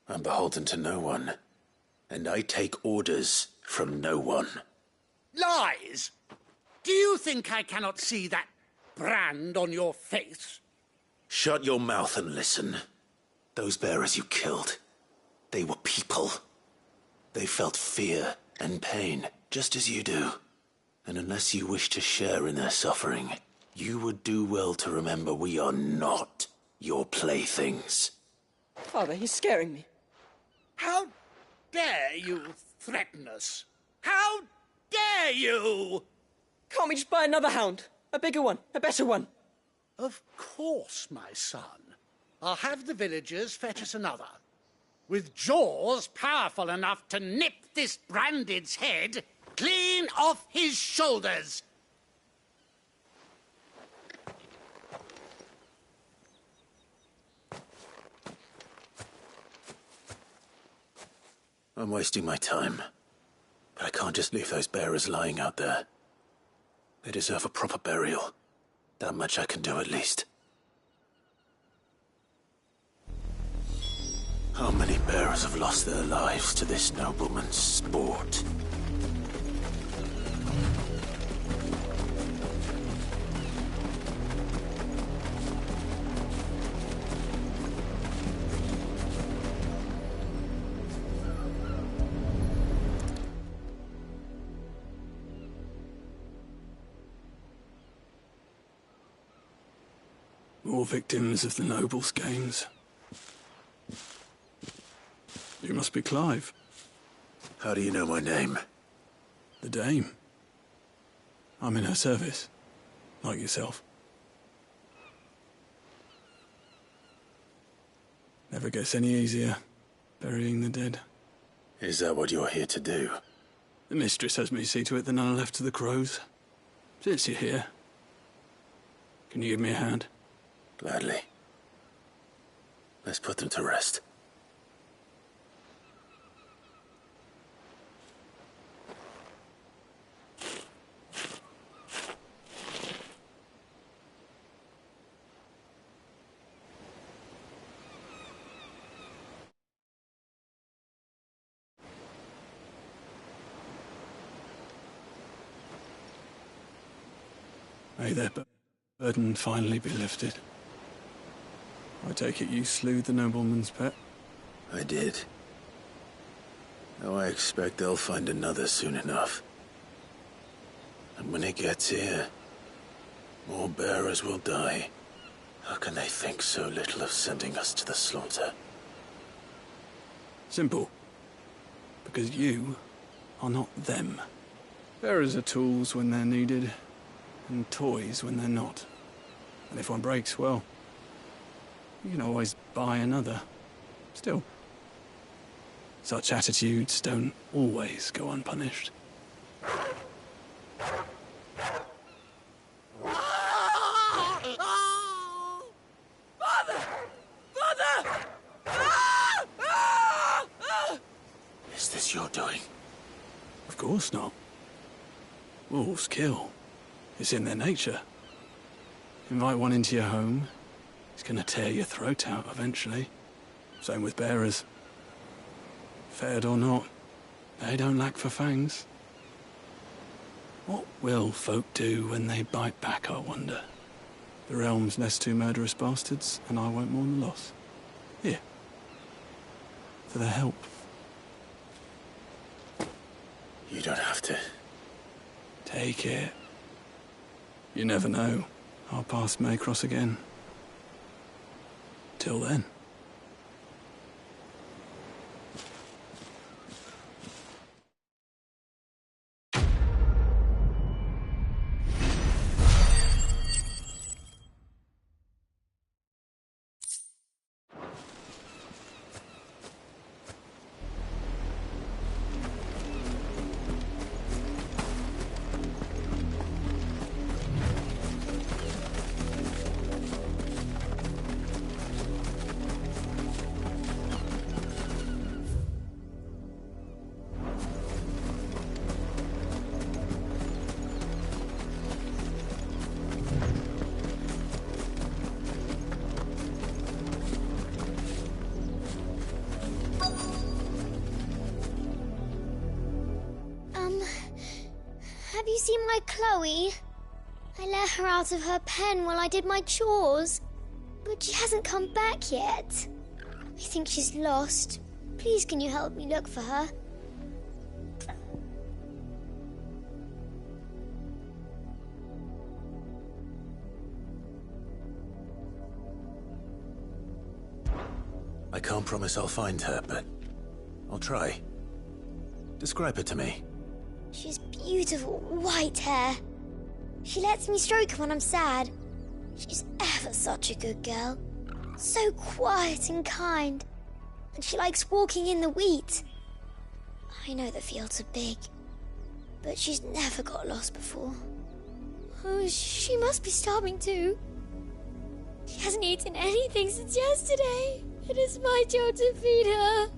I'm beholden to no one. And I take orders from no one. Lies! Do you think I cannot see that brand on your face? Shut your mouth and listen. Those bearers you killed, they were people. They felt fear and pain, just as you do. And unless you wish to share in their suffering, you would do well to remember we are not your playthings. Father, he's scaring me. How dare you threaten us? How dare you? Can't we just buy another hound? A bigger one, a better one. Of course, my son. I'll have the villagers fetch us another. With jaws powerful enough to nip this Branded's head clean off his shoulders. I'm wasting my time. But I can't just leave those bearers lying out there. They deserve a proper burial. That much I can do at least. How many bearers have lost their lives to this nobleman's sport? More victims of the nobles' games. You must be Clive. How do you know my name? The Dame. I'm in her service, like yourself. Never gets any easier, burying the dead. Is that what you're here to do? The mistress has me see to it that none are left to the crows. Since you're here, can you give me a hand? Gladly. Let's put them to rest. May their burden finally be lifted. I take it you slew the nobleman's pet? I did. Now I expect they'll find another soon enough. And when it gets here, more bearers will die. How can they think so little of sending us to the slaughter? Simple. Because you are not them. Bearers are tools when they're needed, and toys when they're not. And if one breaks, well, you can always buy another. Still, such attitudes don't always go unpunished. Father! Father! Is this your doing? Of course not. Wolves kill. It's in their nature. Invite one into your home, he's gonna tear your throat out eventually. Same with bearers. Fed or not, they don't lack for fangs. What will folk do when they bite back, I wonder? The realm's nest two murderous bastards, and I won't mourn the loss. Here. For their help. You don't have to. Take it. You never know. Our paths may cross again. Till then. Have you seen my Chloe? I let her out of her pen while I did my chores, but she hasn't come back yet. I think she's lost. Please, can you help me look for her? I can't promise I'll find her, but I'll try. Describe her to me. She's beautiful white hair. She lets me stroke her when I'm sad. She's ever such a good girl. So quiet and kind. And she likes walking in the wheat. I know the fields are big, but she's never got lost before. Oh, she must be starving too. She hasn't eaten anything since yesterday. It is my job to feed her.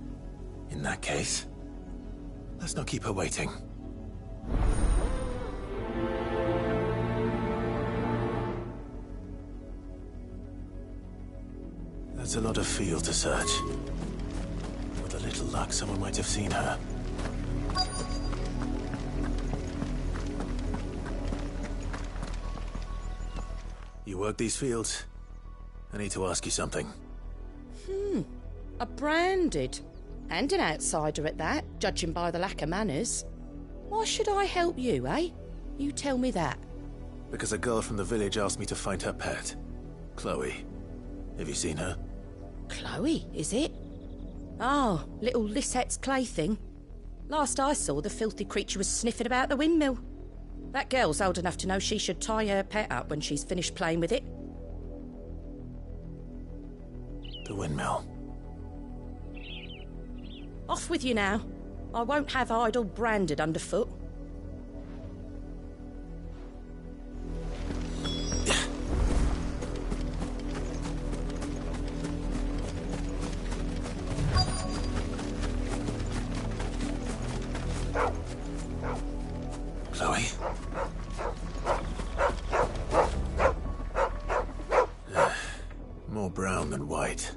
In that case, let's not keep her waiting. That's a lot of field to search. With a little luck, someone might have seen her. You work these fields? I need to ask you something. A branded. And an outsider at that, judging by the lack of manners. Why should I help you, eh? You tell me that. Because a girl from the village asked me to find her pet. Chloe. Have you seen her? Chloe, is it? Oh, little Lisette's plaything. Last I saw, the filthy creature was sniffing about the windmill. That girl's old enough to know she should tie her pet up when she's finished playing with it. The windmill. Off with you now. I won't have idle branded underfoot. Chloe? More brown than white.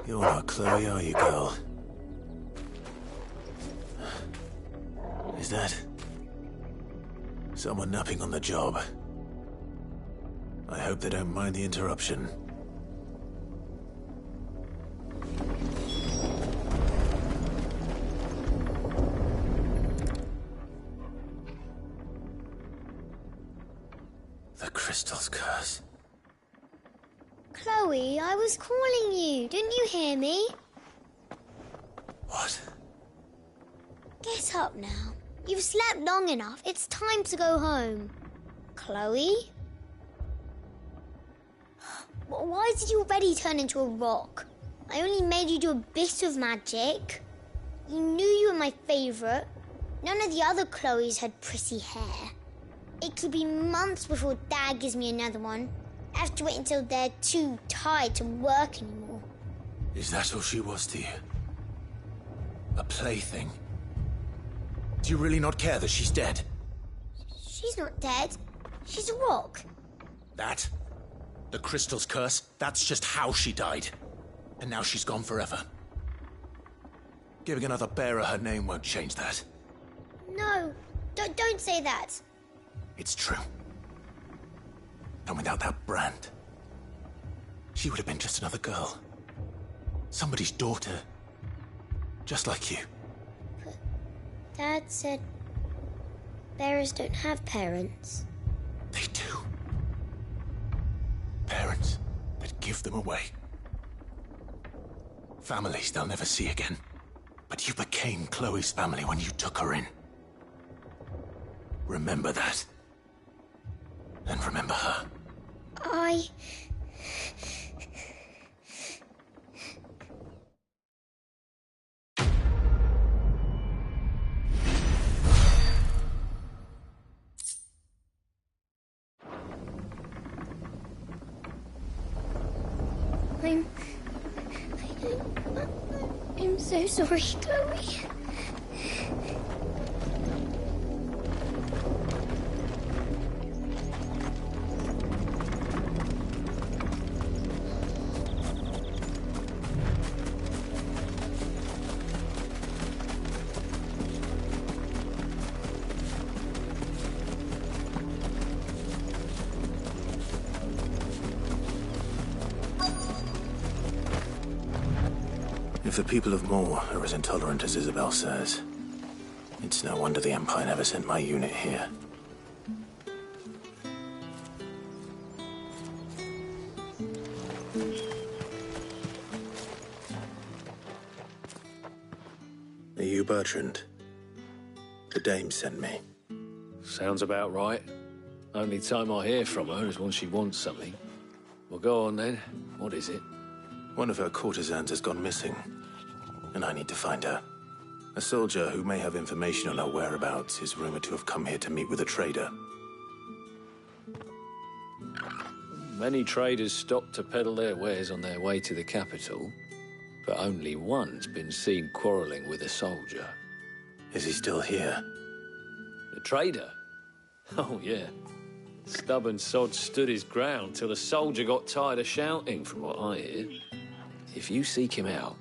You're not Chloe, are you, girl? Is that someone napping on the job? I hope they don't mind the interruption. The crystal's curse. Chloe, I was calling you. Didn't you hear me? What? Get up now. You've slept long enough. It's time to go home. Chloe? Why did you already turn into a rock? I only made you do a bit of magic. You knew you were my favourite. None of the other Chloes had pretty hair. It could be months before Dad gives me another one. I have to wait until they're too tired to work anymore. Is that all she was to you? A plaything? Do you really not care that she's dead? She's not dead. She's a rock. That? The crystal's curse? That's just how she died. And now she's gone forever. Giving another bearer her name won't change that. No, don't say that. It's true. And without that brand, she would have been just another girl. Somebody's daughter. Just like you. But Dad said bearers don't have parents. They do. Parents that give them away. Families they'll never see again. But you became Chloe's family when you took her in. Remember that. And remember her. I'm so sorry, Chloe. If the people of Moor are as intolerant as Isabel says, it's no wonder the Empire never sent my unit here. Are you Bertrand? The dame sent me. Sounds about right. Only time I hear from her is when she wants something. Well, go on then. What is it? One of her courtesans has gone missing, and I need to find her. A soldier who may have information on her whereabouts is rumored to have come here to meet with a trader. Many traders stop to peddle their wares on their way to the capital, but only one's been seen quarrelling with a soldier. Is he still here? The trader? Oh, yeah. Stubborn sod stood his ground till the soldier got tired of shouting, from what I hear. If you seek him out,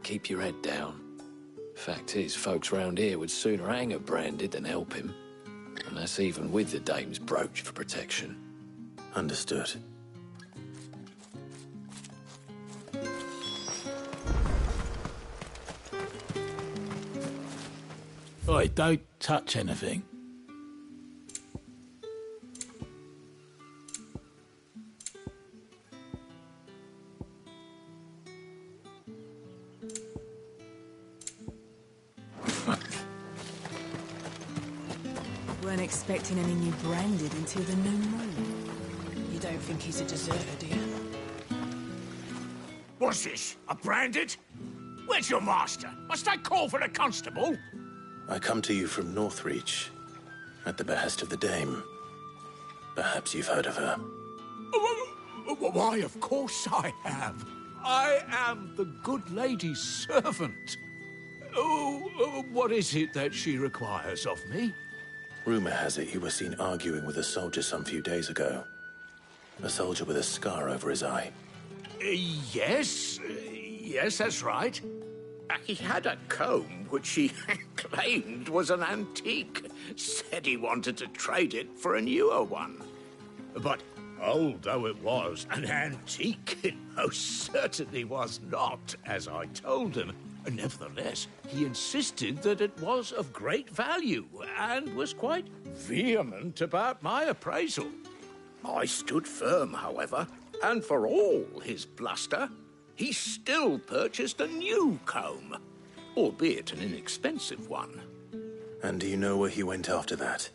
keep your head down. Fact is, folks round here would sooner hang a branded than help him. And that's even with the dame's brooch for protection. Understood. Oi, don't touch anything. Weren't expecting any new branded until the new moon. You don't think he's a deserter, do you? What's this? A branded? Where's your master? Must I call for the constable? I come to you from Northreach, at the behest of the Dame. Perhaps you've heard of her. Why, of course I have. I am the good lady's servant. What is it that she requires of me? Rumor has it you were seen arguing with a soldier some few days ago. A soldier with a scar over his eye. Yes, that's right. He had a comb which he claimed was an antique. Said he wanted to trade it for a newer one. But old though it was, an antique it most certainly was not, as I told him. Nevertheless, he insisted that it was of great value and was quite vehement about my appraisal. I stood firm, however, and for all his bluster, he still purchased a new comb, albeit an inexpensive one. And do you know where he went after that?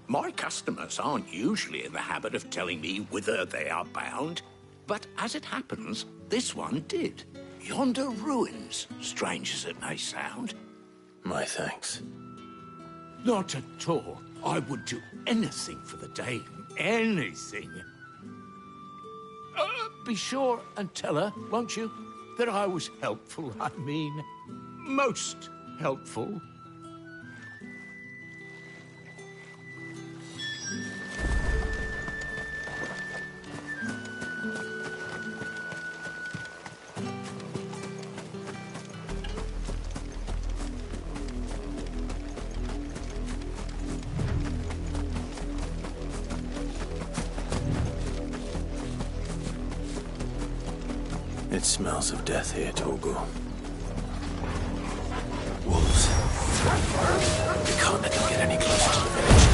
My customers aren't usually in the habit of telling me whither they are bound, but as it happens, this one did. Yonder ruins, strange as it may sound. My thanks. Not at all. I would do anything for the Dame. Anything. Be sure and tell her, won't you, that I was helpful. I mean, most helpful. It smells of death here, Torgal. Wolves. We can't let them get any closer to the village.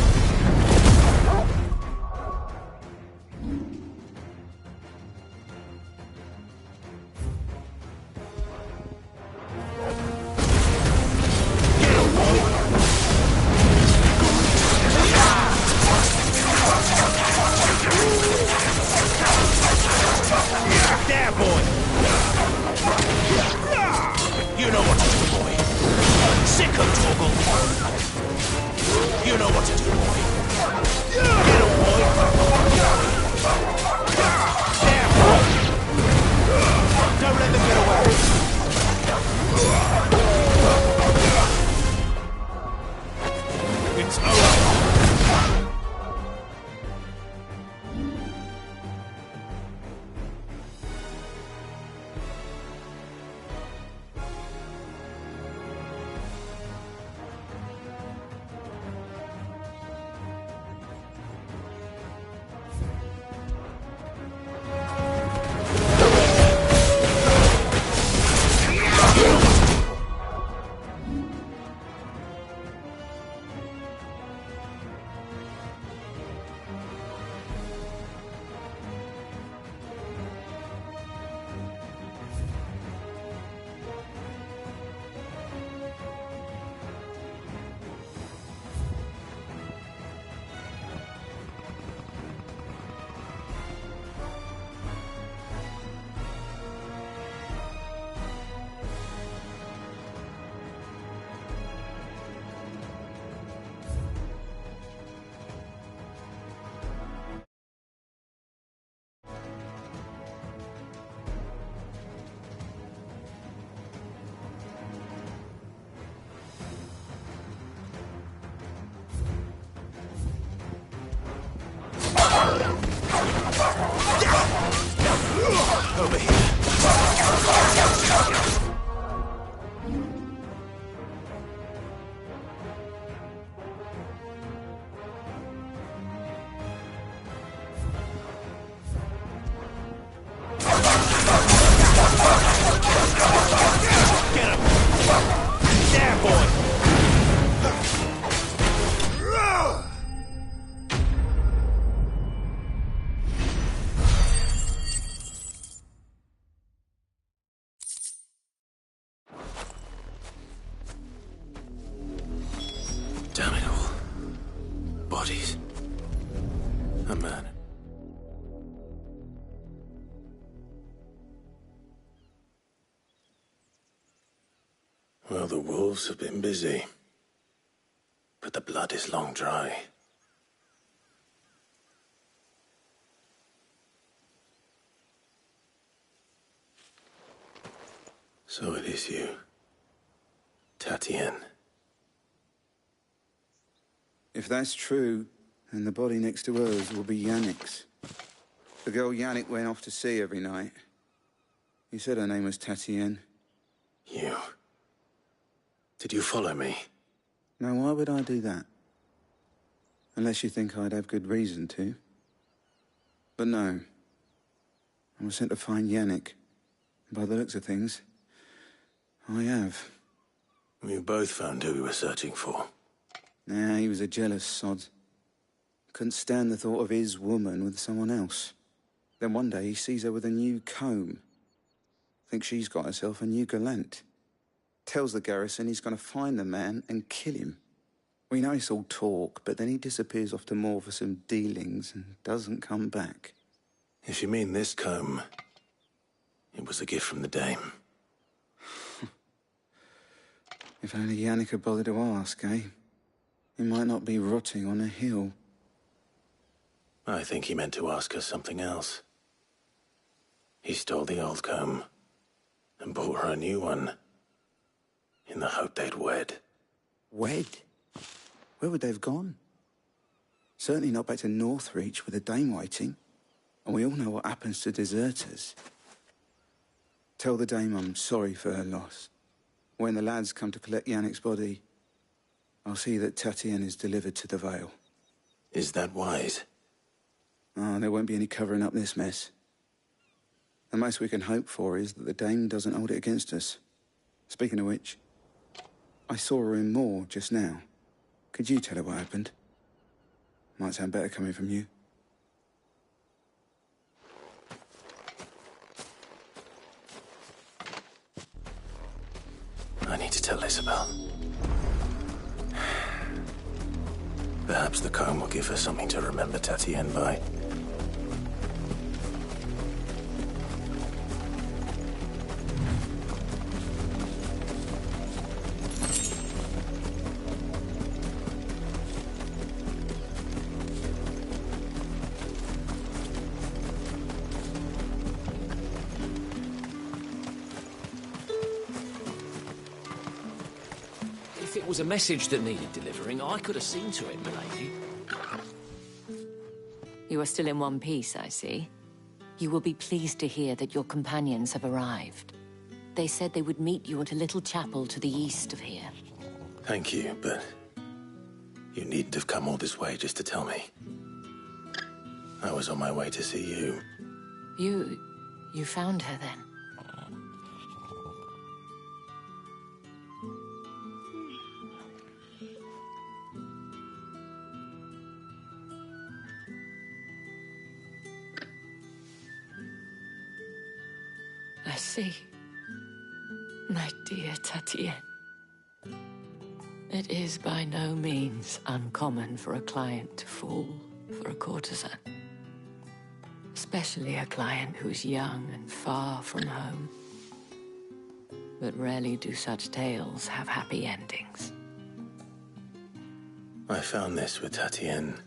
There, boy! You know what to do, boy. Sick of Torgal. You know what to do, boy. Get him, boy. There, boy. Don't let them get away. It's over. bodies. A man. Well, the wolves have been busy. But the blood is long dry. So it is you, Tatienne. If that's true, then the body next to hers will be Yannick's. The girl Yannick went off to see every night. He said her name was Tatienne. You? Did you follow me? Now, why would I do that? Unless you think I'd have good reason to. But no. I was sent to find Yannick. By the looks of things, I have. We both found who we were searching for. Nah, he was a jealous sod. Couldn't stand the thought of his woman with someone else. Then one day he sees her with a new comb. Thinks she's got herself a new gallant. Tells the garrison he's going to find the man and kill him. We know it's all talk, but then he disappears off to Moor for some dealings and doesn't come back. If you mean this comb, it was a gift from the dame. If only Yannick had bothered to ask, eh? He might not be rotting on a hill. I think he meant to ask her something else. He stole the old comb and bought her a new one in the hope they'd wed. Wed? Where would they have gone? Certainly not back to Northreach with a dame waiting. And we all know what happens to deserters. Tell the dame I'm sorry for her loss. When the lads come to collect Yannick's body, I'll see that Tatienne is delivered to the Vale. Is that wise? Oh, there won't be any covering up this mess. The most we can hope for is that the dame doesn't hold it against us. Speaking of which, I saw her in Moor just now. Could you tell her what happened? Might sound better coming from you. I need to tell Isabel. Perhaps the comb will give her something to remember Tatienne by. If it was a message that needed delivering, I could have seen to it, milady. You are still in one piece, I see. You will be pleased to hear that your companions have arrived. They said they would meet you at a little chapel to the east of here. Thank you, but you needn't have come all this way just to tell me. I was on my way to see you. You found her then? I see. My dear Tatienne. It is by no means uncommon for a client to fall for a courtesan. Especially a client who's young and far from home. But rarely do such tales have happy endings. I found this with Tatienne.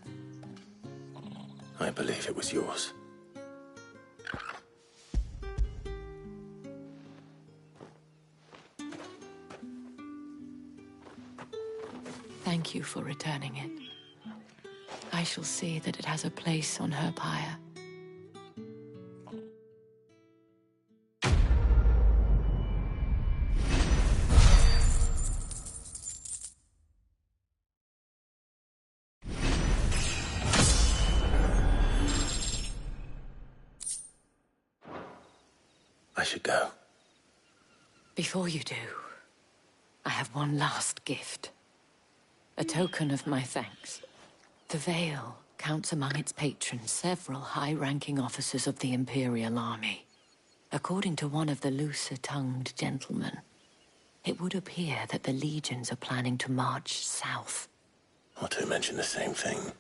I believe it was yours. Thank you for returning it. I shall see that it has a place on her pyre. I should go. Before you do, I have one last gift. A token of my thanks. The Vale counts among its patrons several high-ranking officers of the Imperial Army. According to one of the looser-tongued gentlemen, it would appear that the legions are planning to march south. Not to mention the same thing.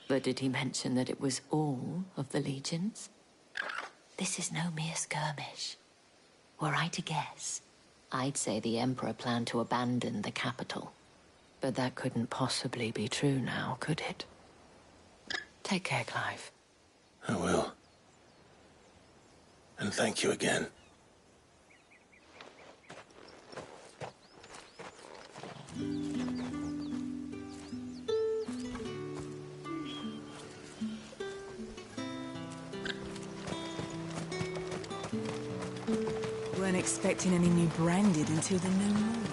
But did he mention that it was all of the legions? This is no mere skirmish. Were I to guess, I'd say the Emperor planned to abandon the capital. But that couldn't possibly be true now, could it? Take care, Clive. I will. And thank you again. Weren't expecting any new branded until the new moon.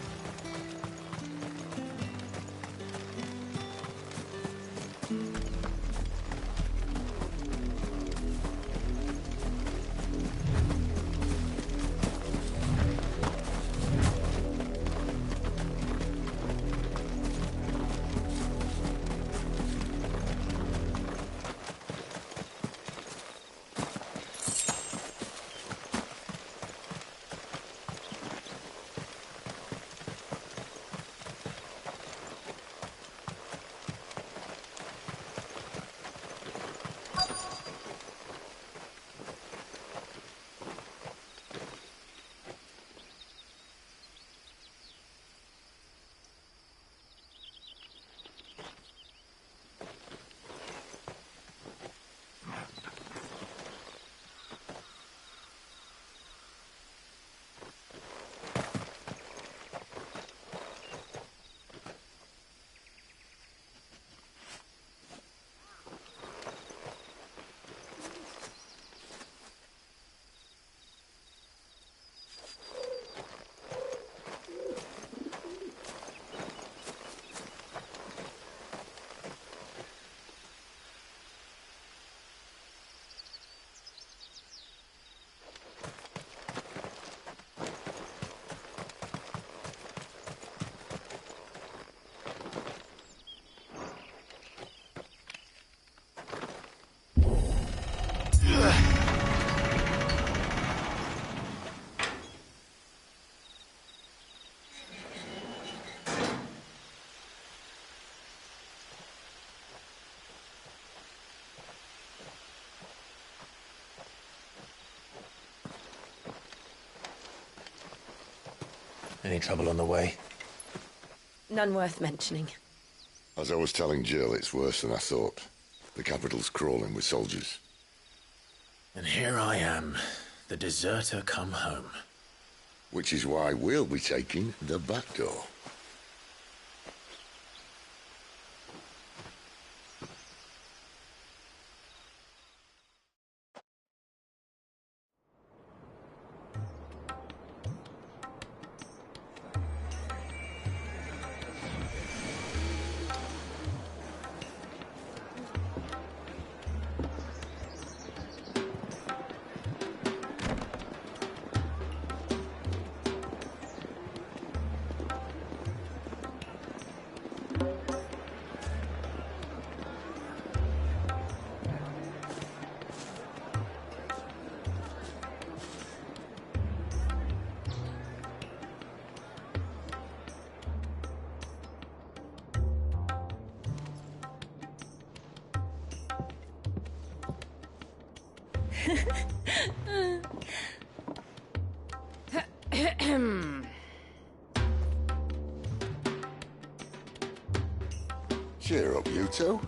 Any trouble on the way? None worth mentioning. As I was telling Jill, it's worse than I thought. The capital's crawling with soldiers. And here I am, the deserter come home. Which is why we'll be taking the back door. Cheer up, you two.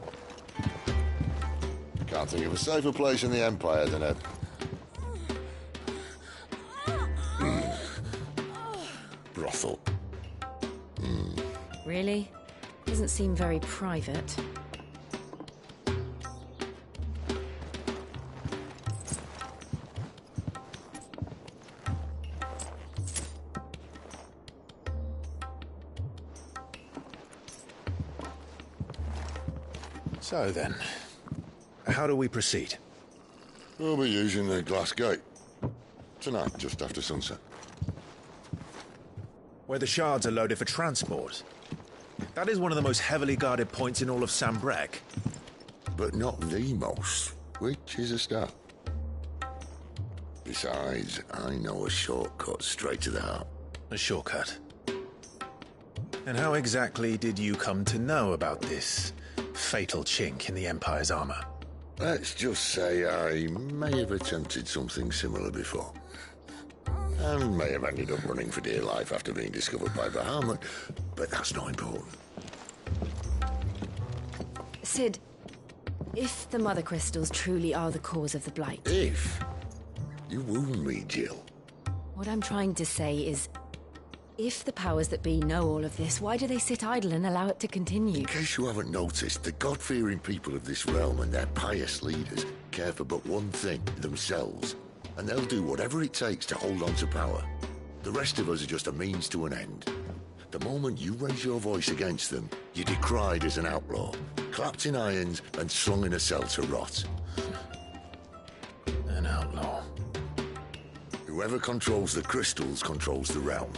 Can't think of a safer place in the Empire than a... brothel. Really? Doesn't seem very private. So then, how do we proceed? We'll be using the glass gate. Tonight, just after sunset. Where the shards are loaded for transport. That is one of the most heavily guarded points in all of Sambrec. But not the most, which is a start. Besides, I know a shortcut straight to the heart. A shortcut? And how exactly did you come to know about this fatal chink in the Empire's armor? Let's just say I may have attempted something similar before. And may have ended up running for dear life after being discovered by Bahamut, but that's not important. Sid, if the Mother Crystals truly are the cause of the Blight... If? You wound me, Jill. What I'm trying to say is, if the powers that be know all of this, why do they sit idle and allow it to continue? In case you haven't noticed, the God-fearing people of this realm and their pious leaders care for but one thing, themselves. And they'll do whatever it takes to hold on to power. The rest of us are just a means to an end. The moment you raise your voice against them, you're decried as an outlaw, clapped in irons and slung in a cell to rot. An outlaw. Whoever controls the crystals controls the realm.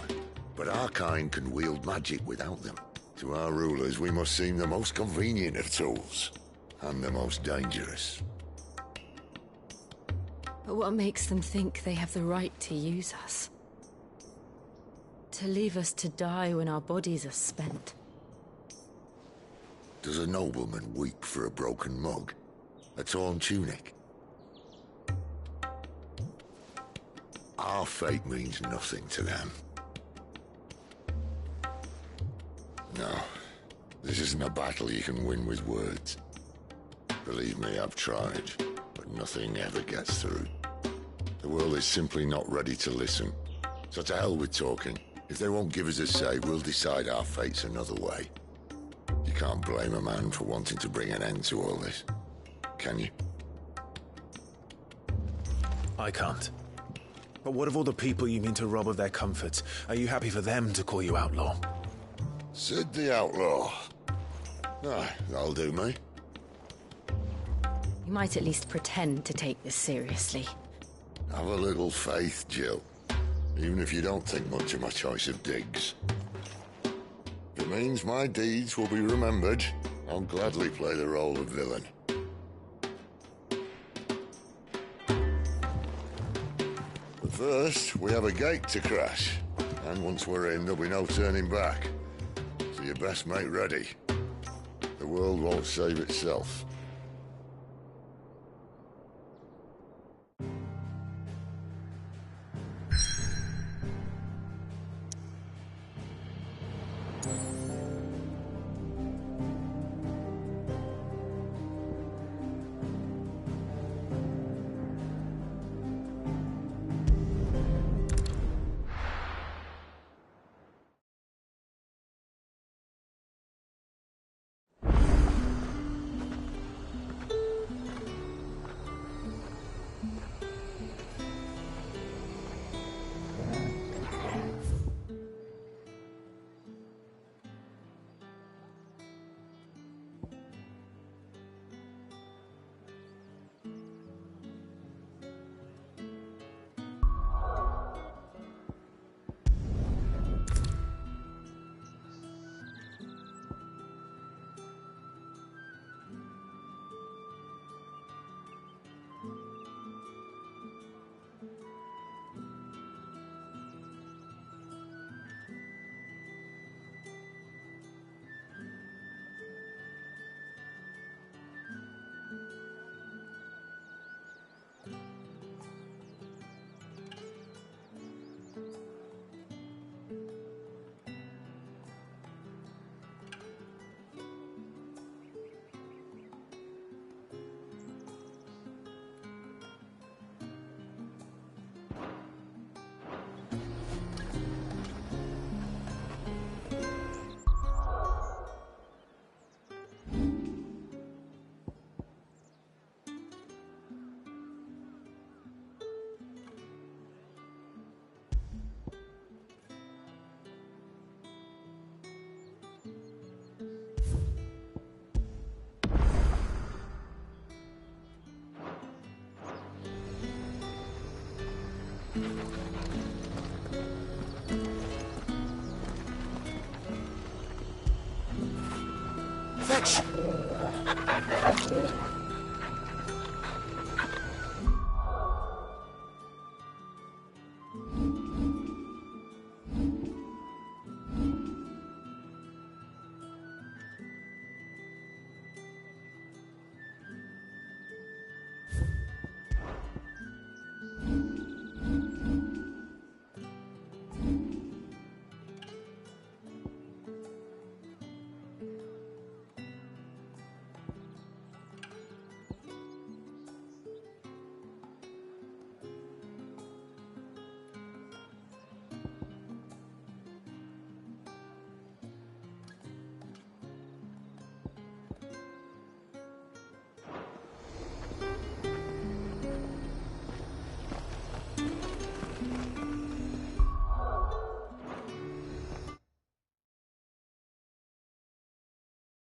But our kind can wield magic without them. To our rulers, we must seem the most convenient of tools. And the most dangerous. But what makes them think they have the right to use us? To leave us to die when our bodies are spent? Does a nobleman weep for a broken mug? A torn tunic? Our fate means nothing to them. No, this isn't a battle you can win with words. Believe me, I've tried, but nothing ever gets through. The world is simply not ready to listen. So to hell with talking. If they won't give us a say, we'll decide our fates another way. You can't blame a man for wanting to bring an end to all this, can you? I can't. But what of all the people you mean to rob of their comforts? Are you happy for them to call you outlaw? Sid the Outlaw. Aye, that'll do me. You might at least pretend to take this seriously. Have a little faith, Jill. Even if you don't think much of my choice of digs. If it means my deeds will be remembered, I'll gladly play the role of villain. But first, we have a gate to crash. And once we're in, there'll be no turning back. So you best make ready. The world won't save itself. Fetch!